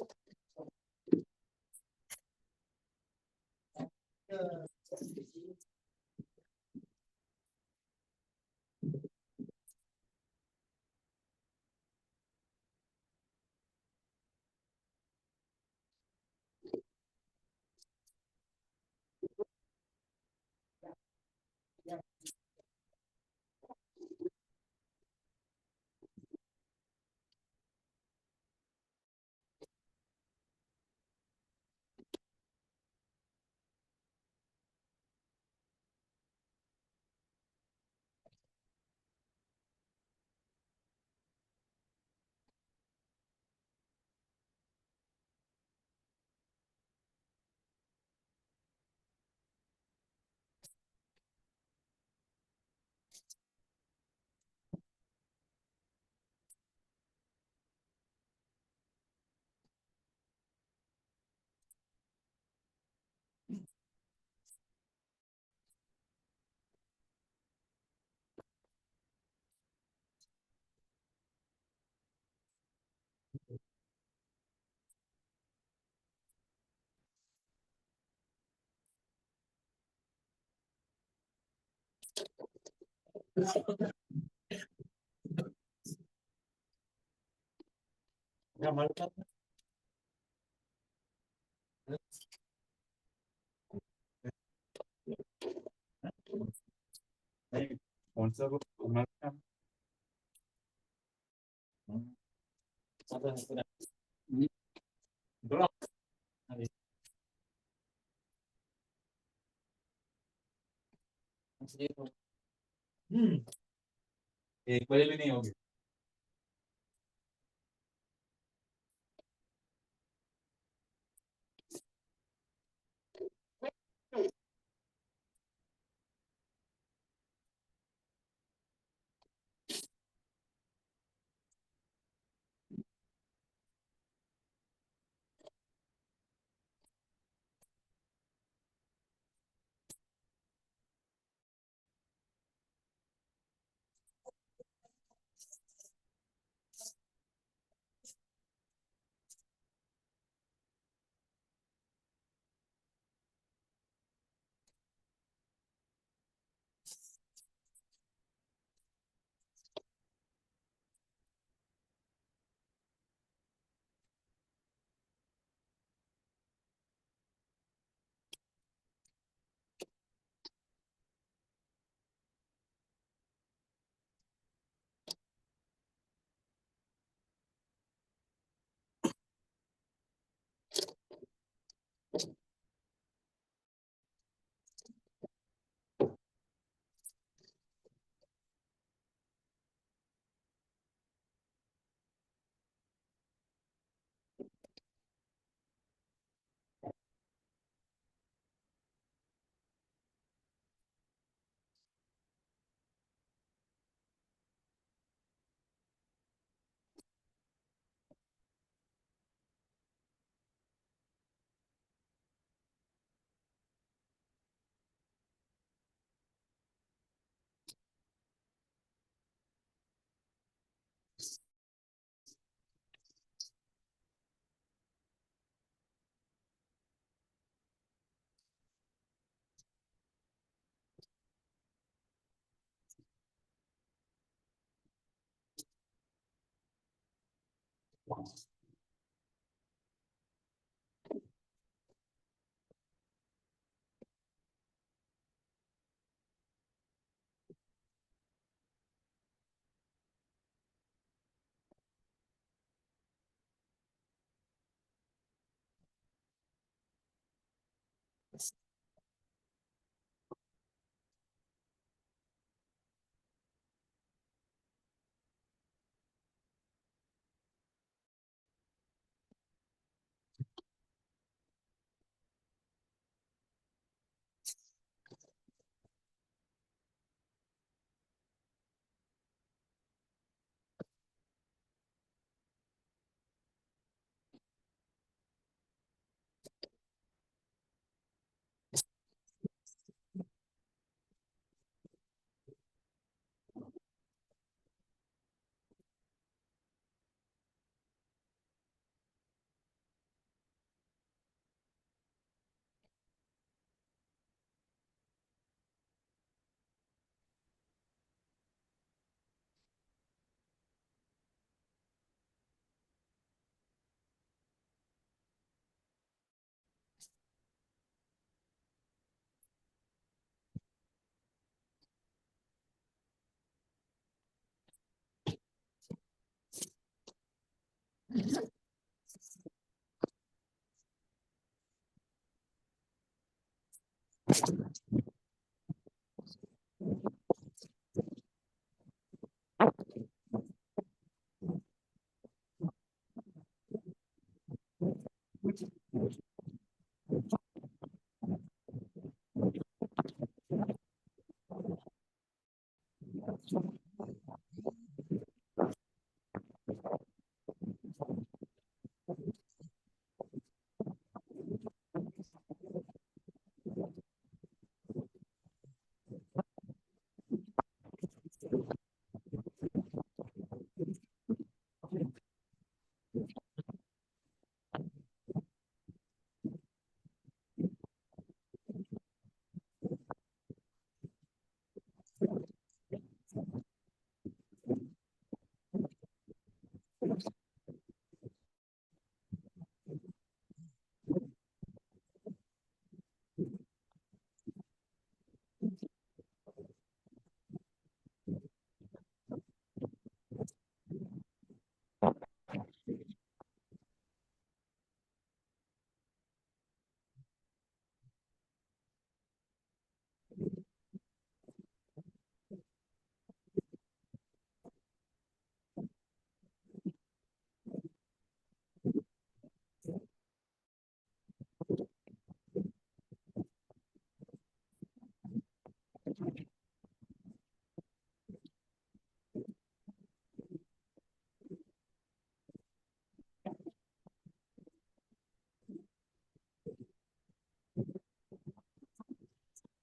एक बजे भी नहीं होगी।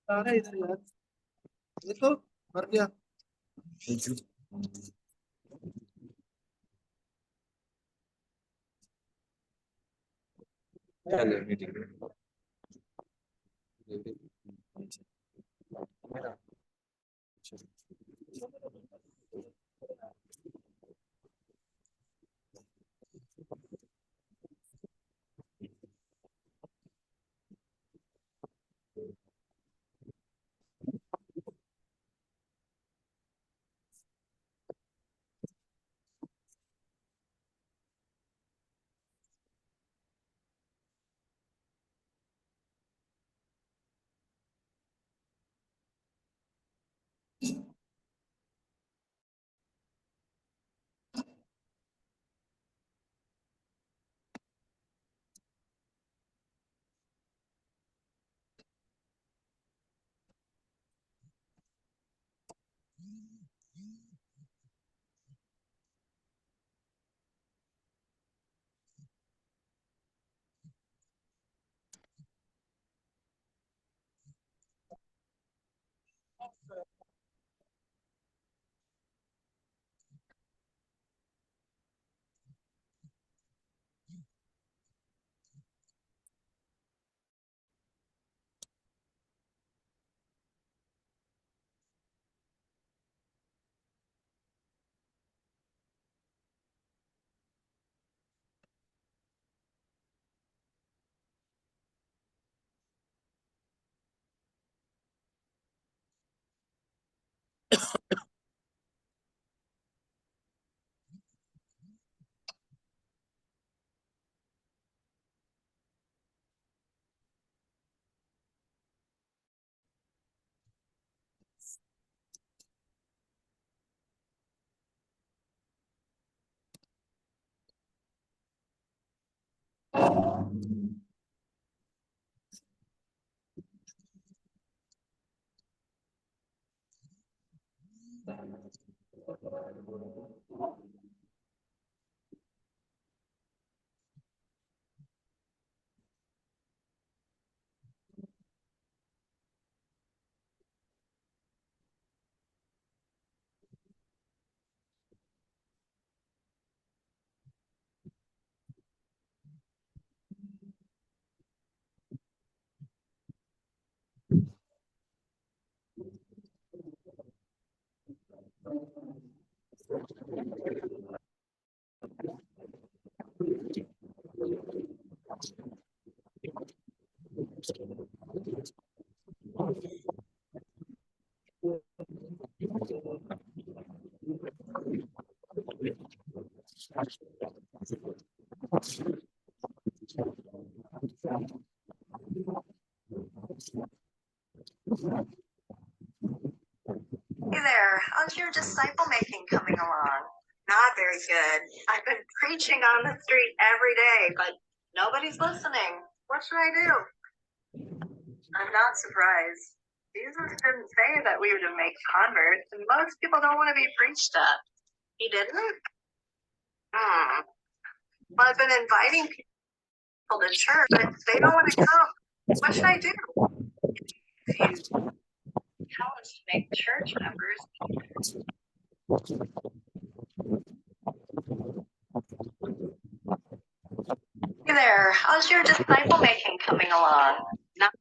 सारा इधर यार देखो मर गया Hey there, how's your disciple making coming along? Not very good. I've been preaching on the street every day, but nobody's listening. What should I do? I'm not surprised. Jesus didn't say that we were to make converts, and most people don't want to be preached at. He didn't? Well, I've been inviting people to church, but they don't want to come. What should I do? If you tell us to make church members, hey there, how's your disciple making coming along? Not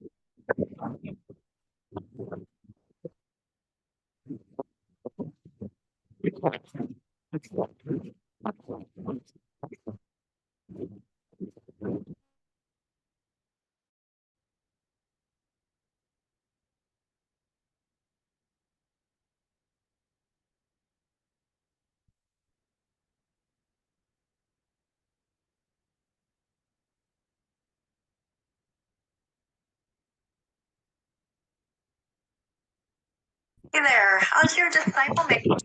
hey there, how's your disciple making?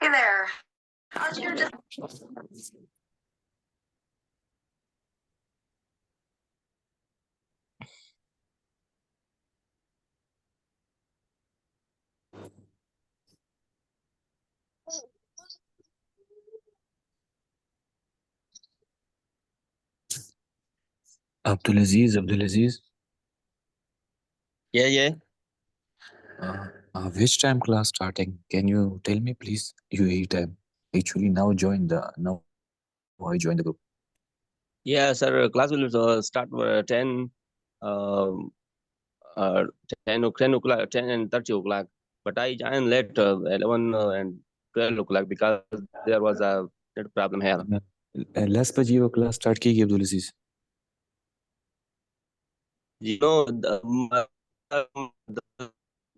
Hey there. How's your Abdulaziz, Yeah. which time class starting? Can you tell me, please? UAE time. Actually, now I joined the group. Yeah, sir. Class will start 10, um, 10 o'clock, 10 and 30 o'clock. But I joined late, 11 and 12 o'clock because there was a net problem here. Last बजे वो class start की Abdulaziz. You know, the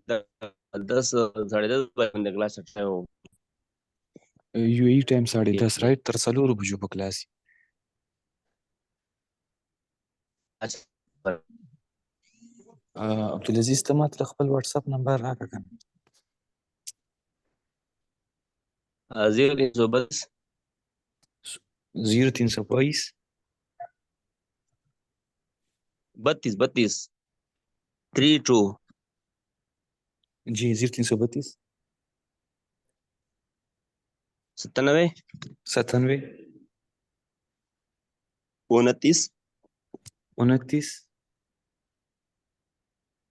10 when the class started. UAE time 10:30 right? تر څلورو بجو په class. عبدالعزیز ته ماته خپل واتس اپ نمبر راکړه کنه. 0322 0322 32 32 ji 0332 97 97 29 29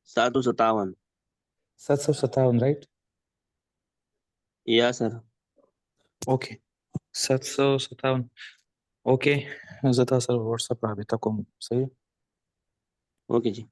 157. 757, right? Yeah, sir. Okay. 757. Okay. ज़रा sir WhatsApp पे अभी तक हम सही है? Okay, ji.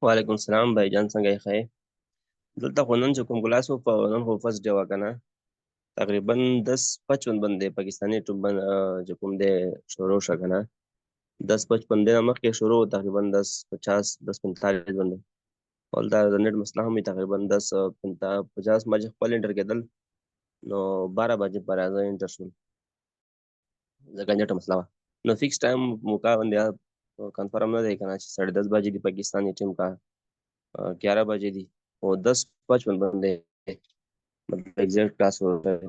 وعلیکم السلام بھائی جان څنګه یې ښه دلته خو نن چې کوم کلاس و په نن خو فرست ډے وکنه تقریبا 10-55 بندې پاکستاني ټیم چې کوم دی شروع شو کنه 10-55 نه مخکې شروع تقریبا 10-50-10-45 بندې ول دا د نیټ مسله هم تقریبا 10-50 ما چې خپل انټر کېدل نو 12 بجې پر راځه انټر شول ځکه نیټ مسله وه نو فکس ټایم موقع باندې کنفرم نه دی کنه چې 10:30 بجې دی پاکستانی ټیم کا 11 بجے دی اور 10:55 بندے مطلب ایگزیکٹ کلاس ہوتا ہے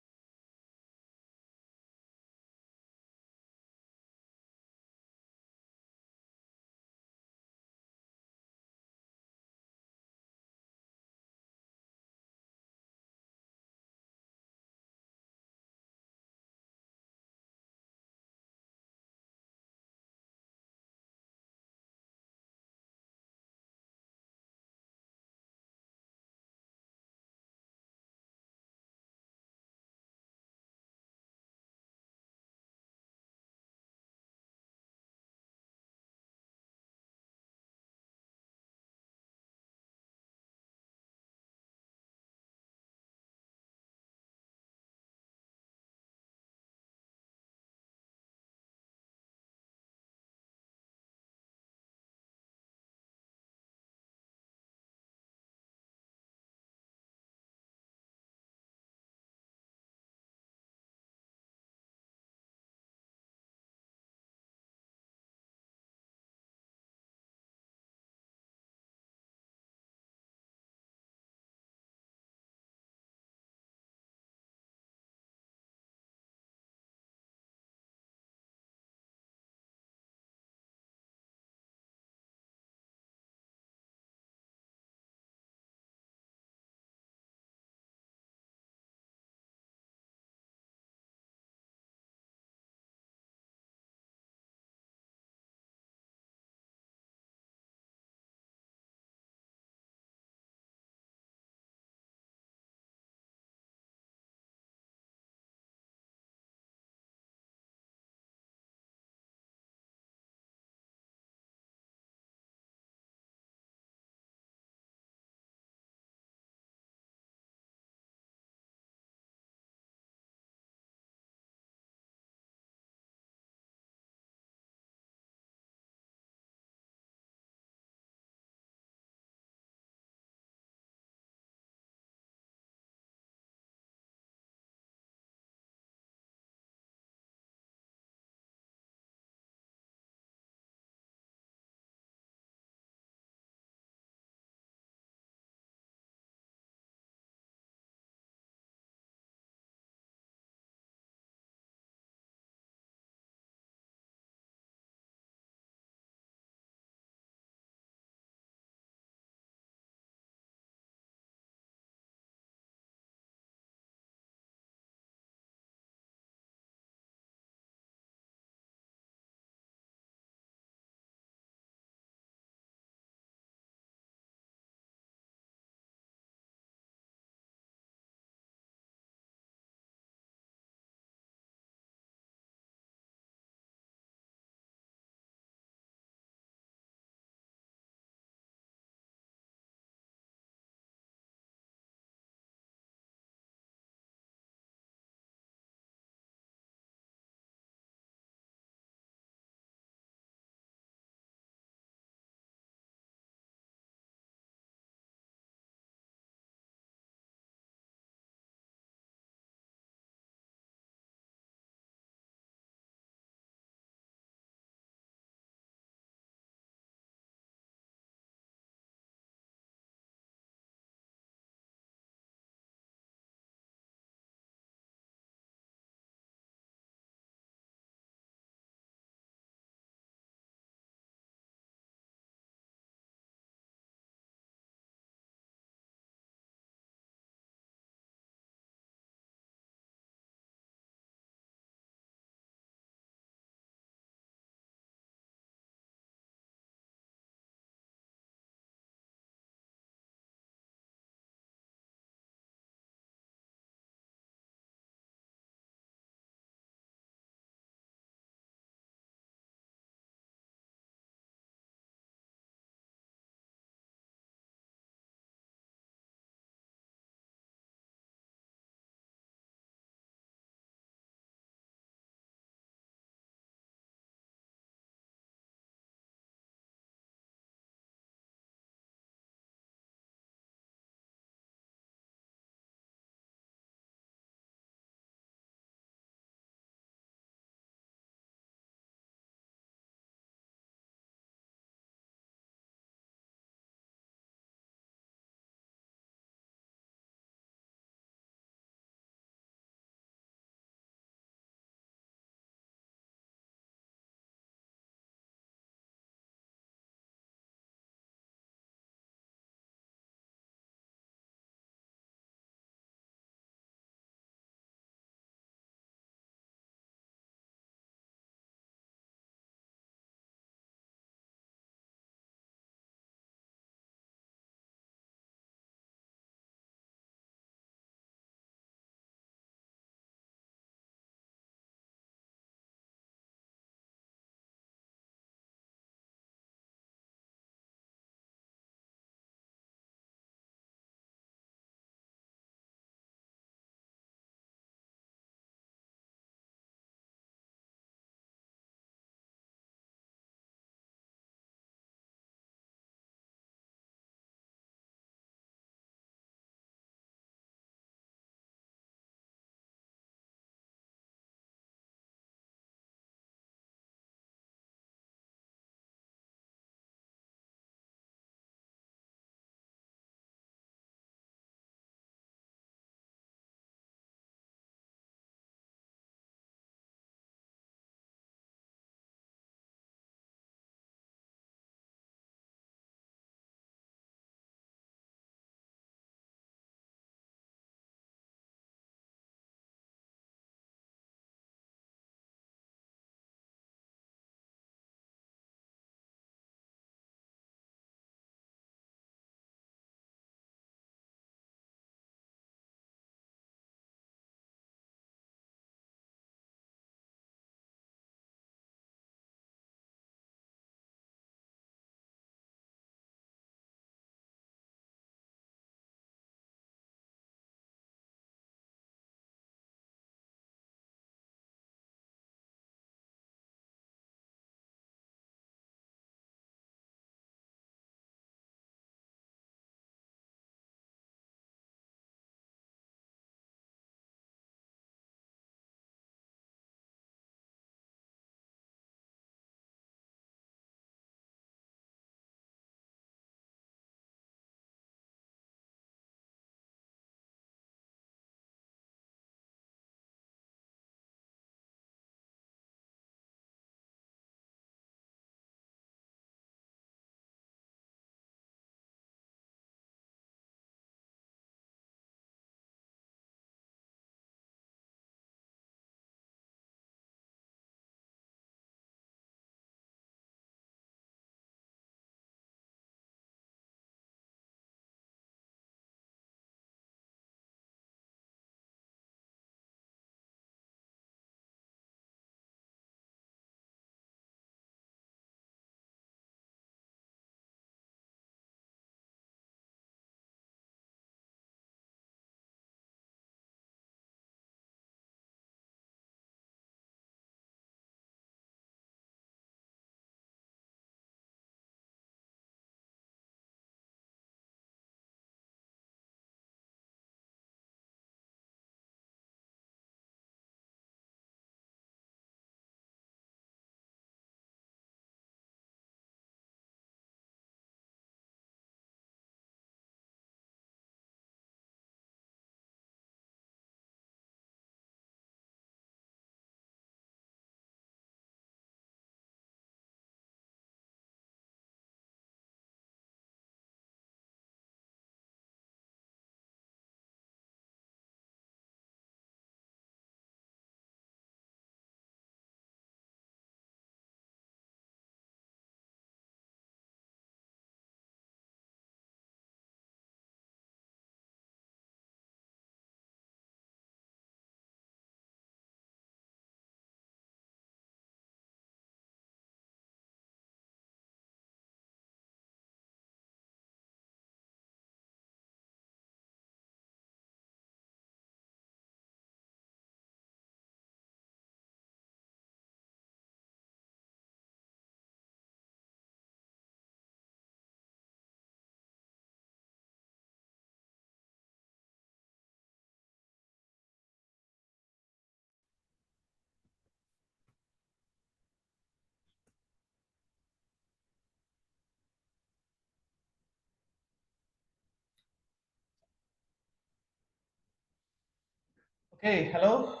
Okay, hello.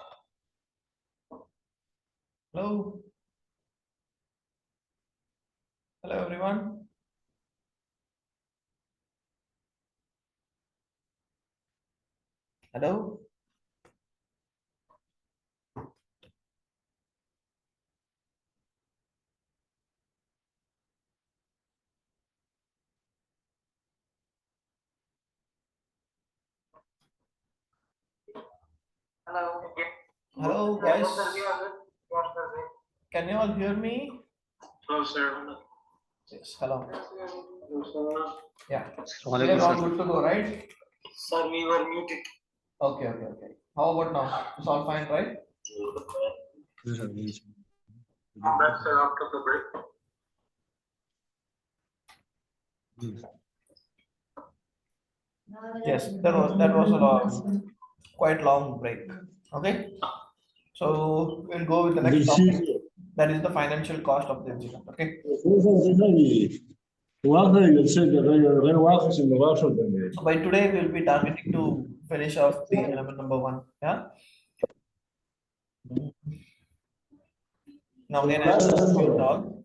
Hello. Hello, everyone. Hello. Hello. Hello, guys. Can you all hear me? Hello, sir. Yes, hello. Yeah. Assalamu We alaikum, are all sir. good to go, right? Sir, we were muted. Okay, okay, okay. How about now? It's all fine, right? I'm back, sir, after the break. Yes, that was a quite long break. Okay. So we'll go with the next topic. That is the financial cost of the incident. Okay. So by today we'll be targeting to finish off the element number 1. Yeah. Now again I will mute all,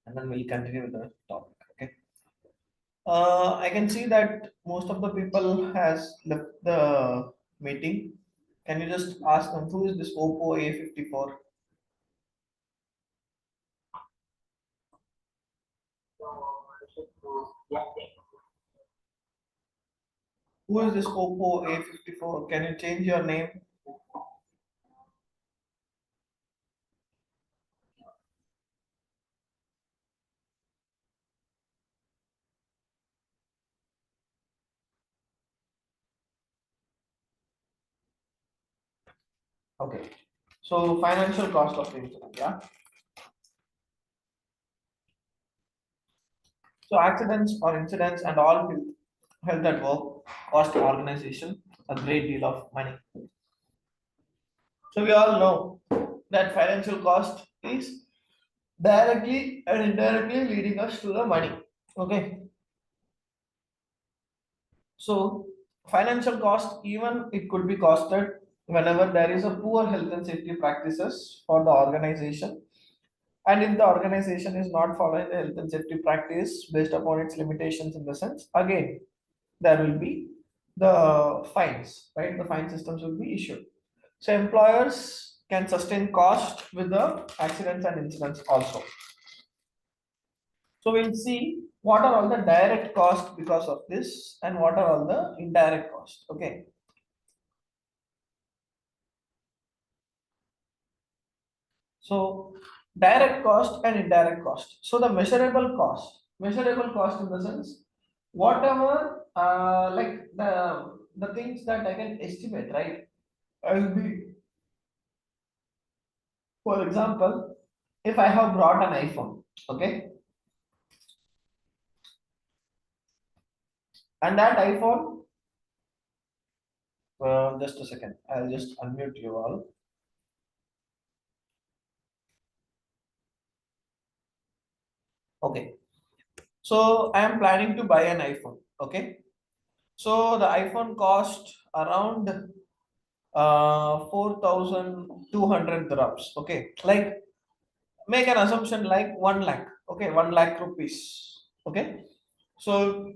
and then we'll continue with the topic. Okay. I can see that most of the people has left the meeting. Can you just ask them who is this Oppo A54? Who is this Oppo A54? Can you change your name? Okay. So financial cost of the incident, yeah. So accidents or incidents and all health at work cost organization a great deal of money. So we all know that financial cost is directly and indirectly leading us to the money. Okay. So financial cost, even it could be costed whenever there is a poor health and safety practices for the organization. And if the organization is not following the health and safety practice based upon its limitations in the sense, again, there will be the fines, right? The fine systems will be issued. So employers can sustain cost with the accidents and incidents also. So we'll see what are all the direct costs because of this and what are all the indirect costs. Okay. So direct cost and indirect cost. So the measurable cost in the sense, whatever like the things that I can estimate, right? I will be, for example, if I have brought an iPhone, okay, and that iPhone, just a second, I'll just unmute you all. Okay, so I am planning to buy an iPhone. Okay, so the iPhone cost around 4,200 dirhams. Okay, like make an assumption like 1 lakh. Okay, 1 lakh rupees. Okay, so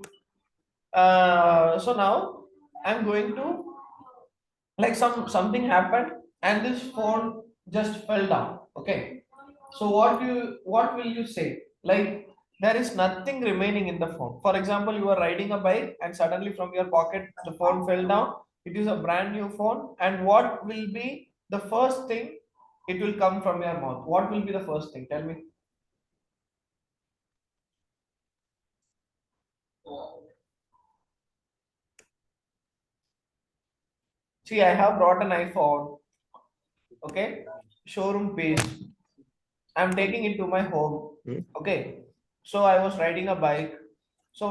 so now I'm going to, like, something happened and this phone just fell down. Okay, so what will you say? Like, there is nothing remaining in the phone. For example, you are riding a bike and suddenly from your pocket the phone fell down. It is a brand new phone, and what will be the first thing it will come from your mouth? What will be the first thing? Tell me. See, I have brought an iPhone. Okay, showroom page. I'm taking it to my home. Okay, so I was riding a bike. So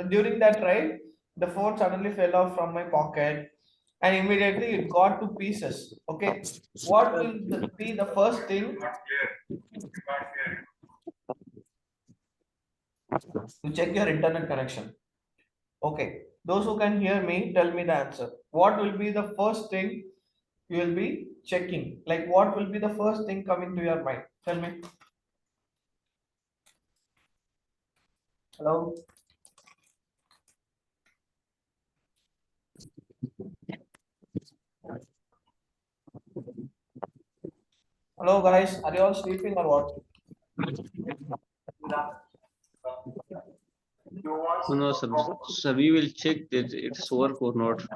during that ride, the phone suddenly fell off from my pocket, and immediately it got to pieces. Okay, what will be the first thing to check your internet connection? Okay, Those who can hear me, tell me the answer. What will be the first thing you will be checking? Like, what will be the first thing coming to your mind? Tell me. Hello? Hello, guys. Are you all sleeping or what? No, sir. Sir, we will check that it's work or not.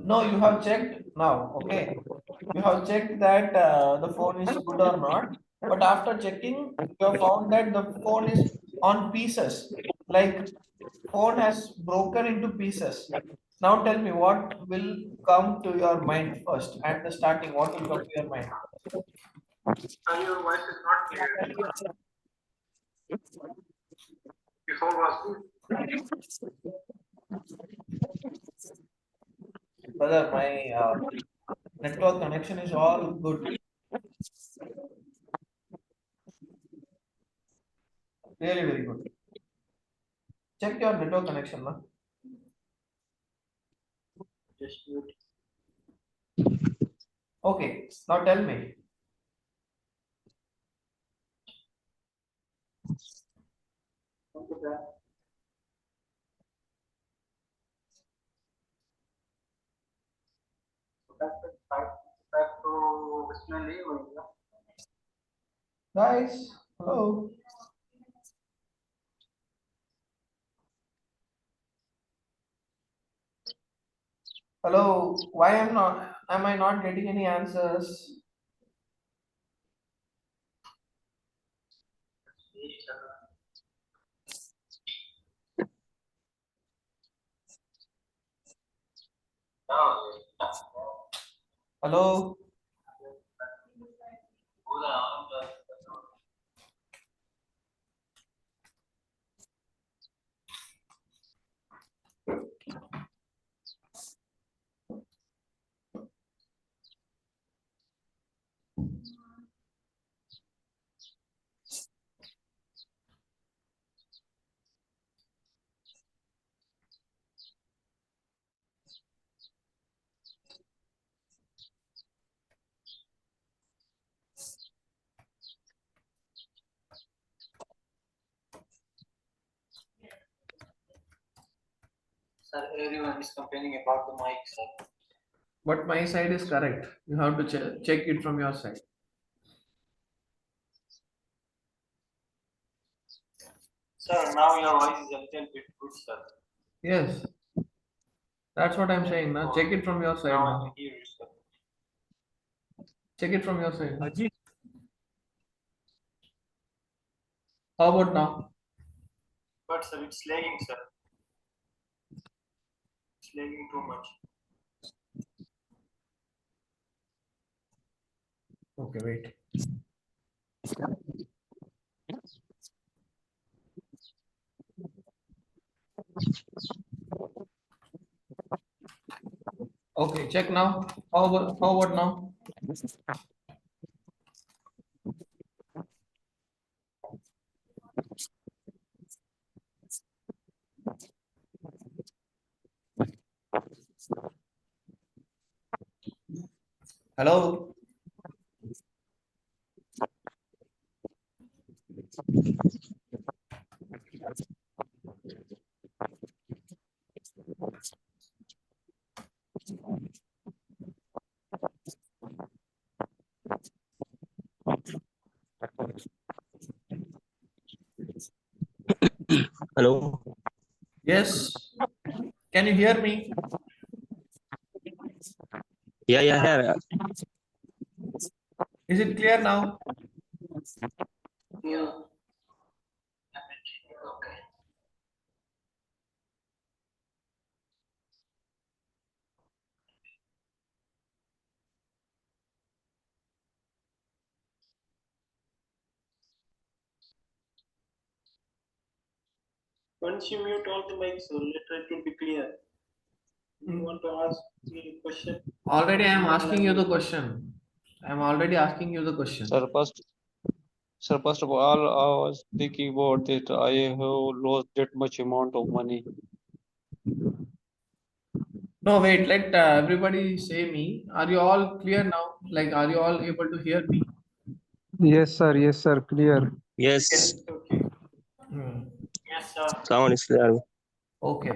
No, you have checked now. Okay. You have checked that the phone is good or not. But after checking, you have found that the phone is on pieces. Like, phone has broken into pieces. Now tell me what will come to your mind first at the starting. What will come to your mind? Your voice is not clear. Before was good. Brother, my network connection is all good. Really very good. Check your network connection, na? Just mute. Okay, now tell me. Guys, hello. Hello, why am I not getting any answers? Hello? Sir, everyone is complaining about the mic, sir. But my side is correct. You have to check it from your side. Sir, now your voice is a little bit good, sir. Yes. That's what I'm saying. Now check it from your side. Now I Now. can hear you, sir. Check it from your side. How about now? But sir, it's lagging, sir. It's lagging too much. Okay, wait. Okay, check now. How about now? Hello? Hello. Yes. Can you hear me? Yeah. Is it clear now? Yeah. Once you mute all the mics, so later it will be clear. You want to ask me a question? Already I am asking you the question. I am already asking you the question. Sir, Sir, first of all, I was thinking about that I have lost that much amount of money. No, wait, let everybody say me. Are you all clear now? Like, are you all able to hear me? Yes, sir. Yes, sir. Clear. Yes. Okay. Yes, sir. Sound is clear. Okay.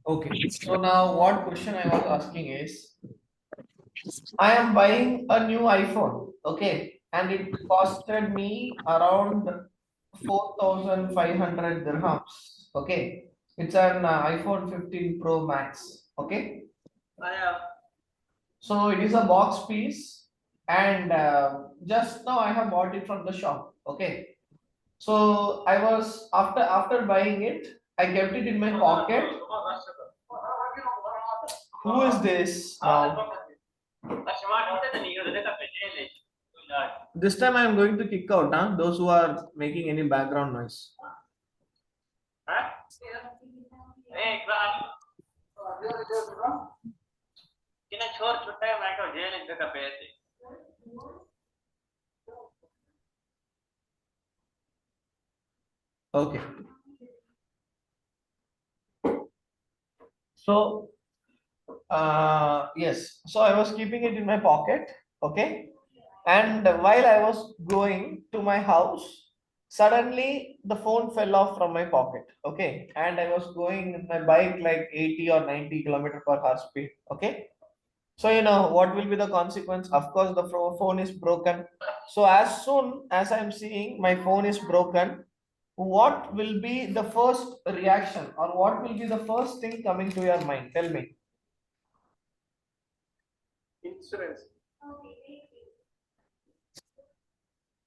Okay. So now what question I was asking is, I am buying a new iPhone, okay, and it costed me around 4,500 dirhams, okay. It's an iPhone 15 Pro Max, okay. So it is a box piece, and just now I have bought it from the shop, okay. So I was after buying it, I kept it in my pocket. Who is this now? This time I am going to kick out, huh? Those who are making any background noise. Okay. So, yes. So I was keeping it in my pocket, okay. And while I was going to my house, suddenly the phone fell off from my pocket, okay. And I was going with my bike like 80 or 90 kilometer per hour speed, okay. So you know what will be the consequence? Of course, the phone is broken. So as soon as I'm seeing my phone is broken, what will be the first reaction, or what will be the first thing coming to your mind? Tell me. Insurance.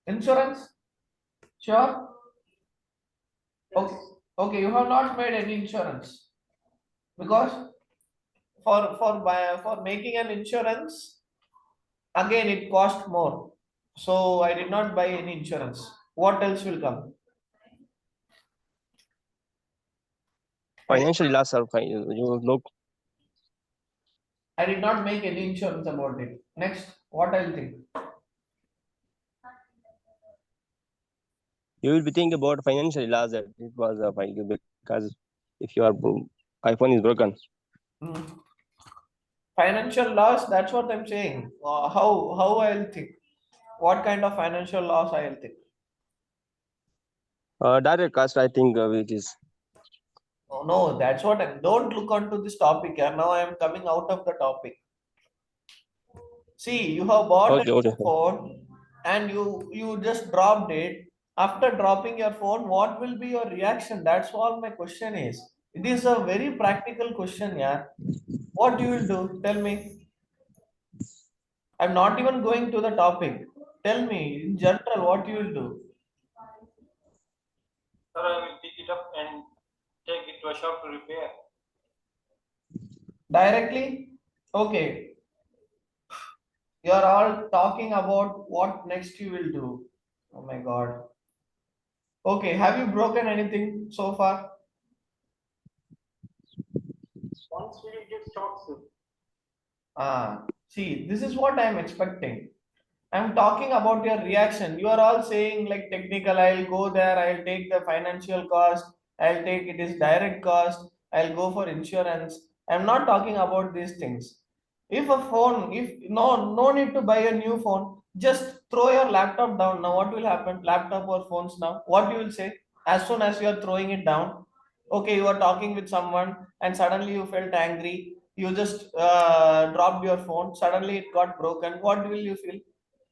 Insurance? Sure. Okay. Okay, you have not made any insurance because for making an insurance, again it cost more. So I did not buy any insurance. What else will come? Financially loss or you look. I did not make any insurance about it. Next, what I'll think? You will be thinking about financial loss that it was because if your iPhone is broken. Financial loss, that's what I'm saying. How I'll think? What kind of financial loss I'll think? Direct cost, I think it is. Oh, no, that's what I don't look onto this topic here. Now I am coming out of the topic. See, you have bought a phone and you just dropped it. After dropping your phone, what will be your reaction? That's all my question is. It is a very practical question, yeah. What you will do? Tell me. I'm not even going to the topic. Tell me in general what you will do. Sir, I will pick it up and take it to a shop to repair. Directly? Okay. You are all talking about what next you will do. Oh my God. Okay, have you broken anything so far? Once we get stock, sir. See, this is what I'm expecting. I'm talking about your reaction. You are all saying like technical, I'll go there, I'll take the financial cost, I'll take it is direct cost, I'll go for insurance. I'm not talking about these things. If a phone, if no need to buy a new phone, just throw your laptop down. Now what will happen? Laptop or phones now? What you will say? As soon as you are throwing it down, okay, you are talking with someone and suddenly you felt angry. You just dropped your phone. Suddenly it got broken. What will you feel?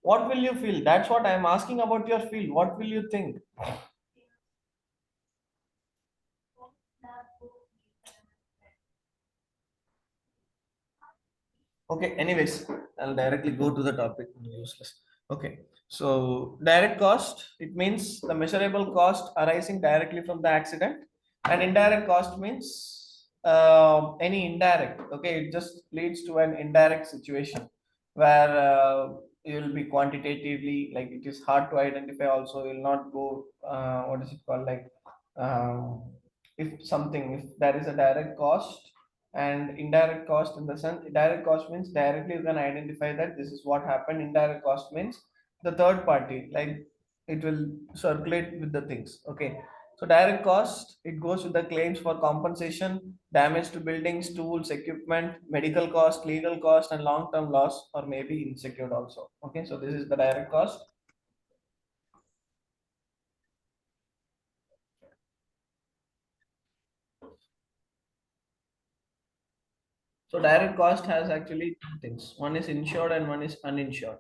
What will you feel? That's what I'm asking about your feel. What will you think? Okay, anyways, I'll directly go to the topic. Useless. Okay, so direct cost, it means the measurable cost arising directly from the accident, and indirect cost means any indirect. Okay, it just leads to an indirect situation where you will be quantitatively, like it is hard to identify. Also, you'll not go. What is it called? Like if something, if there is a direct cost and indirect cost, in the sense direct cost means directly you can identify that this is what happened. Indirect cost means the third party, like it will circulate with the things. Okay. So direct cost, it goes with the claims for compensation, damage to buildings, tools, equipment, medical cost, legal cost, and long-term loss, or maybe insecure also. Okay. So this is the direct cost. So direct cost has actually two things. One is insured and one is uninsured.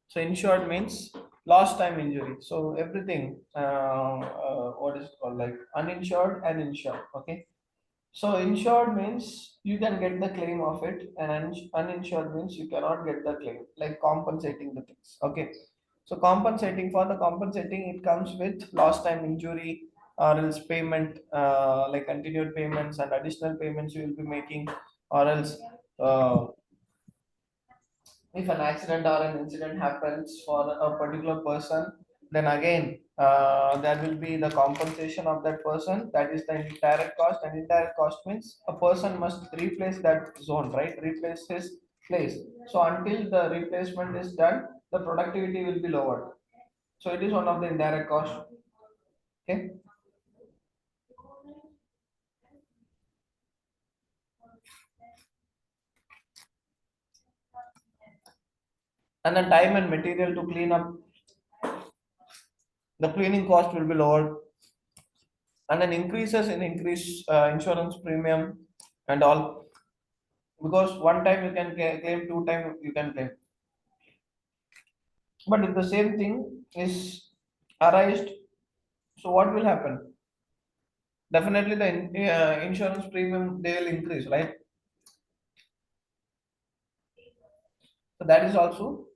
So insured means lost time injury. So everything, what is it called, like uninsured and insured. Okay. So insured means you can get the claim of it, and uninsured means you cannot get the claim, like compensating the things. Okay. So compensating, for the compensating, it comes with lost time injury or else payment, like continued payments and additional payments you will be making, or else uh, if an accident or an incident happens for a particular person, then again there will be the compensation of that person. That is the indirect cost. And indirect cost means a person must replace that zone, right? Replace his place. So until the replacement is done, the productivity will be lowered. So it is one of the indirect cost. Okay. And the time and material to clean up, the cleaning cost will be lowered. And then increases in insurance premium and all, because one time you can claim, two time you can claim. But if the same thing is arised, so what will happen? Definitely the insurance premium, they will increase, right? So that is also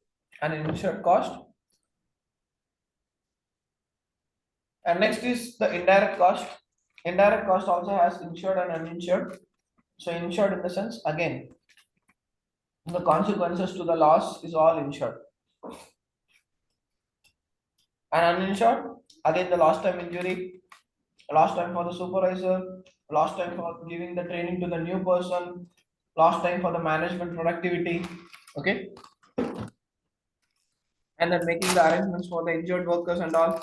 an insured cost. And next is the indirect cost. Indirect cost also has insured and uninsured. So insured in the sense, again, the consequences to the loss is all insured. And uninsured, again, the lost time injury, lost time for the supervisor, lost time for giving the training to the new person, lost time for the management productivity. Okay. And then making the arrangements for the injured workers and all.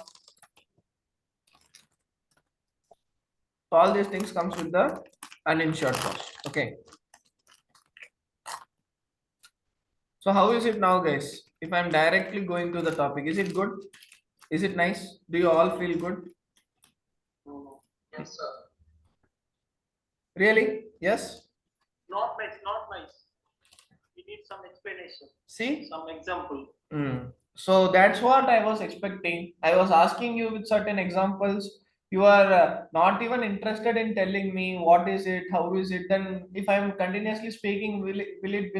So all these things comes with the uninsured cost. Okay. So how is it now, guys? If I'm directly going to the topic, is it good? Is it nice? Do you all feel good? Yes, sir. Really? Yes? Not nice, not nice. We need some explanation. See? Some example. So that's what I was expecting. I was asking you with certain examples. You are not even interested in telling me what is it, how is it. Then if I'm continuously speaking, will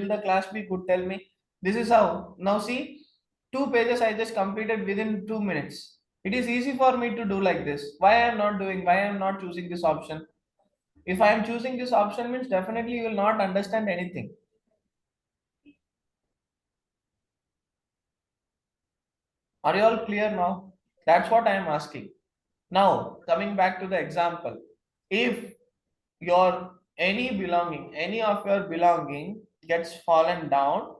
the class be good? Tell me. This is how. Now see, 2 pages I just completed within 2 minutes. It is easy for me to do like this. Why I am not doing? Why I am not choosing this option? If I am choosing this option means definitely you will not understand anything. Are you all clear now? That's what I am asking. Now, coming back to the example, if your any of your belonging gets fallen down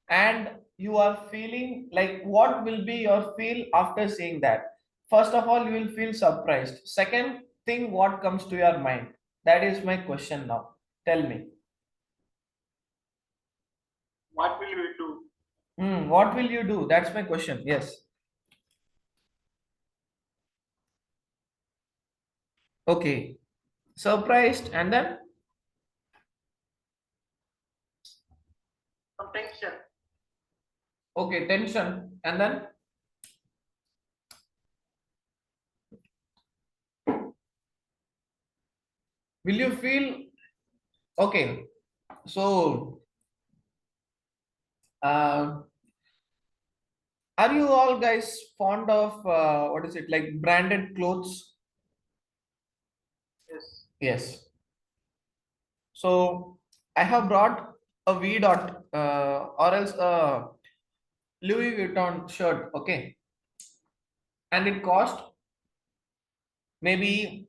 and you are feeling like, what will be your feel after seeing that? First of all, you will feel surprised. Second thing, what comes to your mind? That is my question now. Tell me. What will we do? What will you do? That's my question. Yes. Okay. Surprised, and then Some tension. okay, tension, and then will you feel okay? So are you all guys fond of what is it, like branded clothes? Yes. Yes. So I have brought a V dot or else a Louis Vuitton shirt, okay, and it cost maybe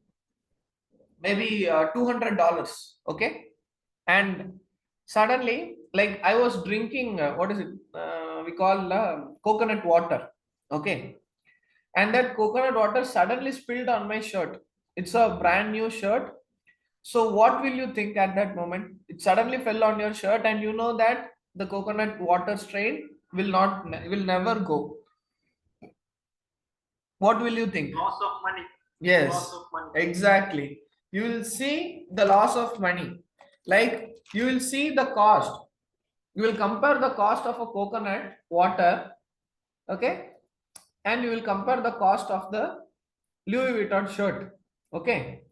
$200, okay, and suddenly, like I was drinking what is it we call coconut water, okay, and that coconut water suddenly spilled on my shirt. It's a brand new shirt. So what will you think at that moment? It suddenly fell on your shirt, and you know that the coconut water strain will never go. What will you think? Loss of money. Yes, Loss of money. exactly. You will see the loss of money. Like you will see the cost. You will compare the cost of a coconut water, okay, and you will compare the cost of the Louis Vuitton shirt, okay.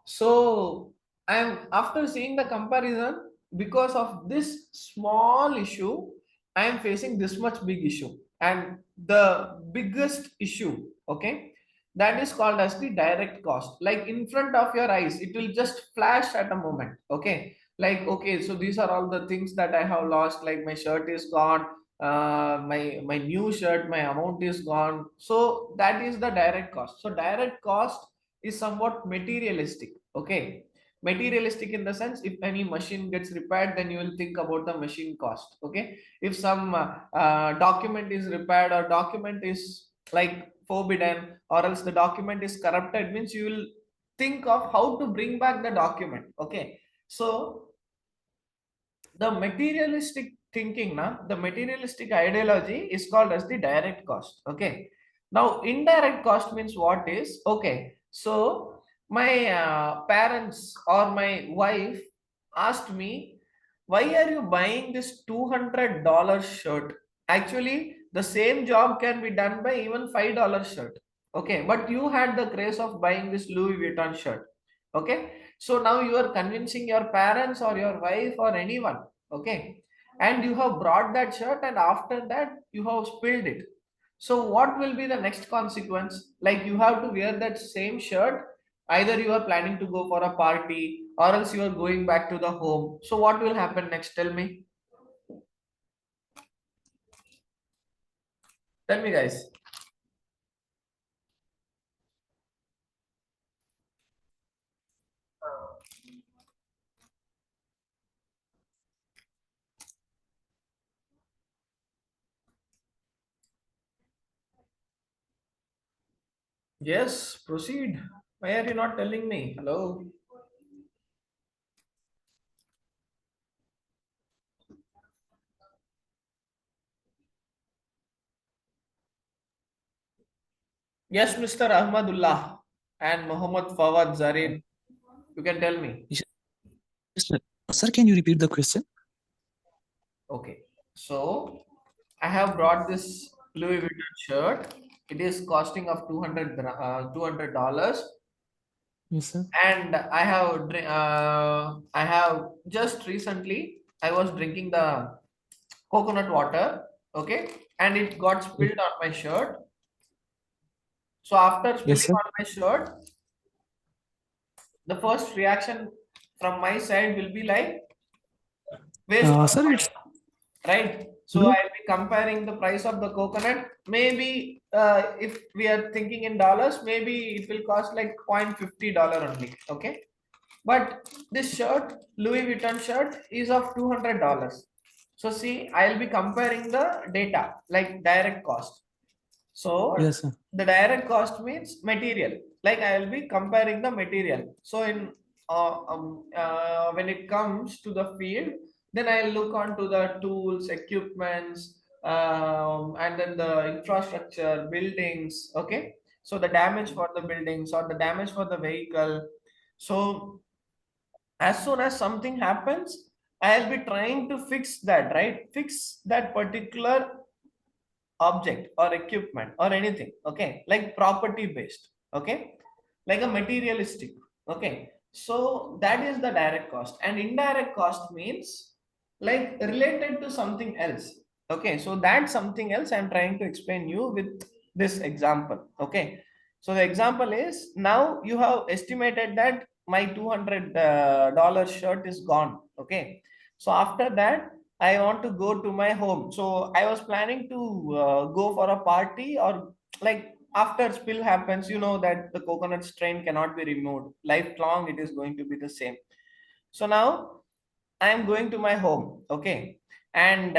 So I am, after seeing the comparison, because of this small issue, I am facing this much big issue, and the biggest issue, okay, that is called as the direct cost. Like in front of your eyes, it will just flash at a moment, okay. Like, okay, so these are all the things that I have lost. Like my shirt is gone, my new shirt, my amount is gone. So that is the direct cost. So direct cost is somewhat materialistic, okay. Materialistic in the sense, if any machine gets repaired, then you will think about the machine cost, okay. If some document is repaired, or document is like forbidden, or else the document is corrupted, means you will think of how to bring back the document, okay. So the materialistic thinking, the materialistic ideology is called as the direct cost, okay. Now indirect cost means what is, okay, so my parents or my wife asked me, why are you buying this $200 shirt? Actually the same job can be done by even $5 shirt, okay, but you had the grace of buying this Louis Vuitton shirt, okay. So now you are convincing your parents or your wife or anyone, okay, and you have brought that shirt, and after that you have spilled it. So what will be the next consequence? Like you have to wear that same shirt, either you are planning to go for a party, or else you are going back to the home. So what will happen next? Tell me. Tell me, guys. Yes, proceed. Why are you not telling me? Hello. Yes, Mr. Ahmadullah and Muhammad Fawad Zarin. You can tell me. Sir, can you repeat the question? Okay. So I have brought this Louis Vuitton shirt. It is costing of $200. Yes, sir. And I have just recently, I was drinking the coconut water, okay, and it got spilled on my shirt. So after spilling on my shirt, the first reaction from my side will be like, waste of money, right? So I'll be comparing the price of the coconut. Maybe if we are thinking in dollars, maybe it will cost like $0.50 only, okay. But this shirt, Louis Vuitton shirt, is of $200. So see, I'll be comparing the data, like direct cost. So Yes, sir. the direct cost means material. Like I will be comparing the material. So in when it comes to the field, then I'll look onto the tools, equipments, and then the infrastructure, buildings. Okay. So the damage for the buildings or the damage for the vehicle. So as soon as something happens, I'll be trying to fix that, right? Fix that particular object or equipment or anything, okay, like property based, okay, like a materialistic, okay. So that is the direct cost. And indirect cost means like related to something else, okay. So that something else I'm trying to explain you with this example, okay. So the example is, now you have estimated that my $200 shirt is gone, okay. So after that I want to go to my home. So I was planning to go for a party, or like after spill happens, you know that the coconut strain cannot be removed. Lifelong, it is going to be the same. So now I am going to my home, okay. and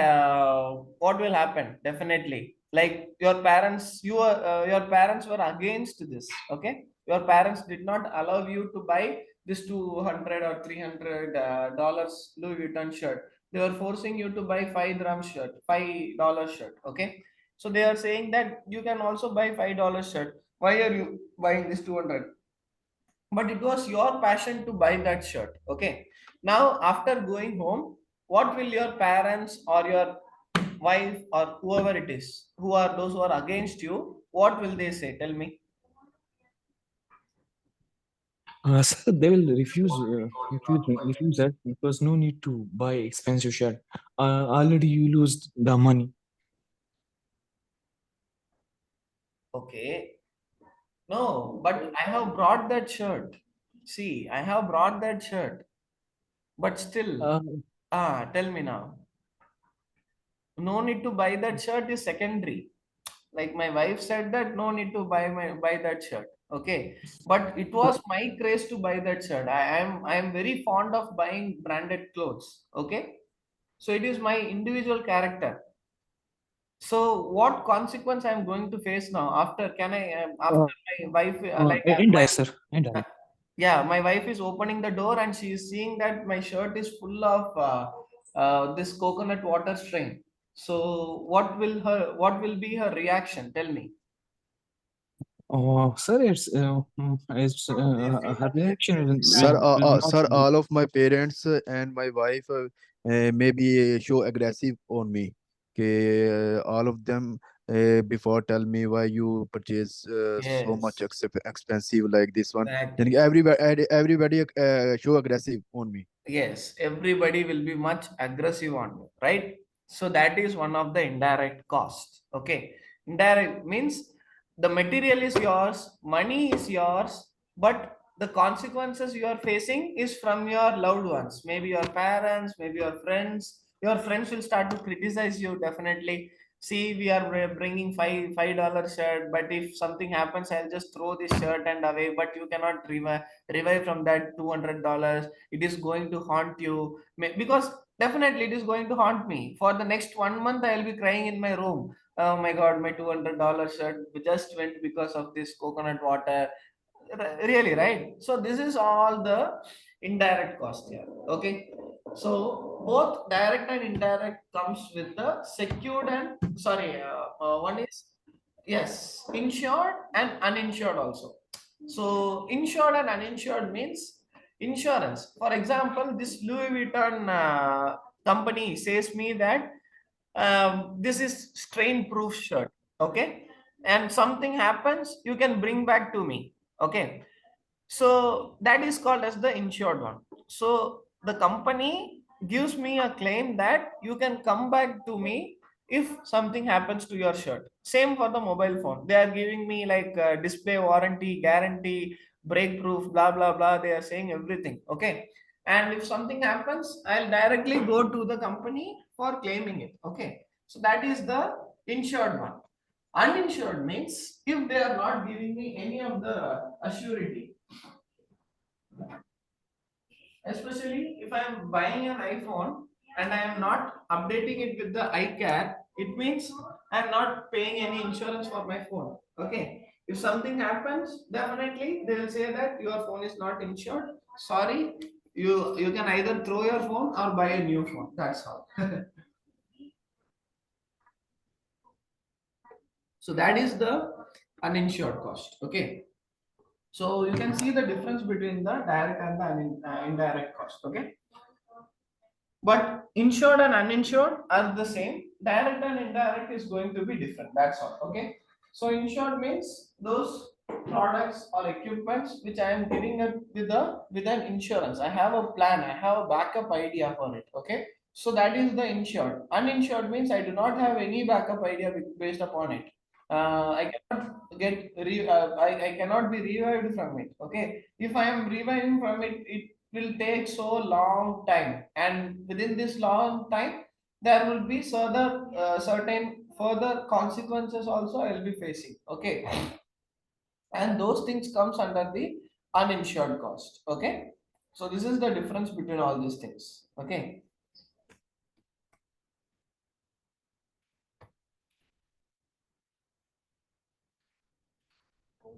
what will happen? Definitely, like your parents, your parents were against this. Okay, your parents did not allow you to buy this 200 or 300 dollars Louis Vuitton shirt. They were forcing you to buy $5 shirt. Okay, so they are saying that you can also buy $5 shirt. Why are you buying this 200? But it was your passion to buy that shirt. Okay, now after going home, what will your parents or your wife or whoever it is, who are those who are against you, what will they say? Tell me. Sir, they will refuse that because no need to buy expensive shirt. Already you lose the money. Okay, no, but I have brought that shirt. See, I have brought that shirt, but still, tell me now. No need to buy that shirt is secondary. Like my wife said that no need to buy that shirt. Okay, but it was my craze to buy that shirt. I am very fond of buying branded clothes. Okay, so it is my individual character. So what consequence I am going to face now after? Can I after my wife Indirect, sir. Indirect. yeah, my wife is opening the door and she is seeing that my shirt is full of this coconut water strain. So what will be her reaction? Tell me. Oh, sir, her reaction will not Sir, be. all of my parents and my wife maybe show aggressive on me. Okay, all of them before tell me why you purchase so much Yes, expensive like this one. Then exactly. everybody show aggressive on me. Yes, everybody will be much aggressive on you, right? So that is one of the indirect costs. Okay. Indirect means the material is yours, money is yours, but the consequences you are facing is from your loved ones, maybe your parents, maybe your friends. Your friends will start to criticize you definitely. See, we are bringing $5 shirt, but if something happens, I'll just throw this shirt and away. But you cannot revive from that $200. It is going to haunt you because definitely it is going to haunt me for the next 1 month. I'll be crying in my room. Oh my god, my $200 shirt just went because of this coconut water. Really, right? So this is all the indirect cost here. Okay, so both direct and indirect comes with the secured and sorry, one is yes, insured and uninsured also. So insured and uninsured means insurance. For example, this Louis Vuitton company says me that this is strain proof shirt. Okay, and something happens, you can bring back to me. Okay, so that is called as the insured one. So the company gives me a claim that you can come back to me if something happens to your shirt. Same for the mobile phone. They are giving me like display warranty, guarantee, break proof, blah blah blah. They are saying everything. Okay. And if something happens, I'll directly go to the company for claiming it. Okay. So that is the insured one. Uninsured means if they are not giving me any of the assurity, especially if I am buying an iPhone and I am not updating it with the iCare, it means I am not paying any insurance for my phone. Okay. If something happens, definitely they will say that your phone is not insured. Sorry, you can either throw your phone or buy a new phone. That's all. So that is the uninsured cost. Okay. So you can see the difference between the direct and the indirect cost. Okay. But insured and uninsured are the same. Direct and indirect is going to be different. That's all. Okay. So insured means those products or equipments which I am giving it with an insurance. I have a plan. I have a backup idea for it. Okay. So that is the insured. Uninsured means I do not have any backup idea based upon it. I cannot I cannot be revived from it. Okay. If I am reviving from it, it will take so long time, and within this long time there will be certain further consequences also I will be facing. Okay, and those things comes under the uninsured cost. Okay, so this is the difference between all these things. Okay,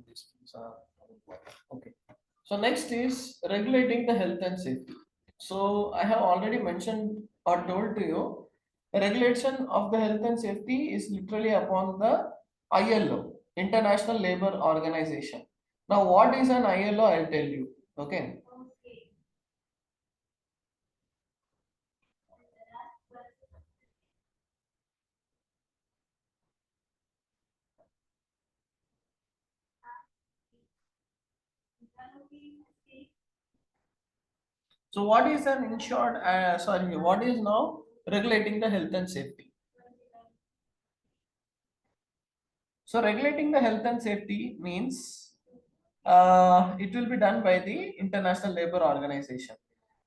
these things are okay. So next is regulating the health and safety. So I have already mentioned or told to you, regulation of the health and safety is literally upon the ILO, International Labour Organization. Now, what is an ILO? I'll tell you. Okay. So what is an insured, what is now regulating the health and safety? So regulating the health and safety means it will be done by the International Labour Organization.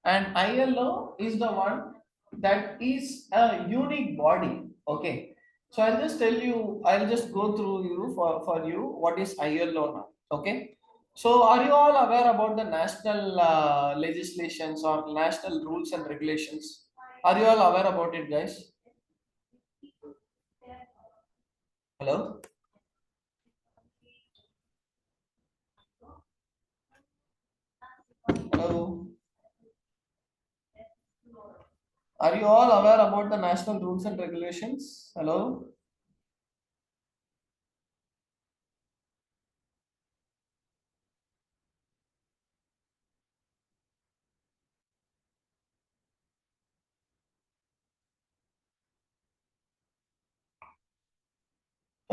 And ILO is the one that is a unique body. Okay. So I'll just tell you, I'll just go through you for you what is ILO now. Okay. So are you all aware about the national legislations or national rules and regulations? Are you all aware about it, guys? Hello? Hello? Are you all aware about the national rules and regulations? Hello?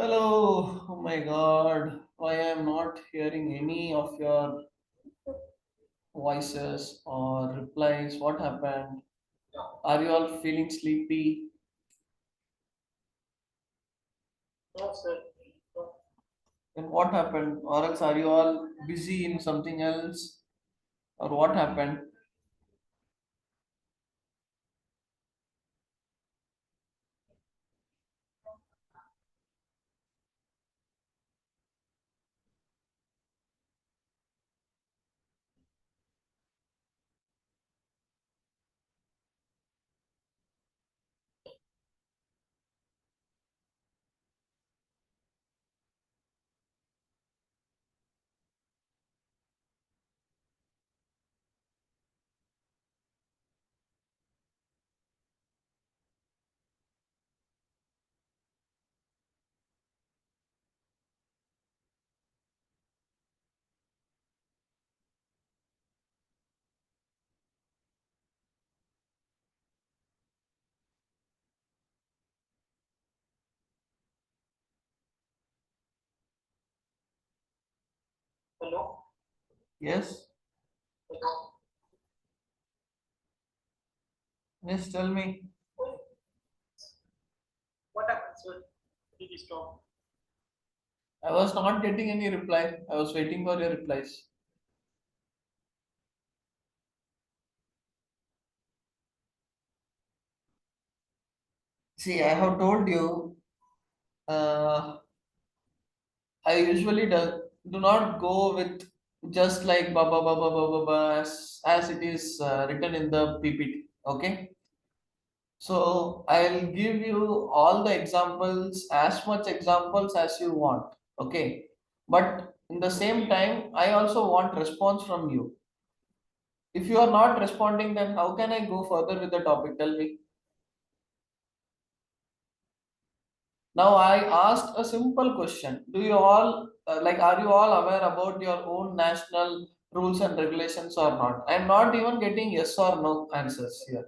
Hello, oh my God, why I am not hearing any of your voices or replies? What happened? Are you all feeling sleepy? No, sir. Then what happened? Or else are you all busy in something else? Or what happened? Hello? Yes? Hello? Yes, tell me. What happened, sir? Did you stop? I was not getting any reply. I was waiting for your replies. See, I have told you, I usually do not go with just like baba baba baba baba as it is written in the PPT. Okay. So I'll give you all the examples, as much examples as you want. Okay. But in the same time, I also want response from you. If you are not responding, then how can I go further with the topic? Tell me. Now I asked a simple question. Do you all are you all aware about your own national rules and regulations or not? I'm not even getting yes or no answers here.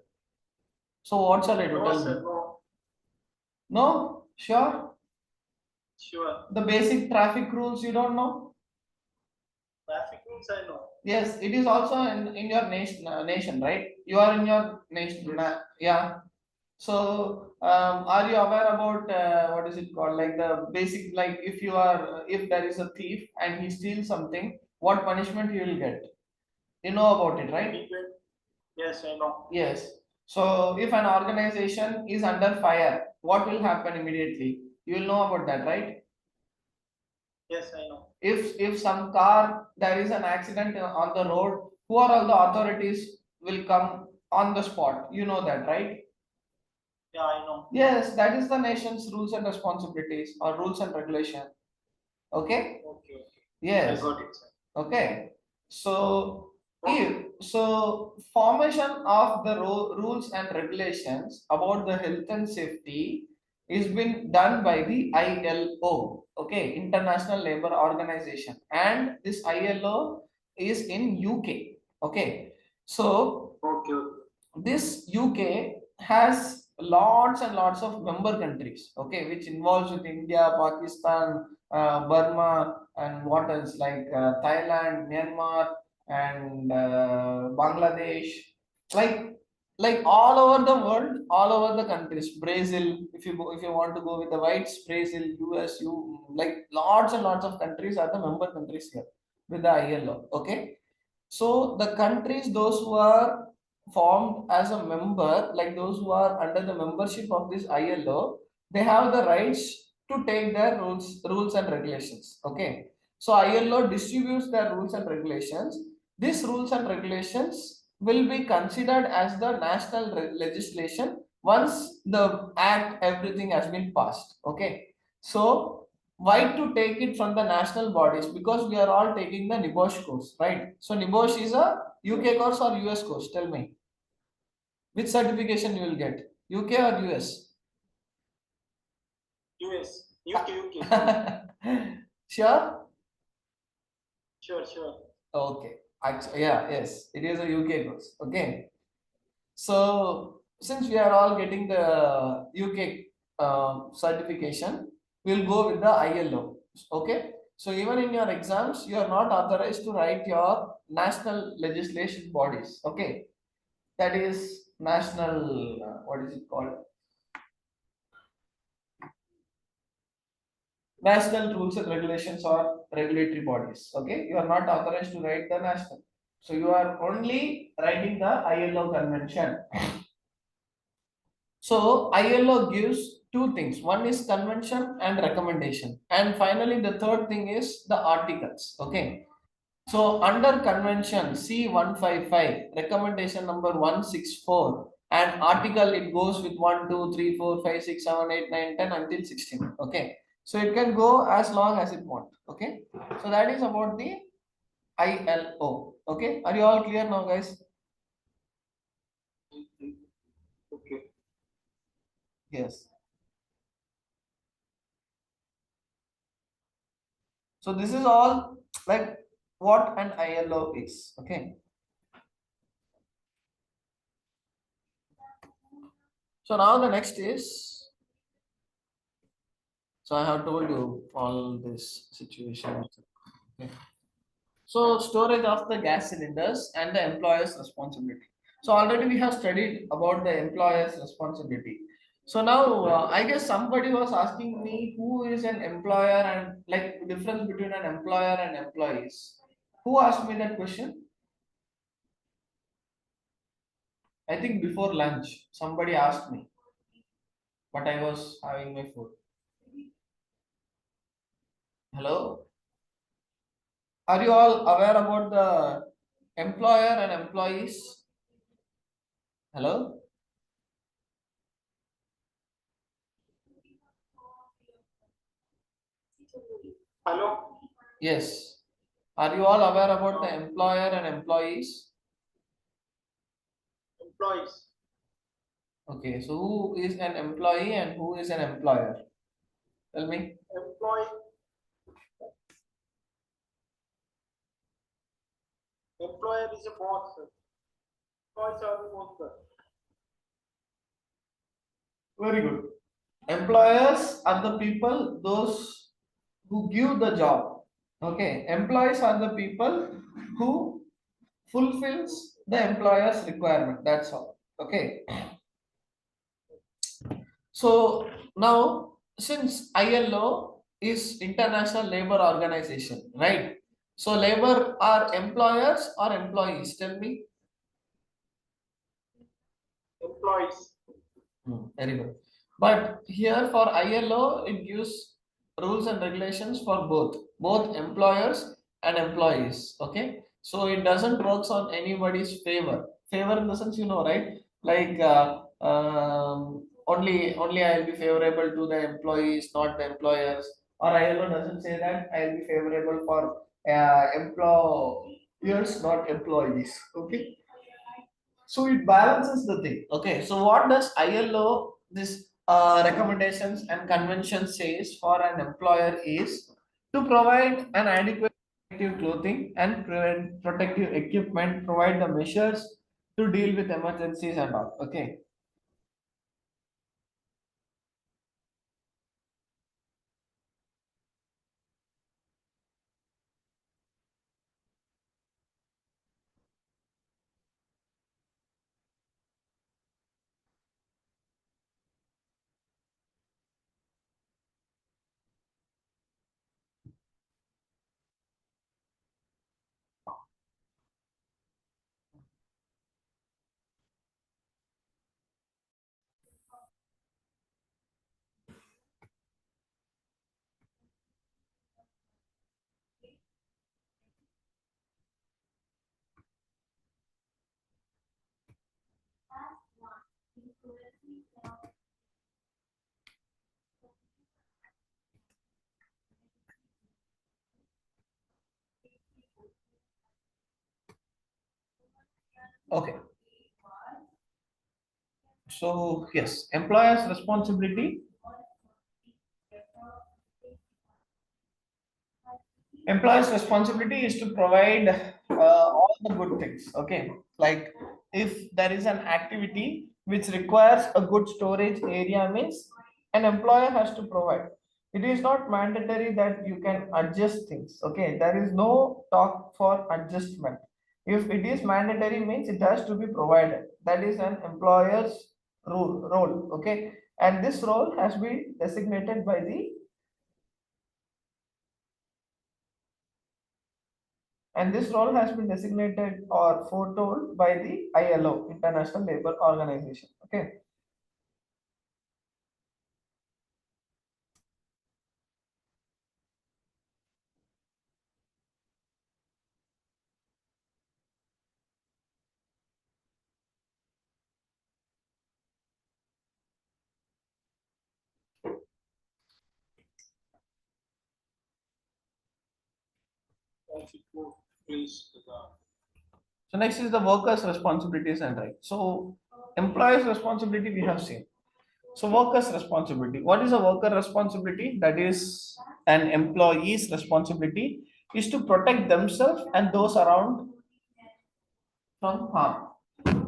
So what shall I do? No, Tell sir, me. no. No? Sure? Sure. The basic traffic rules you don't know? Traffic rules I know. Yes, it is also in your nation, right? You are in your nation. Yeah. So, are you aware about what is it called? Like the basic, like if there is a thief and he steals something, what punishment he will get? You know about it, right? Yes, I know. Yes. So, if an organization is under fire, what will happen immediately? You will know about that, right? Yes, I know. If some car there is an accident on the road, who are all the authorities will come on the spot? You know that, right? Yeah, I know. Yes, that is the nation's rules and responsibilities or rules and regulation. Okay? Okay. Yes. I got it, sir. Okay. So, formation of the rules and regulations about the health and safety is been done by the ILO, okay, International Labour Organization, and this ILO is in UK, okay. So, this UK has lots and lots of member countries, okay, which involves with India, Pakistan, Burma, and what else, like Thailand, Myanmar, and Bangladesh, like all over the world, all over the countries. Brazil, if you go, if you want to go with the whites, Brazil, US, like lots and lots of countries are the member countries here with the ILO, okay. So the countries, those who are formed as a member, like those who are under the membership of this ILO, they have the rights to take their rules and regulations. Okay. So ILO distributes their rules and regulations. These rules and regulations will be considered as the national legislation once the act, everything has been passed. Okay. So why to take it from the national bodies? Because we are all taking the NEBOSH course, right? So NEBOSH is a UK course or US course? Tell me. Which certification you will get? UK or US? US. UK. Sure? Sure. Okay. Yeah, yes. It is a UK course. Okay. So since we are all getting the UK certification, we'll go with the ILO. Okay. So even in your exams, you are not authorized to write your national legislation bodies. Okay. That is national, what is it called? National rules and regulations or regulatory bodies. Okay. You are not authorized to write the national. So you are only writing the ILO convention. So ILO gives two things. One is convention and recommendation. And finally, the third thing is the articles. Okay. So under convention C155, recommendation number 164, and article it goes with 1, 2, 3, 4, 5, 6, 7, 8, 9, 10 until 16. Okay. So it can go as long as it wants. Okay. So that is about the ILO. Okay. Are you all clear now, guys? Okay. Yes. So this is all like what an ILO is. Okay. So now the next is, so I have told you all this situation. Okay. So storage of the gas cylinders and the employer's responsibility. So already we have studied about the employer's responsibility. So now I guess somebody was asking me who is an employer and like difference between an employer and employees. Who asked me that question? I think before lunch somebody asked me, but I was having my food. Hello? Are you all aware about the employer and employees? Hello? Hello? Yes. Are you all aware about the employer and employees? Employees. Okay, so who is an employee and who is an employer? Tell me. Employer is a boss. Employees are the worker. Very good. Employers are the people, those who give the job. Okay, employees are the people who fulfills the employer's requirement. That's all. Okay. So now, since ILO is International Labor Organization, right? So labor are employers or employees? Tell me. Employees. Very good. But here for ILO, it gives rules and regulations for both employers and employees. Okay. So it doesn't works on anybody's favor. Favor in the sense, you know, right? Like only I'll be favorable to the employees, not the employers. Or ILO doesn't say that I'll be favorable for employers, not employees. Okay. So it balances the thing. Okay. So what does ILO, this recommendations and convention says for an employer is to provide an adequate protective clothing and prevent protective equipment, provide the measures to deal with emergencies and all. Okay. Okay. So yes, employer's responsibility. Employer's responsibility is to provide all the good things. Okay, like if there is an activity which requires a good storage area, means an employer has to provide. It is not mandatory that you can adjust things. Okay, there is no talk for adjustment. If it is mandatory, means it has to be provided. That is an employer's role. Okay, and this role has been designated by the and this role has been designated or foretold by the ILO, International Labour Organization. Okay. So next is the workers' responsibilities and rights. So employers' responsibility we have seen. So workers' responsibility. What is a worker responsibility? That is an employee's responsibility is to protect themselves and those around from harm.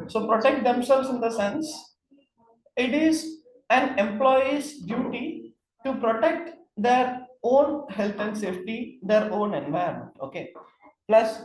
So protect themselves in the sense it is an employee's duty to protect their own health and safety, their own environment. Okay. Plus,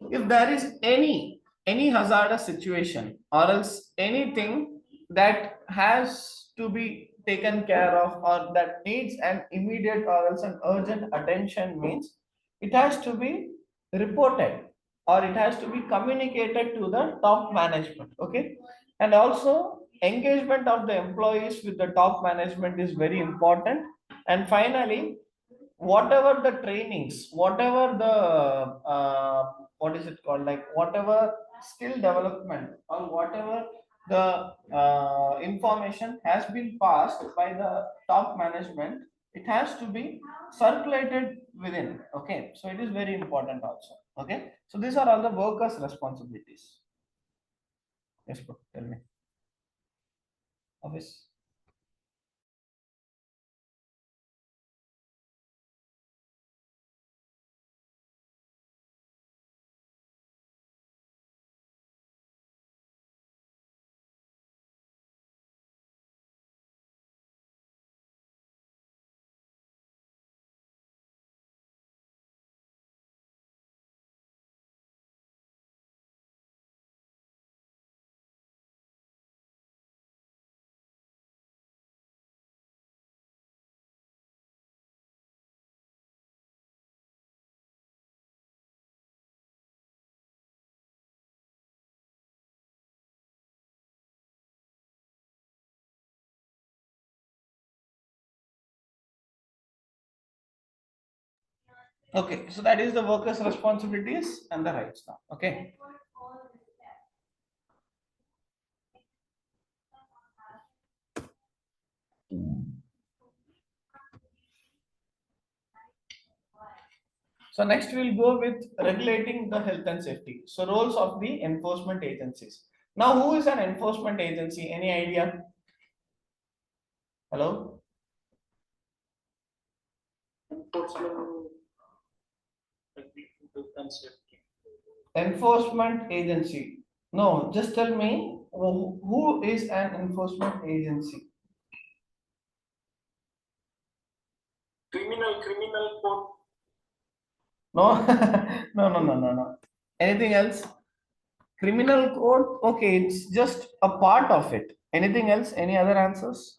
if there is any hazardous situation or else anything that has to be taken care of or that needs an immediate or else an urgent attention, means it has to be reported or it has to be communicated to the top management. Okay. And also engagement of the employees with the top management is very important. And finally, whatever the trainings, whatever the what is it called, like whatever skill development or whatever the information has been passed by the top management, it has to be circulated within. Okay, so it is very important also. Okay, so these are all the workers responsibilities. Yes, bro, tell me. Office. Okay, so that is the workers' responsibilities and the rights now. Okay. So next we'll go with regulating the health and safety. So roles of the enforcement agencies. Now, who is an enforcement agency? Any idea? Hello? Enforcement agency. No, just tell me who is an enforcement agency? Criminal code. No, no. Anything else? Criminal code. Okay, it's just a part of it. Anything else? Any other answers?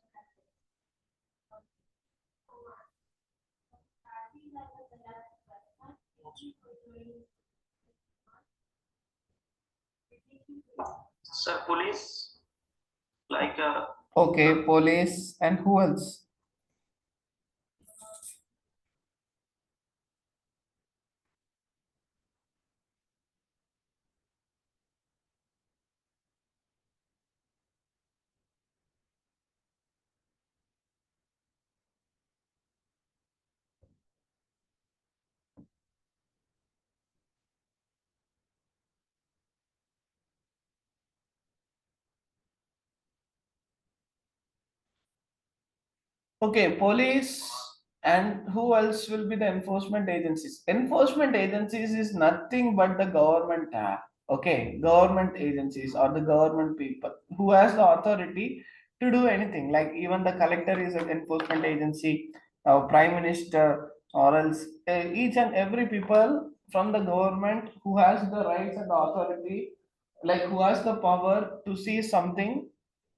Sir, police, like Okay, police and who else? Okay, police and who else will be the enforcement agencies? Enforcement agencies is nothing but the government. Okay, government agencies or the government people who has the authority to do anything. Like even the collector is an enforcement agency, prime minister, or else each and every people from the government who has the rights and the authority, like who has the power to see something,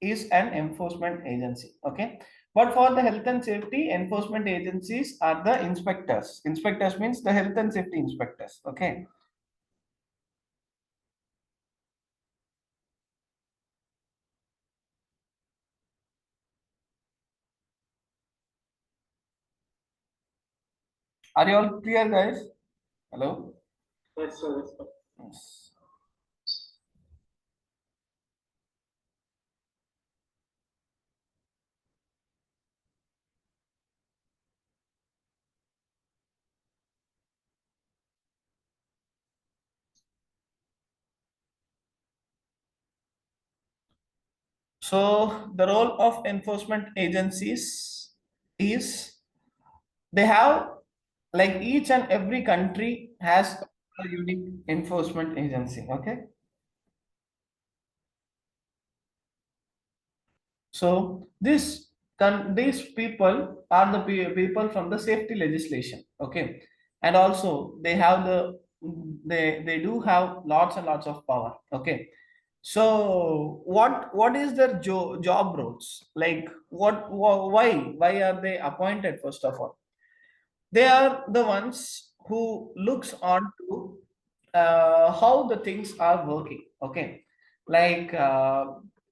is an enforcement agency. Okay, but for the health and safety, enforcement agencies are the inspectors. Inspectors means the health and safety inspectors. Okay. Are you all clear, guys? Hello? yes, sir. Yes, sir. Yes. So the role of enforcement agencies is they have, like each and every country has a unique enforcement agency. Okay. So these people are the people from the safety legislation, okay, and also they have they do have lots and lots of power, okay. So what is their job roles? Like why are they appointed? First of all, they are the ones who looks on to how the things are working, okay, like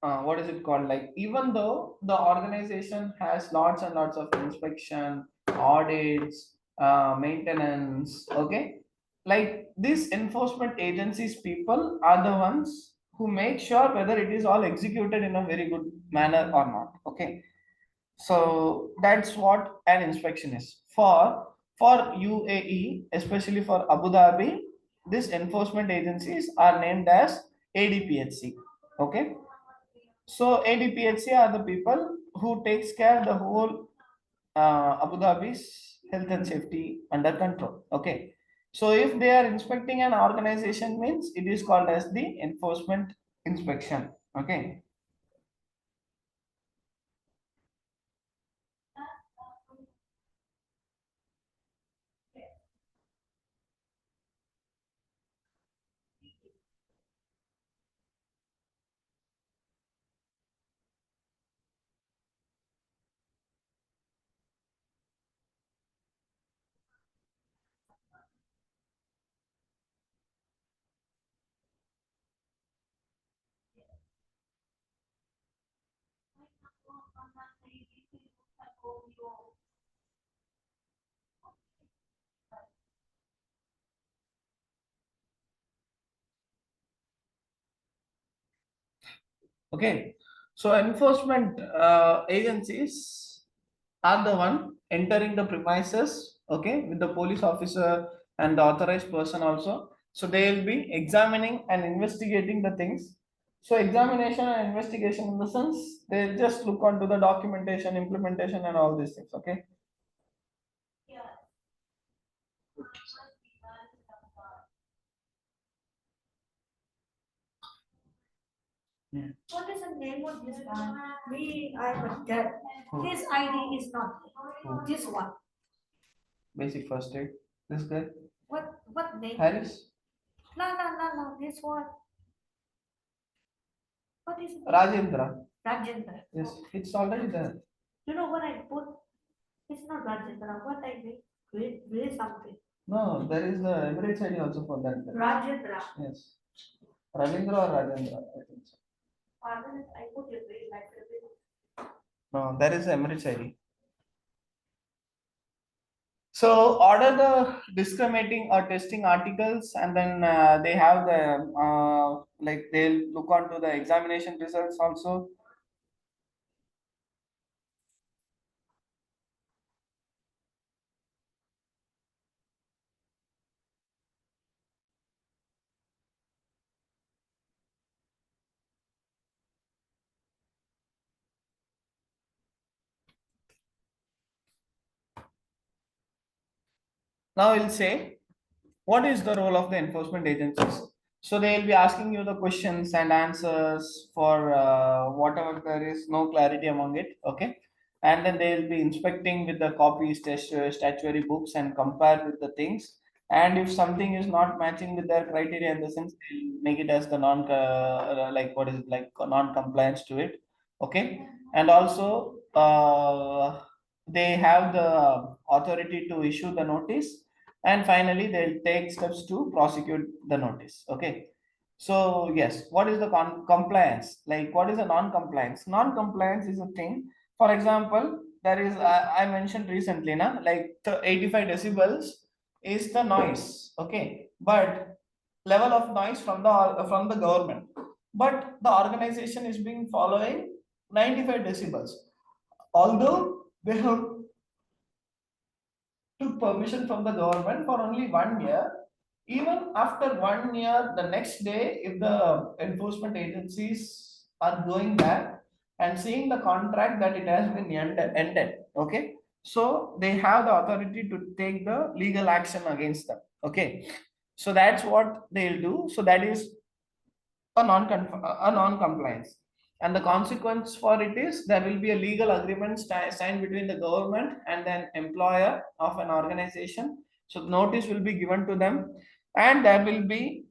what is it called, like even though the organization has lots and lots of inspection, audits, maintenance, okay, like these enforcement agencies people are the ones who make sure whether it is all executed in a very good manner or not, okay. So that's what an inspection is. For UAE, especially for Abu Dhabi, these enforcement agencies are named as ADPHC. Okay. So ADPHC are the people who takes care the whole Abu Dhabi's health and safety under control. Okay. So if they are inspecting an organization means it is called as the enforcement inspection. Okay. Okay, so enforcement agencies are the one entering the premises, okay, with the police officer and the authorized person also. So they will be examining and investigating the things. So examination and investigation in the sense they'll just look onto the documentation, implementation, and all these things. Okay. Yeah. What is the name of this one? I was dead. His ID is not this one. Basic first aid. This guy. What name? Harris. No. This one. What is it? Rajendra. Rajendra. Yes, it's already there. You know what I put? It's not Rajendra. What I make? Read something. No, there is the Emirates ID also for that. Rajendra. Yes. Ravindra or Rajendra, I think so. I put it very like this. No, there is Emirates ID. So order the discriminating or testing articles, and then they have the like they'll look onto the examination results also. Now we'll say, what is the role of the enforcement agencies? So they will be asking you the questions and answers for whatever there is no clarity among it. Okay. And then they will be inspecting with the copies, statutory books, and compare with the things. And if something is not matching with their criteria, in the sense they'll make it as the like what is it, like non-compliance to it. Okay. And also they have the authority to issue the notice, and finally they'll take steps to prosecute the notice. Okay. So yes, what is the compliance? Like what is a non-compliance? Non-compliance is a thing. For example, there is I mentioned recently na, like the 85 decibels is the noise. Okay. But level of noise from the government, but the organization is being following 95 decibels, although they have took permission from the government for only 1 year. Even after 1 year, the next day, if the enforcement agencies are going back and seeing the contract that it has been ended, okay, so they have the authority to take the legal action against them. Okay, so that's what they'll do. So that is a non-compliance, and the consequence for it is there will be a legal agreement signed between the government and then employer of an organization. So notice will be given to them, and there will be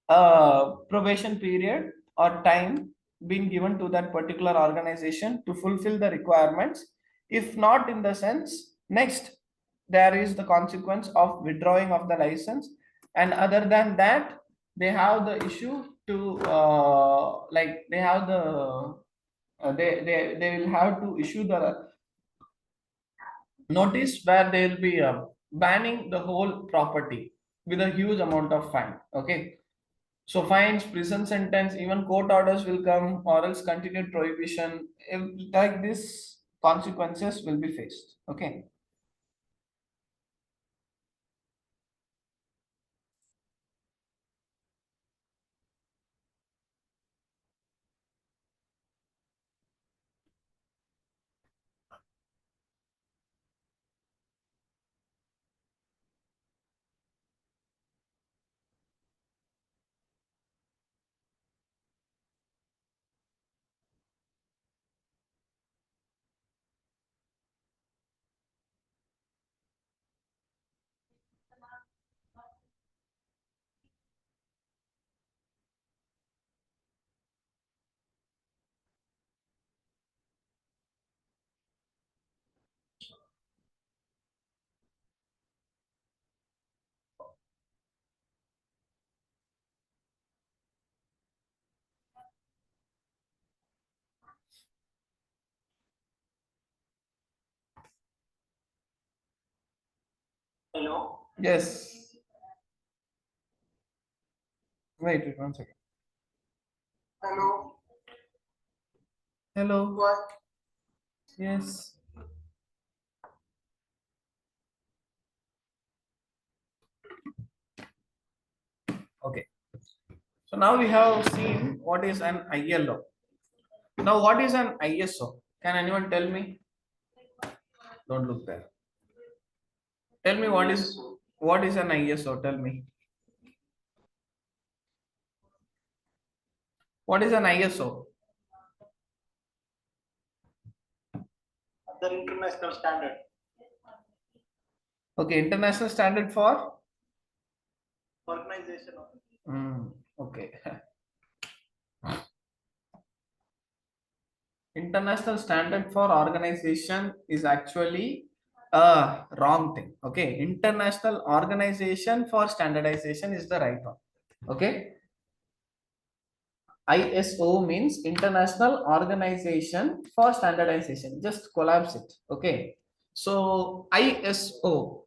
a probation period or time being given to that particular organization to fulfill the requirements. If not, in the sense, next there is the consequence of withdrawing of the license. And other than that, they have the issue to like they have the they will have to issue the notice where they will be banning the whole property with a huge amount of fine. Okay. So fines, prison sentence, even court orders will come, or else continued prohibition. Like this, consequences will be faced. Okay. Hello. Yes. Wait 1 second. Hello. Hello. What? Yes. Okay. So now we have seen what is an ILO. Now what is an ISO? Can anyone tell me? Don't look there. Tell me what is an ISO? Tell me. What is an ISO? The international standard. Okay, international standard for Organization. okay. International standard for organization is actually a wrong thing. Okay, international organization for standardization is the right one. Okay, ISO means International Organization for Standardization. Just collapse it. Okay, so ISO,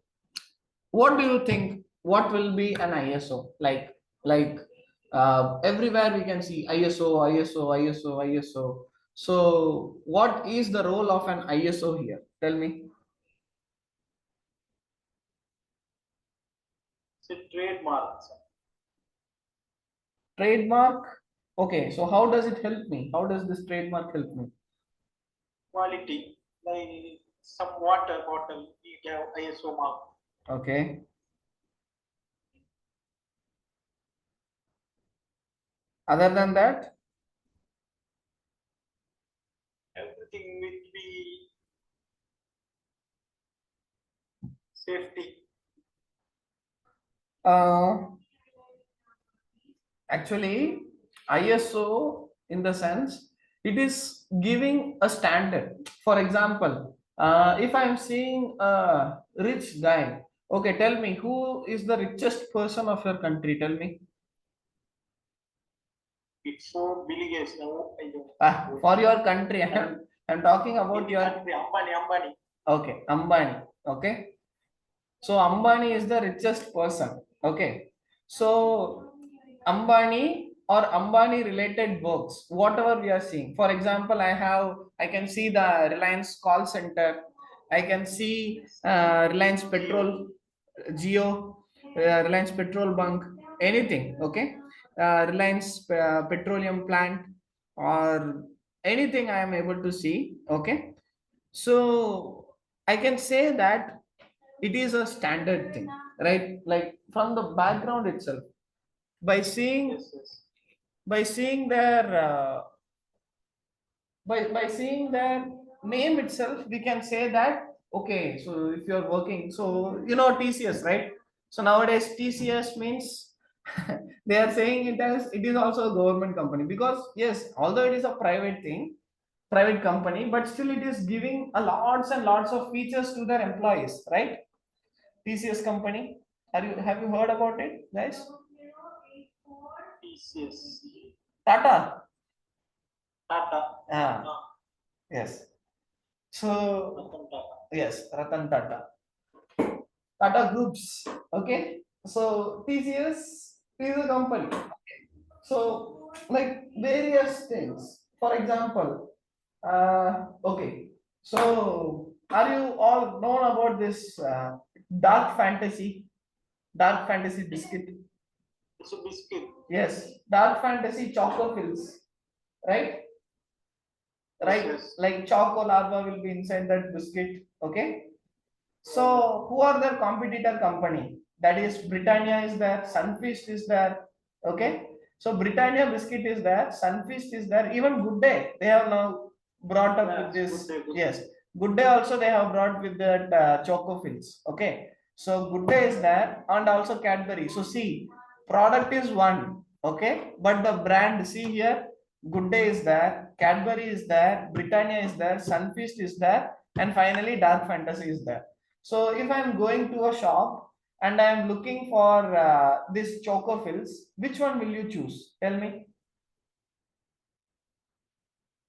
what do you think? What will be an ISO? Like everywhere we can see ISO, ISO, ISO, ISO. So what is the role of an ISO here? Tell me. It's a trademark. Trademark. Okay, so how does it help me? How does this trademark help me? Quality, like some water bottle, you have ISO mark. Okay. Other than that? Everything will be safety. Actually, ISO in the sense it is giving a standard. For example, if I'm seeing a rich guy, okay, tell me who is the richest person of your country? Tell me. It's so Bill Gates. No, I don't. For your country, I'm talking about your country. Ambani. Okay, Ambani. Okay. So Ambani is the richest person. Okay. So Ambani or Ambani related works, whatever we are seeing. For example, I can see the Reliance call center. I can see Reliance Petrol, Geo, Reliance Petrol Bunk, anything. Okay. Reliance Petroleum Plant or anything I am able to see. Okay. So I can say that it is a standard thing, right? Like from the background itself, by seeing their by seeing their name itself, we can say that okay. So if you are working, so you know TCS, right? So nowadays TCS means they are saying it as it is also a government company, because yes, although it is a private company, but still it is giving a lots and lots of features to their employees, right? TCS company. Have you heard about it, guys? TCS. Tata. Tata. Yes. So yes, Ratan Tata. Tata Groups. Okay. So TCS is a company. Okay. So like various things. For example, okay. So are you all known about this dark fantasy biscuit? It's a biscuit. Yes, dark fantasy choco pills, right? Right, yes. like choco larva will be inside that biscuit. Okay, so who are their competitor company? That is Britannia is there, Sunfeast is there. Okay, so Britannia biscuit is there, Sunfeast is there, even Good Day they have now brought up with this. Yes, Good Day also they have brought with that choco fills. Okay, so Good Day is there, and also Cadbury. So see, product is one. Okay, but the brand, see here, Good Day is there, Cadbury is there, Britannia is there, Sunfeast is there, and finally Dark Fantasy is there. So if I'm going to a shop and I'm looking for this choco fills, which one will you choose? Tell me.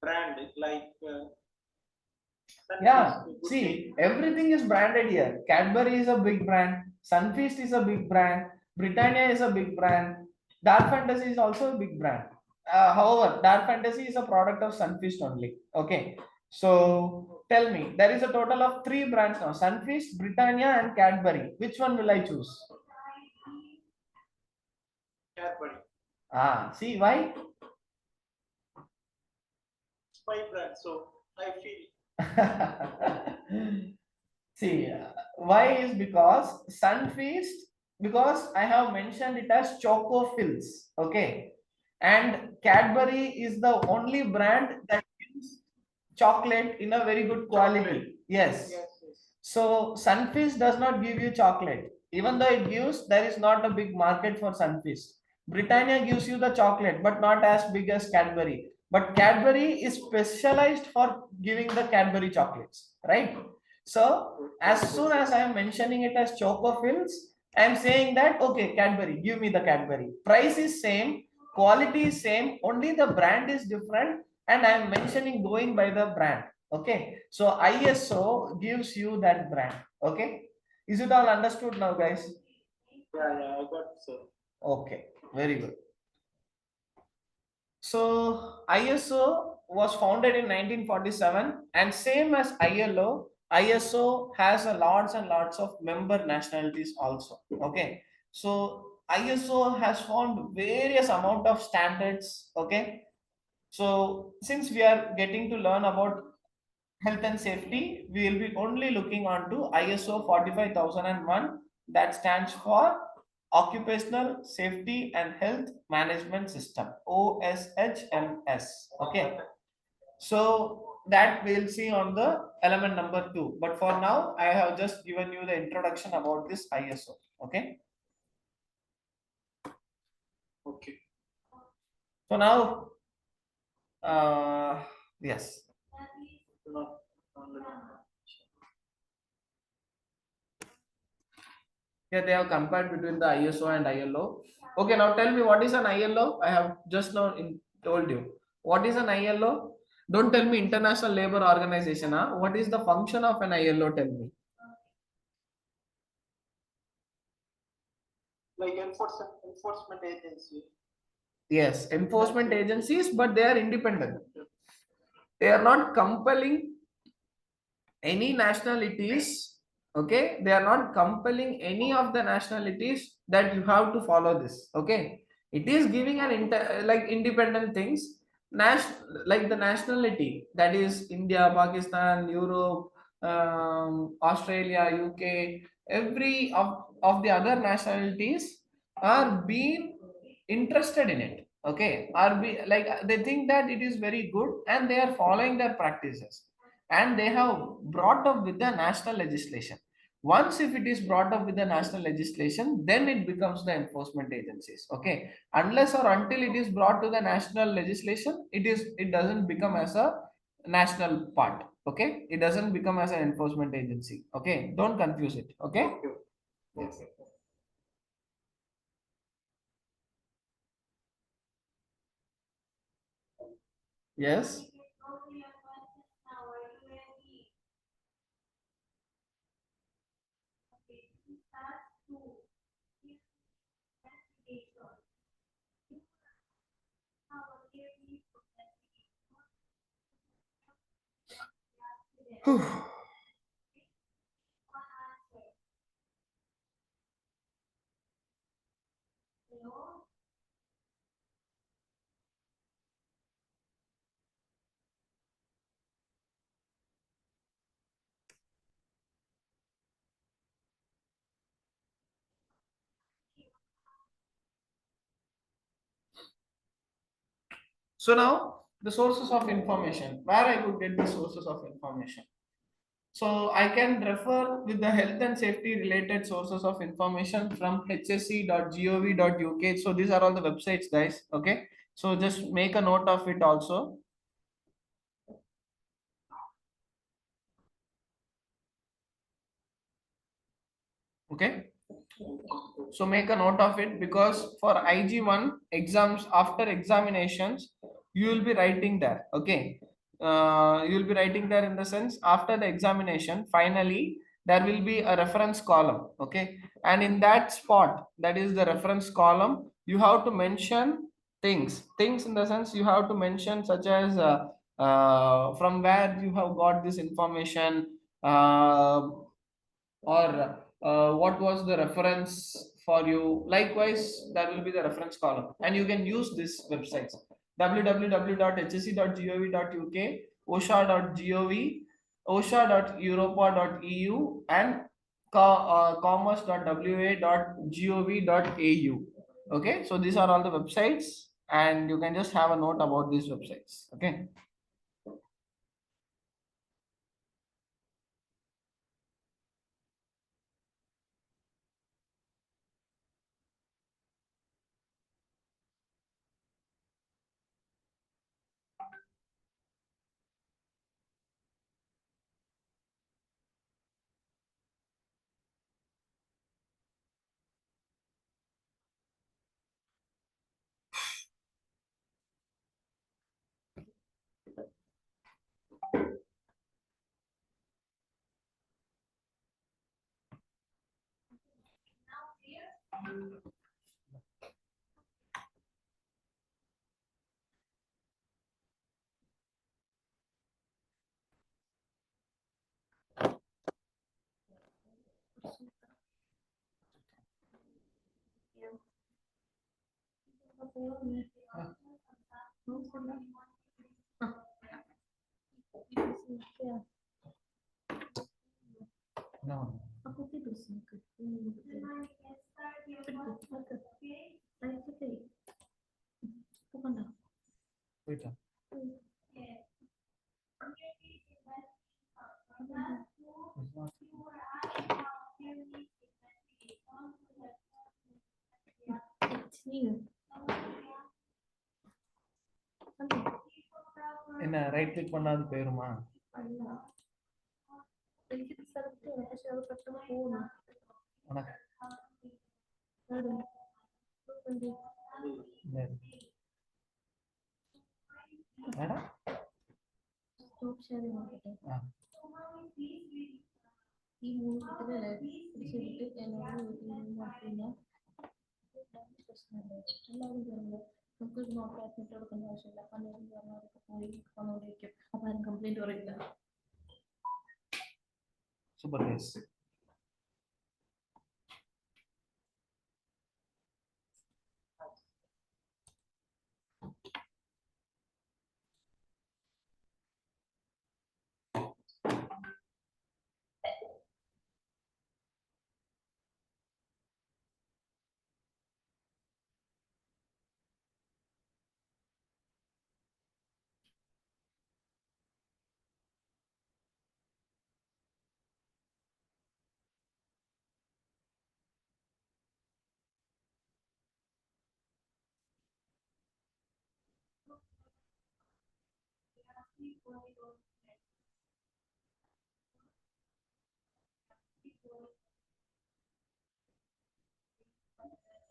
Brand like. Yeah, see, everything is branded here. Cadbury is a big brand, Sunfeast is a big brand, Britannia is a big brand, Dark Fantasy is also a big brand. However, Dark Fantasy is a product of Sunfeast only. Okay, so tell me, there is a total of 3 brands now: Sunfeast, Britannia, and Cadbury. Which one will I choose? Cadbury. See why? It's my brand, so I feel. See, why is because Sunfeast, because I have mentioned it as Choco Fills, okay, and Cadbury is the only brand that gives chocolate in a very good quality. Yes. So Sunfeast does not give you chocolate. Even though it gives, there is not a big market for Sunfeast. Britannia gives you the chocolate, but not as big as Cadbury. But Cadbury is specialized for giving the Cadbury chocolates, right? So as soon as I am mentioning it as Choco Fills, I am saying that, okay, Cadbury, give me the Cadbury. Price is same, quality is same, only the brand is different, and I am mentioning going by the brand. Okay, so ISO gives you that brand. Okay, is it all understood now, guys? Yeah, I got it, sir. Okay, very good. So ISO was founded in 1947, and same as ILO, ISO has a lots and lots of member nationalities also. Okay, so ISO has formed various amount of standards. Okay, so since we are getting to learn about health and safety, we will be only looking on to ISO 45001, that stands for Occupational Safety and Health Management System, OSHMS. Okay, so that we'll see on the element number 2, but for now I have just given you the introduction about this ISO. Okay, so now yes, here they have compared between the ISO and ILO. Okay, now tell me, what is an ILO? I have just now told you. What is an ILO? Don't tell me International Labor Organization. Huh? What is the function of an ILO? Tell me. Like enforcement agency. Yes, enforcement agencies, but they are independent. They are not compelling any nationalities. Okay, they are not compelling any of the nationalities that you have to follow this. Okay, it is giving an like independent things, like the nationality, that is India, Pakistan, Europe, Australia, UK, every of the other nationalities are being interested in it. Okay, are be like, they think that it is very good and they are following their practices, and they have brought up with the national legislation. Once if it is brought up with the national legislation, then it becomes the enforcement agencies. Okay, unless or until it is brought to the national legislation, it doesn't become as a national part. Okay, it doesn't become as an enforcement agency. Okay, don't confuse it. Okay. Yes. Yes. So now the sources of information, where I could get the sources of information. So I can refer with the health and safety related sources of information from hsc.gov.uk. So these are all the websites, guys. Okay. So just make a note of it also. Okay. So make a note of it, because for IG1 exams, after examinations, you will be writing there. Okay. You will be writing there in the sense, after the examination, finally, there will be a reference column. Okay. And in that spot, that is the reference column, you have to mention things in the sense, you have to mention such as from where you have got this information, or what was the reference for you. Likewise, there will be the reference column, and you can use this websites: www.hsc.gov.uk, osha.gov, osha.europa.eu, and commerce.wa.gov.au. Okay, so these are all the websites, and you can just have a note about these websites. Okay. No. Wait. என்ன right click பண்ணாது போயிருமா? Super nice.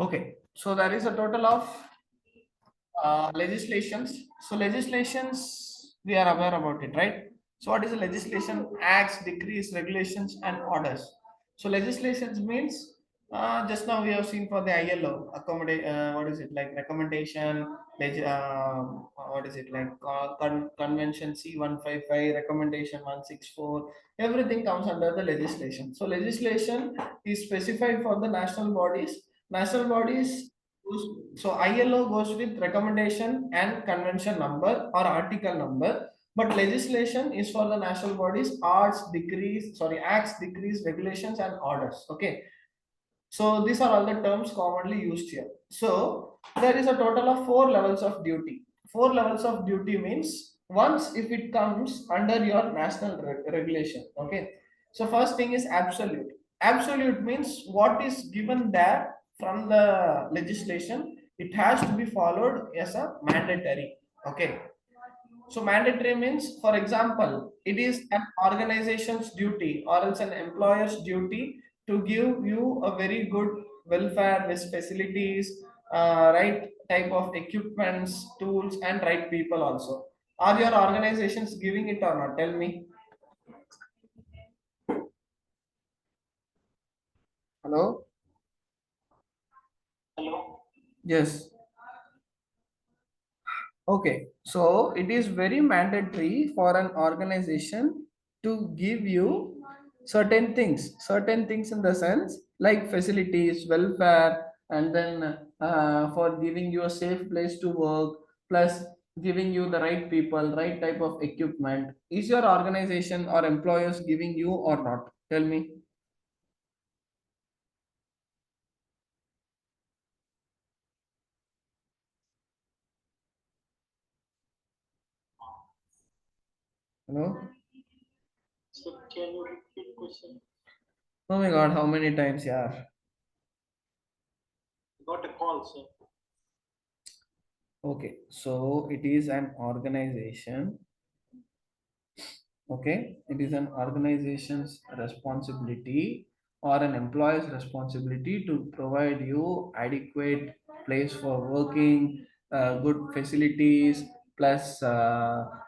Okay, so there is a total of legislations. So legislations, we are aware about it, right? So what is the legislation? Acts, decrees, regulations, and orders. So legislations means just now we have seen for the ILO accommodate. What is it like? Recommendation. What is it like? Convention C155, recommendation 164. Everything comes under the legislation. So legislation is specified for the national bodies. National bodies. So ILO goes with recommendation and convention number or article number, but legislation is for the national bodies, acts, decrees, regulations, and orders. Okay. So these are all the terms commonly used here. So there is a total of 4 levels of duty. 4 levels of duty means once if it comes under your national regulation. Okay. So first thing is absolute. Absolute means what is given there from the legislation, it has to be followed as a mandatory. Okay. So mandatory means, for example, it is an organization's duty or else an employer's duty to give you a very good welfare with facilities, right type of equipments, tools, and right people also. Are your organizations giving it or not? Tell me. Hello? Hello? Yes. Okay, so it is very mandatory for an organization to give you certain things in the sense like facilities, welfare, and then for giving you a safe place to work, plus giving you the right people, right type of equipment. Is your organization or employers giving you or not? Tell me. Hello? So can you repeat question? Oh my god, how many times, yeah? Got a call, sir. Okay, so it is an organization. Okay, it is an organization's responsibility or an employer's responsibility to provide you adequate place for working, good facilities, plus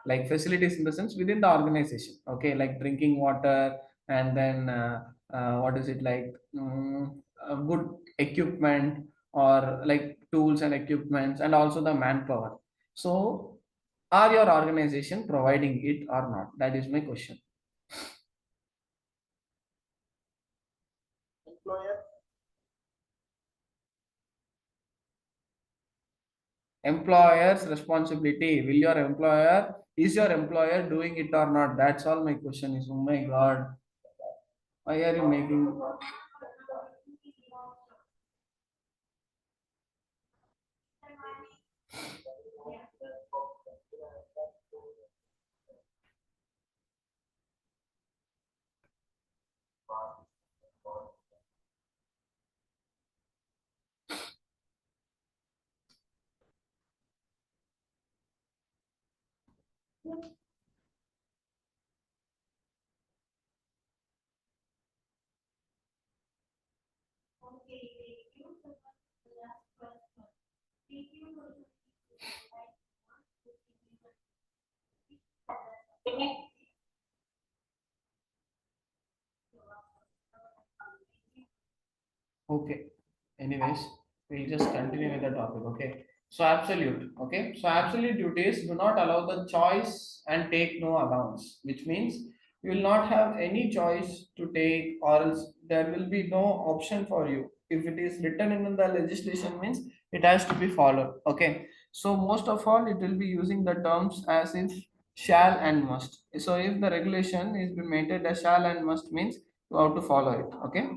like facilities in the sense within the organization. Okay, like drinking water, and then what is it like, good equipment, or like tools and equipments, and also the manpower. So are your organization providing it or not? That is my question. Employer. Employer's responsibility. Is your employer doing it or not? That's all my question is. Oh my god. Why are you making? Okay. Anyways, we'll just continue with the topic. Okay. So absolute. Okay. So absolute duties do not allow the choice and take no allowance, which means you will not have any choice to take, or else there will be no option for you. If it is written in the legislation, means it has to be followed. Okay. So most of all, it will be using the terms as if shall and must. So if the regulation is been maintained as shall and must, means you have to follow it. Okay.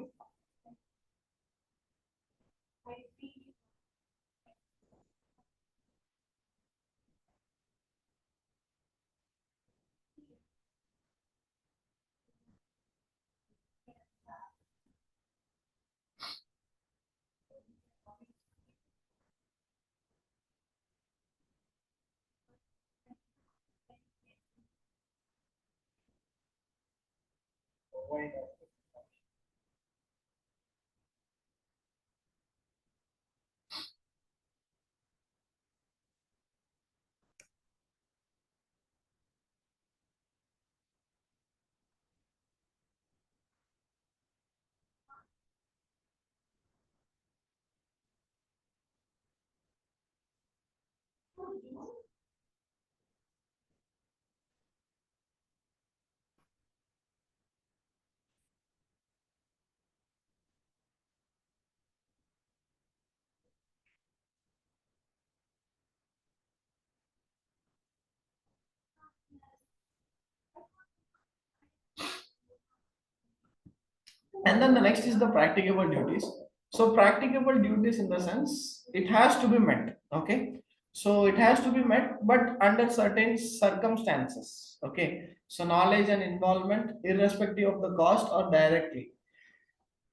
And then the next is the practicable duties. So practicable duties in the sense it has to be met. Okay. So it has to be met, but under certain circumstances. Okay. So knowledge and involvement, irrespective of the cost or directly.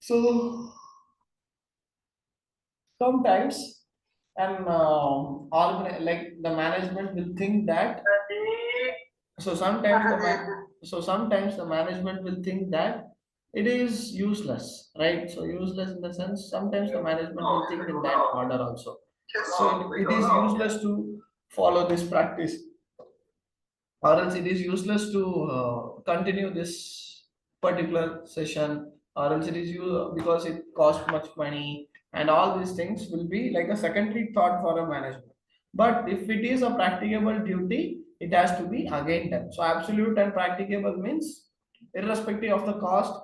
So sometimes and like the management will think that, so sometimes the management will think that it is useless, right? So useless in the sense sometimes the management will think in that order also. So it is useless to follow this practice, or else it is useless to continue this particular session, or else it is you because it costs much money, and all these things will be like a secondary thought for a management. But if it is a practicable duty, it has to be again done. So absolute and practicable means irrespective of the cost,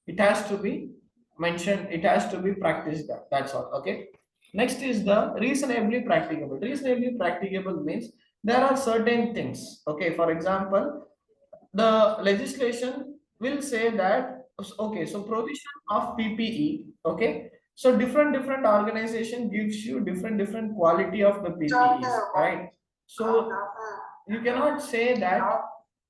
it has to be mentioned, it has to be practiced. That's all. Okay. Next is the reasonably practicable. Reasonably practicable means there are certain things. Okay, for example, the legislation will say that, okay, so provision of PPE. Okay, so different organization gives you different quality of the PPEs, right? So you cannot say that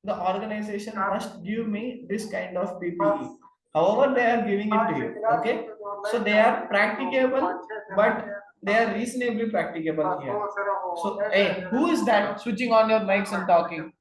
the organization must give me this kind of PPE. However, they are giving it to you. Okay, so they are practicable, but they are reasonably practicable here. So, hey, who is that switching on your mics and talking?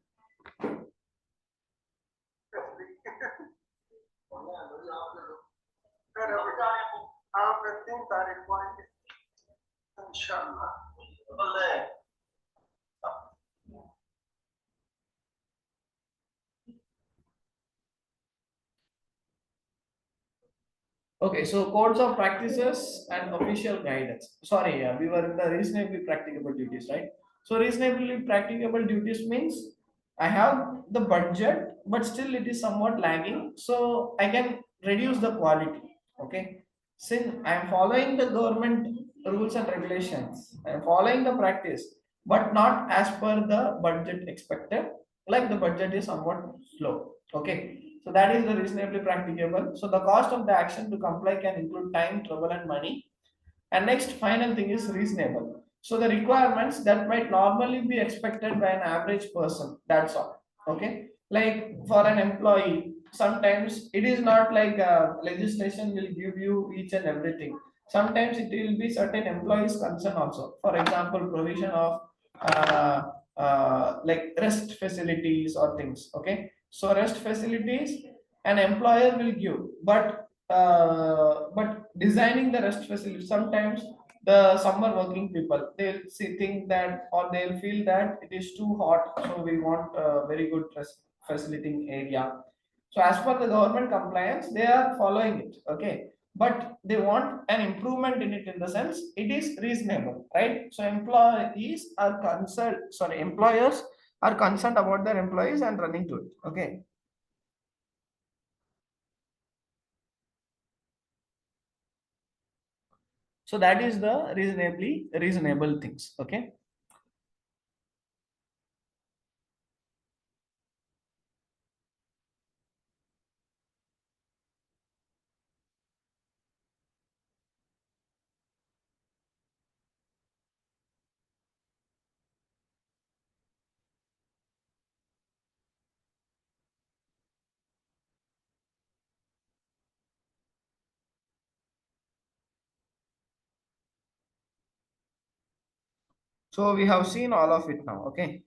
Okay, so codes of practices and official guidance. Sorry, yeah, we were in the reasonably practicable duties, right? So reasonably practicable duties means I have the budget, but still it is somewhat lagging. So I can reduce the quality. Okay. Since I am following the government rules and regulations, I am following the practice, but not as per the budget expected. Like the budget is somewhat slow. Okay. So that is the reasonably practicable. So the cost of the action to comply can include time, trouble, and money. And next, final thing is reasonable. So the requirements that might normally be expected by an average person. That's all. Okay. Like for an employee, sometimes it is not like legislation will give you each and everything. Sometimes it will be certain employees' concern also. For example, provision of uh, like rest facilities or things. Okay. So rest facilities an employer will give, but designing the rest facility, sometimes the summer working people, they'll see think that, or they'll feel that it is too hot, so we want a very good rest facilitating area. So as per the government compliance, they are following it. Okay, but they want an improvement in it, in the sense it is reasonable, right? So employers are concerned about their employees and running to it. Okay. So that is the reasonably reasonable things. Okay. So we have seen all of it now. Okay.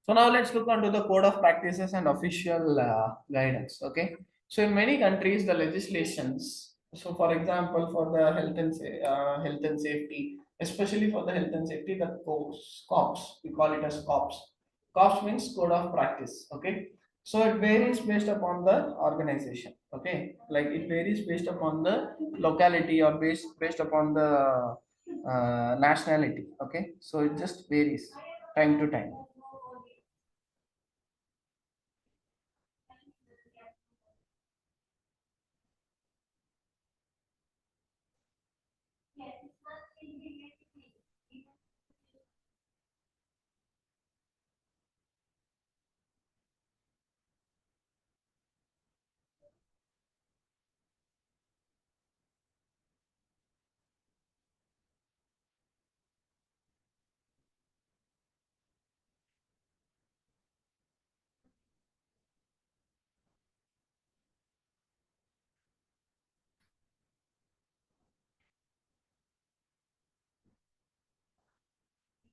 So now let's look onto the code of practices and official guidance. Okay. So in many countries, the legislations. So for example, for the health and safety, especially for the health and safety, the COPS, we call it as COPS. COPS means code of practice. Okay. So it varies based upon the organization. Okay. Like it varies based upon the locality, or based upon the nationality. Okay. So it just varies time to time.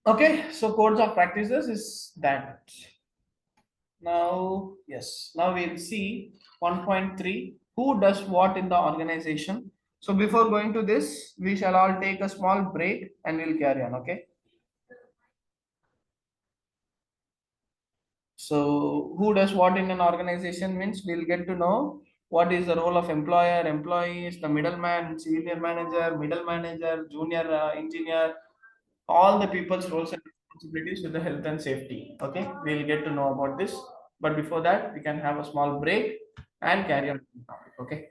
Okay, so codes of practices is that. Now, yes, now we'll see 1.3, who does what in the organization. So before going to this, we shall all take a small break and we'll carry on, okay? So who does what in an organization means we'll get to know what is the role of employer, employees, the middleman, senior manager, middle manager, junior engineer, all the people's roles and responsibilities with the health and safety. Okay, we'll get to know about this. But before that, we can have a small break and carry on with the topic. Okay.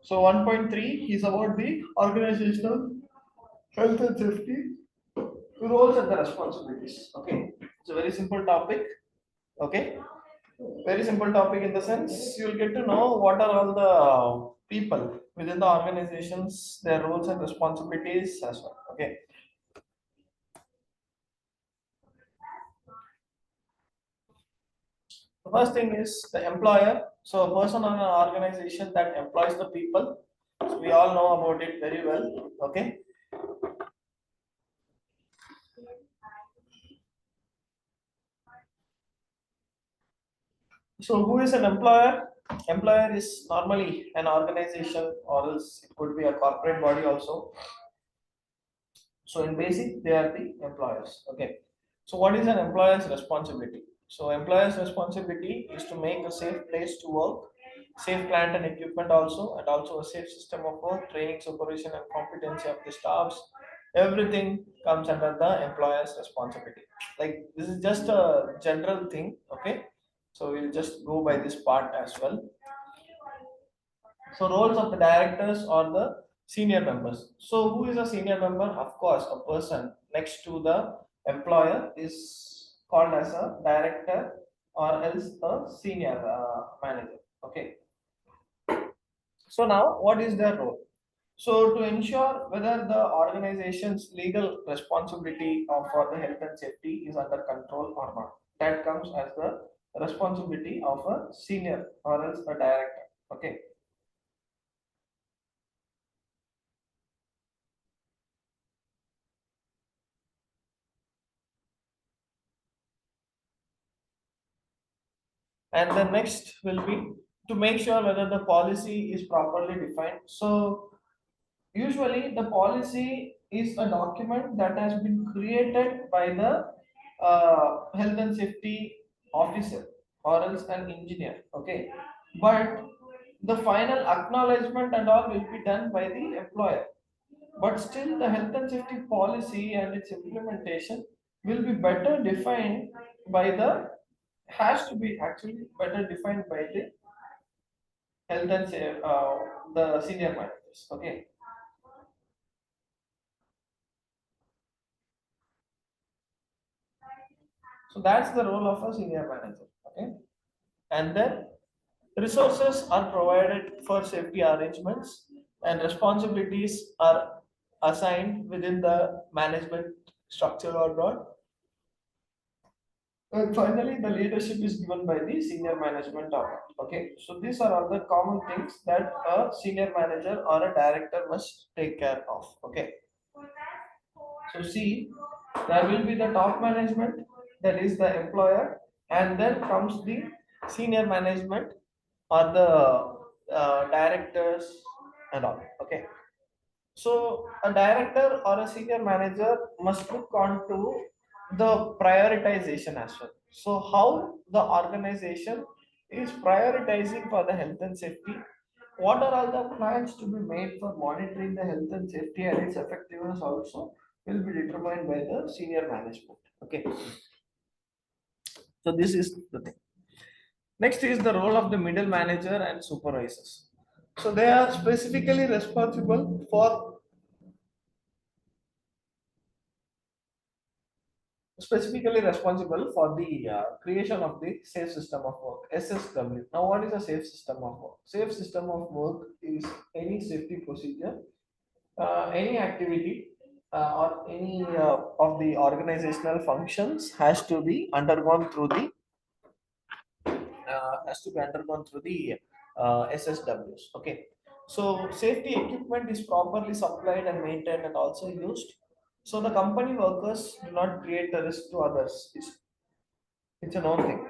So 1.3 is about the organizational health and safety roles and the responsibilities. Okay, it's a very simple topic. Okay, very simple topic in the sense you'll get to know what are all the people within the organizations, their roles and responsibilities as well. Okay. The first thing is the employer. So a person or an organization that employs the people. So we all know about it very well. Okay. So who is an employer? Employer is normally an organization or else it could be a corporate body also. So in basic, they are the employers. Okay. So what is an employer's responsibility? So employer's responsibility is to make a safe place to work, safe plant and equipment also, and also a safe system of work, training, supervision, and competency of the staffs. Everything comes under the employer's responsibility. Like this is just a general thing. Okay. So we'll just go by this part as well. So roles of the directors or the senior members. So who is a senior member? Of course, a person next to the employer is called as a director or else a senior manager. Okay. So now what is their role? So to ensure whether the organization's legal responsibility for the health and safety is under control or not. That comes as the responsibility of a senior or else a director. Okay. And the next will be to make sure whether the policy is properly defined. So usually the policy is a document that has been created by the health and safety officer or else an engineer. Okay, but the final acknowledgement and all will be done by the employer, but still the health and safety policy and its implementation will be better defined by the has to be actually better defined by the health and the senior managers. Okay. So that's the role of a senior manager. Okay. And then resources are provided for safety arrangements and responsibilities are assigned within the management structure or not. And finally, the leadership is given by the senior management of it. Okay, so these are all the common things that a senior manager or a director must take care of. Okay, so see, there will be the top management, that is the employer, and then comes the senior management or the directors and all. Okay, so a director or a senior manager must look on to the prioritization as well. So how the organization is prioritizing for the health and safety. What are all the plans to be made for monitoring the health and safety and its effectiveness also will be determined by the senior management. Okay. So this is the thing. Next is the role of the middle manager and supervisors. So they are specifically responsible for the creation of the safe system of work, SSW. Now what is a safe system of work? Safe system of work is any safety procedure, any activity or any of the organizational functions has to be undergone through the SSWs. Okay, so safety equipment is properly supplied and maintained and also used. So the company workers do not create the risk to others. It's a known thing.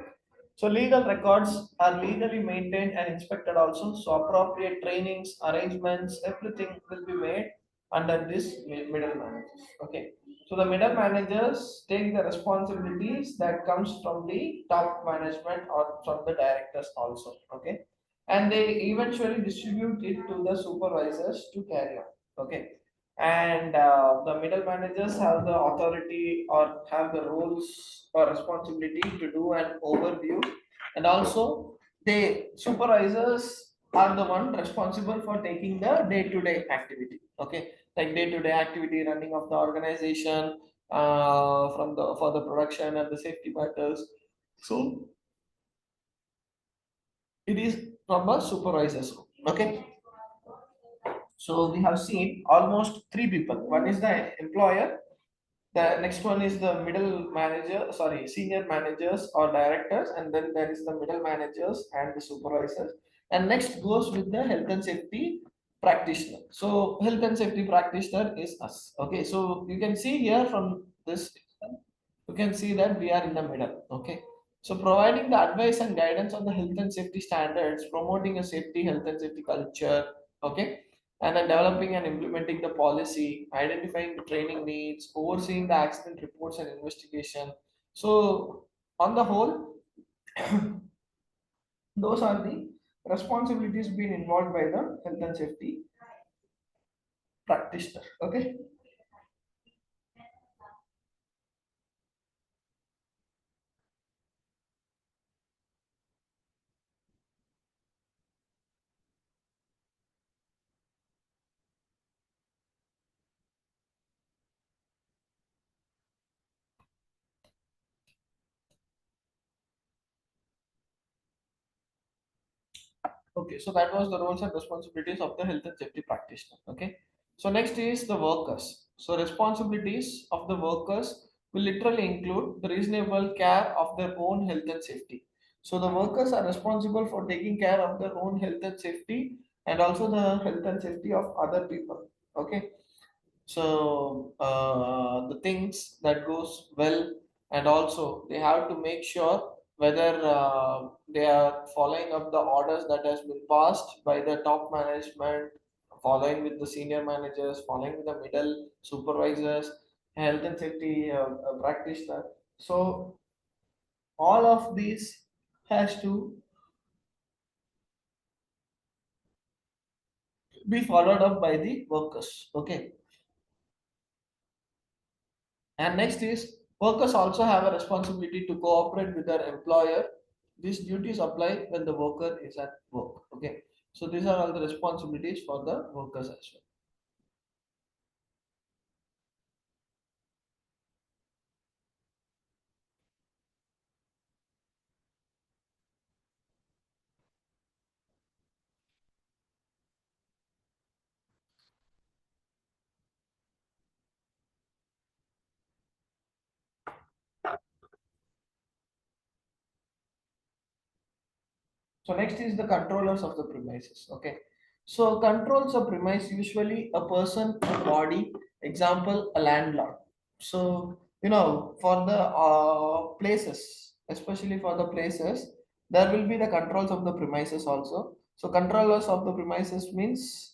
So legal records are legally maintained and inspected also. So appropriate trainings, arrangements, everything will be made under this middle managers. Okay. So the middle managers take the responsibilities that comes from the top management or from the directors also. Okay. And they eventually distribute it to the supervisors to carry on. Okay. And the middle managers have the authority or have the roles or responsibility to do an overview, and also they supervisors are the one responsible for taking the day-to-day activity. Okay, like day-to-day activity running of the organization, from the for the production and the safety matters. So it is from a supervisor's role. Okay, so we have seen almost three people. One is the employer, the next one is the middle manager, sorry, senior managers or directors, and then there is the middle managers and the supervisors. And next goes with the health and safety practitioner. So health and safety practitioner is us. Okay, so you can see here from this, you can see that we are in the middle. Okay, so providing the advice and guidance on the health and safety standards, promoting a safety health and safety culture. Okay, and then developing and implementing the policy, identifying the training needs, overseeing the accident reports and investigation. So on the whole, those are the responsibilities being involved by the health and safety practitioner. Okay. Okay, so that was the roles and responsibilities of the health and safety practitioner. Okay, so next is the workers. So responsibilities of the workers will literally include the reasonable care of their own health and safety. So the workers are responsible for taking care of their own health and safety and also the health and safety of other people. Okay, so the things that goes well, and also they have to make sure whether they are following up the orders that has been passed by the top management, following with the senior managers, following with the middle supervisors, health and safety practitioner. So all of these has to be followed up by the workers. Okay, and next is workers also have a responsibility to cooperate with their employer. These duties apply when the worker is at work. Okay, so these are all the responsibilities for the workers as well. So next is the controllers of the premises. Okay, so controls a premise usually a person, a body. Example, a landlord. So for the places, especially for the places, there will be the controls of the premises also. So controllers of the premises means.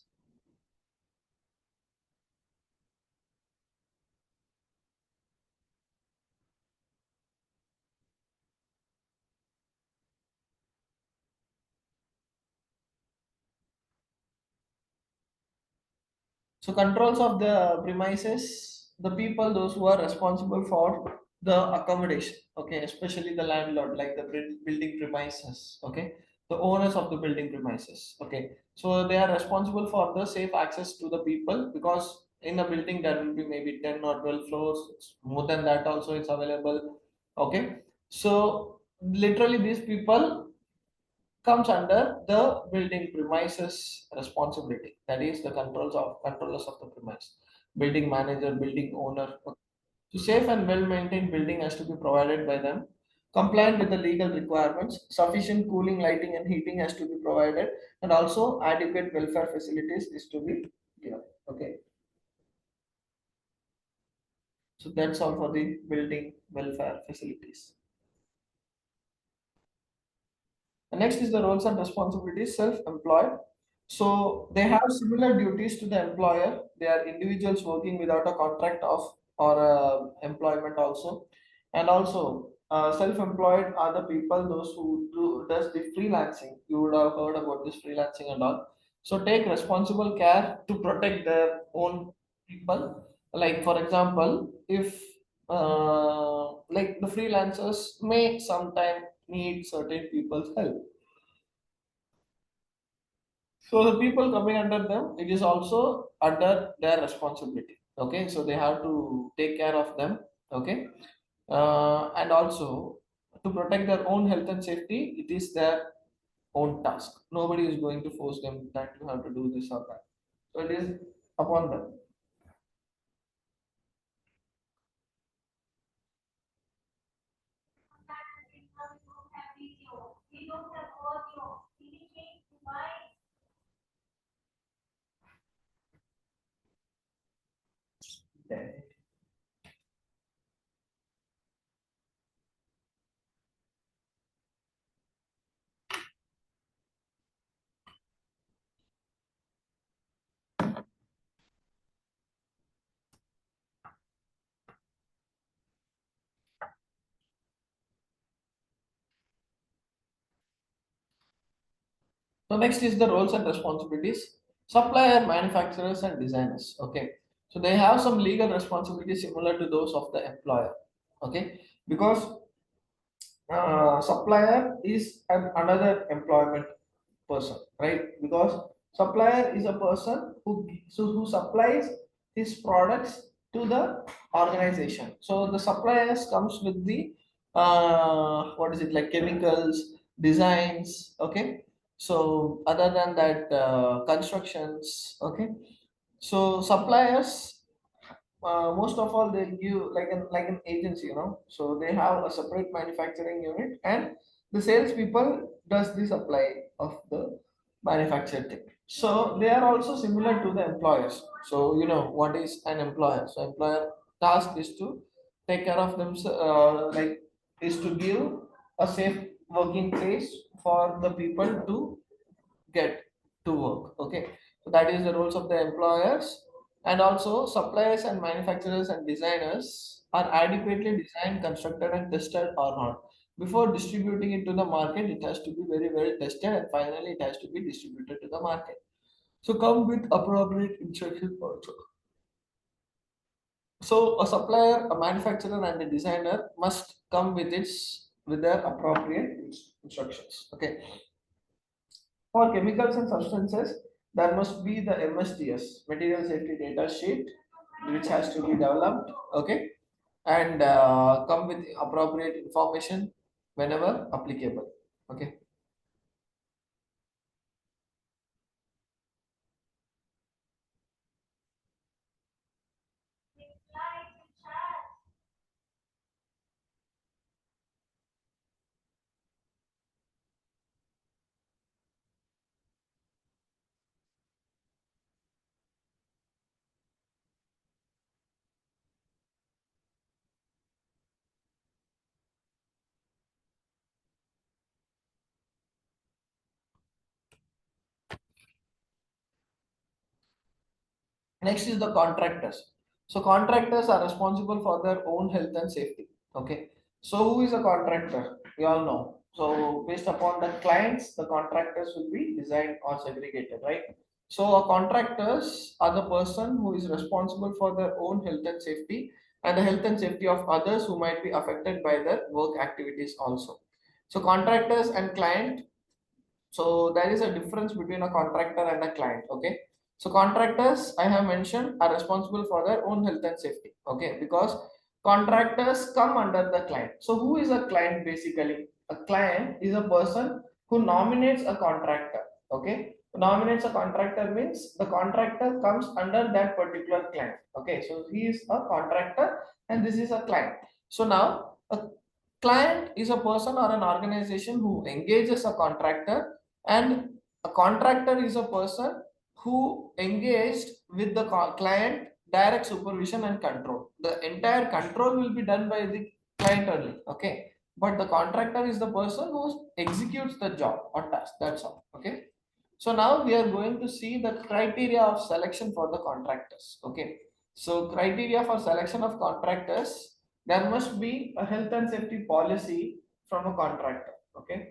So controls of the premises, the people, those who are responsible for the accommodation, okay, especially the landlord, like the building premises, okay, the owners of the building premises, okay. So they are responsible for the safe access to the people, because in a building there will be maybe 10 or 12 floors, more than that also it's available, okay. So literally these people comes under the building premises responsibility. That is the controllers of the premise, building manager, building owner. To safe and well-maintained building has to be provided by them. Compliant with the legal requirements, sufficient cooling, lighting, and heating has to be provided, and also adequate welfare facilities is to be given. Okay, so that's all for the building welfare facilities. And next is the roles and responsibilities, self-employed. So they have similar duties to the employer. They are individuals working without a contract of or employment also. And also self-employed are the people those who does the freelancing. You would have heard about this freelancing and all. So take responsible care to protect their own people. Like for example, if like the freelancers may sometime need certain people's help. So the people coming under them, it is also under their responsibility. Okay, so they have to take care of them. Okay, and also to protect their own health and safety, it is their own task. Nobody is going to force them that you have to do this or that. So it is upon them. Okay. So next is the roles and responsibilities. Supplier, manufacturers, and designers. Okay. So they have some legal responsibilities similar to those of the employer. Okay. Because supplier is another employment person, right? Because supplier is a person who supplies his products to the organization. So the suppliers comes with the what is it, like chemicals, designs, okay. So other than that, constructions, okay. So suppliers, most of all they give like an agency, so they have a separate manufacturing unit, and the salespeople does the supply of the manufactured thing. So they are also similar to the employers. So what is an employer? So employer task is to take care of them, like is to give a safe working place for the people to get to work. Okay, so that is the roles of the employers. And also suppliers and manufacturers and designers are adequately designed, constructed, and tested or not. Before distributing it to the market, it has to be very well tested, and finally it has to be distributed to the market. So come with appropriate instructions also. So a supplier, a manufacturer, and a designer must come with their appropriate instructions. Okay. For chemicals and substances, there must be the MSDS, Material Safety Data Sheet, which has to be developed, okay, and come with appropriate information whenever applicable, okay. Next is the contractors. So contractors are responsible for their own health and safety. Okay. So who is a contractor? We all know. So based upon the clients, the contractors will be designed or segregated, right? So contractors are the person who is responsible for their own health and safety and the health and safety of others who might be affected by their work activities also. So contractors and client, so there is a difference between a contractor and a client. Okay. So contractors, I have mentioned, are responsible for their own health and safety. Okay, because contractors come under the client. So who is a client basically? A client is a person who nominates a contractor. Okay. Nominates a contractor means the contractor comes under that particular client. Okay, so he is a contractor and this is a client. So now a client is a person or an organization who engages a contractor, and a contractor is a person who engaged with the client direct supervision and control. The entire control will be done by the client only. Okay, but the contractor is the person who executes the job or task. That's all. Okay, so now we are going to see the criteria of selection for the contractors. Okay, so criteria for selection of contractors, there must be a health and safety policy from a contractor. Okay,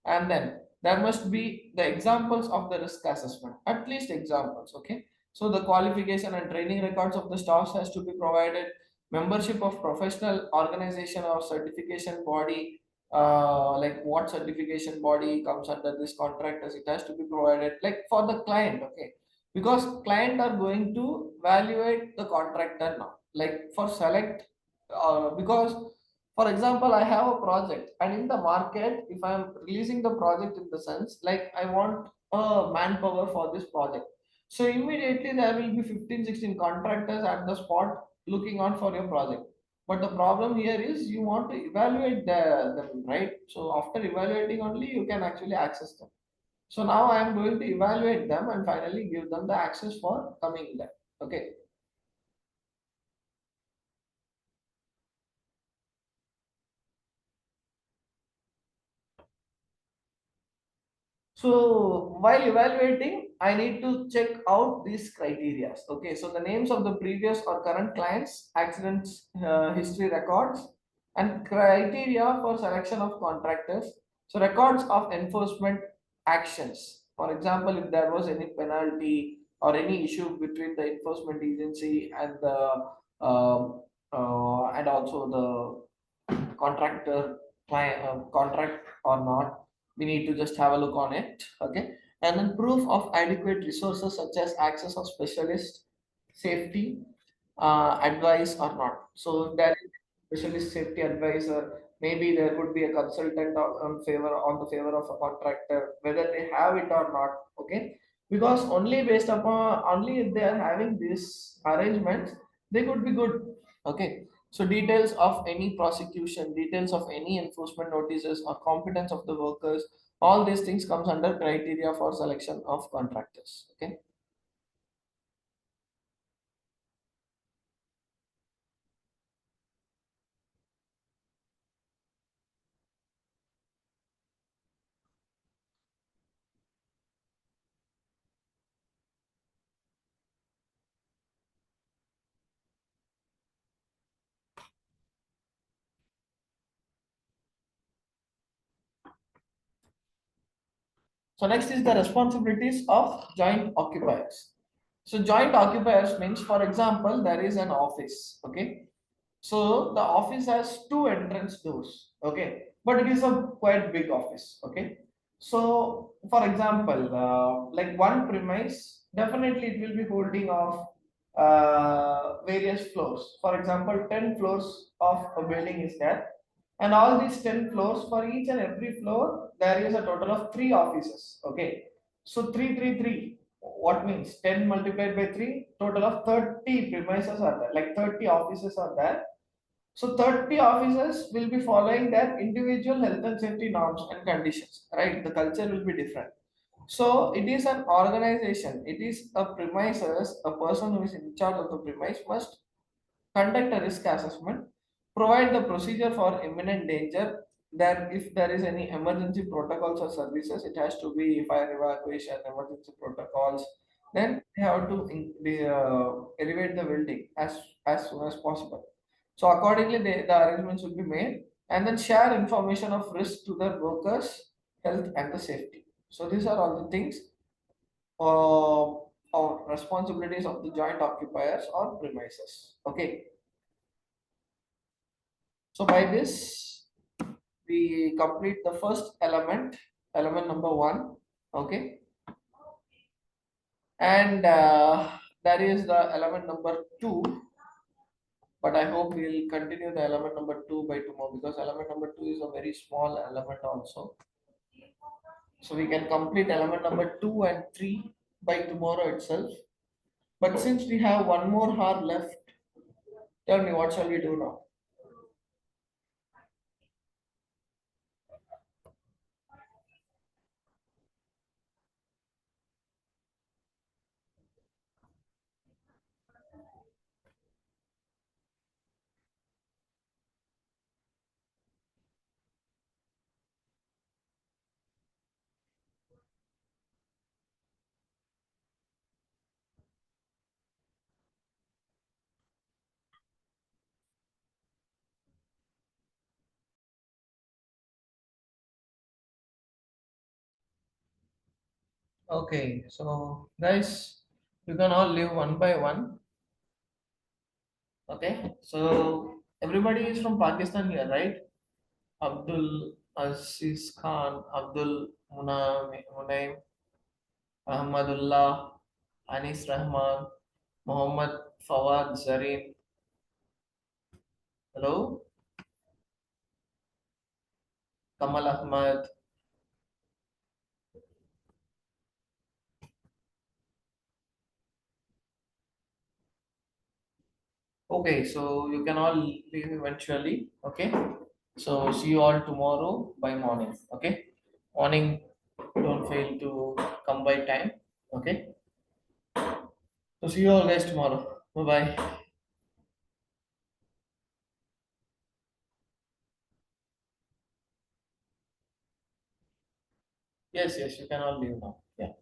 and then there must be the examples of the risk assessment, at least examples. Okay, so the qualification and training records of the staffs has to be provided, membership of professional organization or certification body, like what certification body comes under this contractors, it has to be provided like for the client. Okay, because client are going to evaluate the contractor now, like for select, because for example I have a project and in the market if I am releasing the project in the sense like I want a manpower for this project, so immediately there will be 15-16 contractors at the spot looking on for your project. But the problem here is you want to evaluate them, right? So after evaluating only you can actually access them. So now I am going to evaluate them and finally give them the access for coming there. Okay. So while evaluating, I need to check out these criteria. Okay, so the names of the previous or current clients, accidents history records, and criteria for selection of contractors. So records of enforcement actions. For example, if there was any penalty or any issue between the enforcement agency and the and also the contractor client contract or not, we need to just have a look on it. Okay, and then proof of adequate resources such as access of specialist, safety advice or not. So if there is specialist safety advisor, maybe there could be a consultant on the favor of a contractor, whether they have it or not. Okay, because only based upon only if they are having these arrangements, they could be good. Okay, so details of any prosecution, details of any enforcement notices or competence of the workers, all these things comes under criteria for selection of contractors. Okay. So next is the responsibilities of joint occupiers. So joint occupiers means, for example, there is an office. Okay. So the office has two entrance doors. Okay. But it is a quite big office. Okay. So for example, like one premise, definitely it will be holding of various floors. For example, 10 floors of a building is there, and all these 10 floors, for each and every floor there is a total of 3 offices. Okay, so 3 what means 10 multiplied by 3, total of 30 premises are there, like 30 offices are there. So 30 offices will be following their individual health and safety norms and conditions, right? The culture will be different. So it is an organization, it is a premises, a person who is in charge of the premise must conduct a risk assessment, provide the procedure for imminent danger, that if there is any emergency protocols or services, it has to be fire evacuation, emergency protocols, then they have to elevate the building as soon as possible. So accordingly, the arrangements will be made and then share information of risk to the workers, health and the safety. So these are all the things or responsibilities of the joint occupiers or premises. Okay. So by this, we complete the first element, element number 1. Okay. And that is the element number 2. But I hope we'll continue the element number 2 by tomorrow, because element number 2 is a very small element also. So we can complete element number 2 and 3 by tomorrow itself. But since we have one more hour left, tell me what shall we do now? Okay, so guys, you can all live one by one. Okay, so everybody is from Pakistan here, right? Abdul, Aziz Khan, Abdul Munaim, Ahmadullah, Anis Rahman, Muhammad Fawad Zareen. Hello? Kamal Ahmad. Okay, so you can all leave eventually. Okay. So see you all tomorrow by morning. Okay. Morning, don't fail to come by time. Okay. So see you all guys tomorrow. Bye bye. Yes, yes, you can all leave now. Yeah.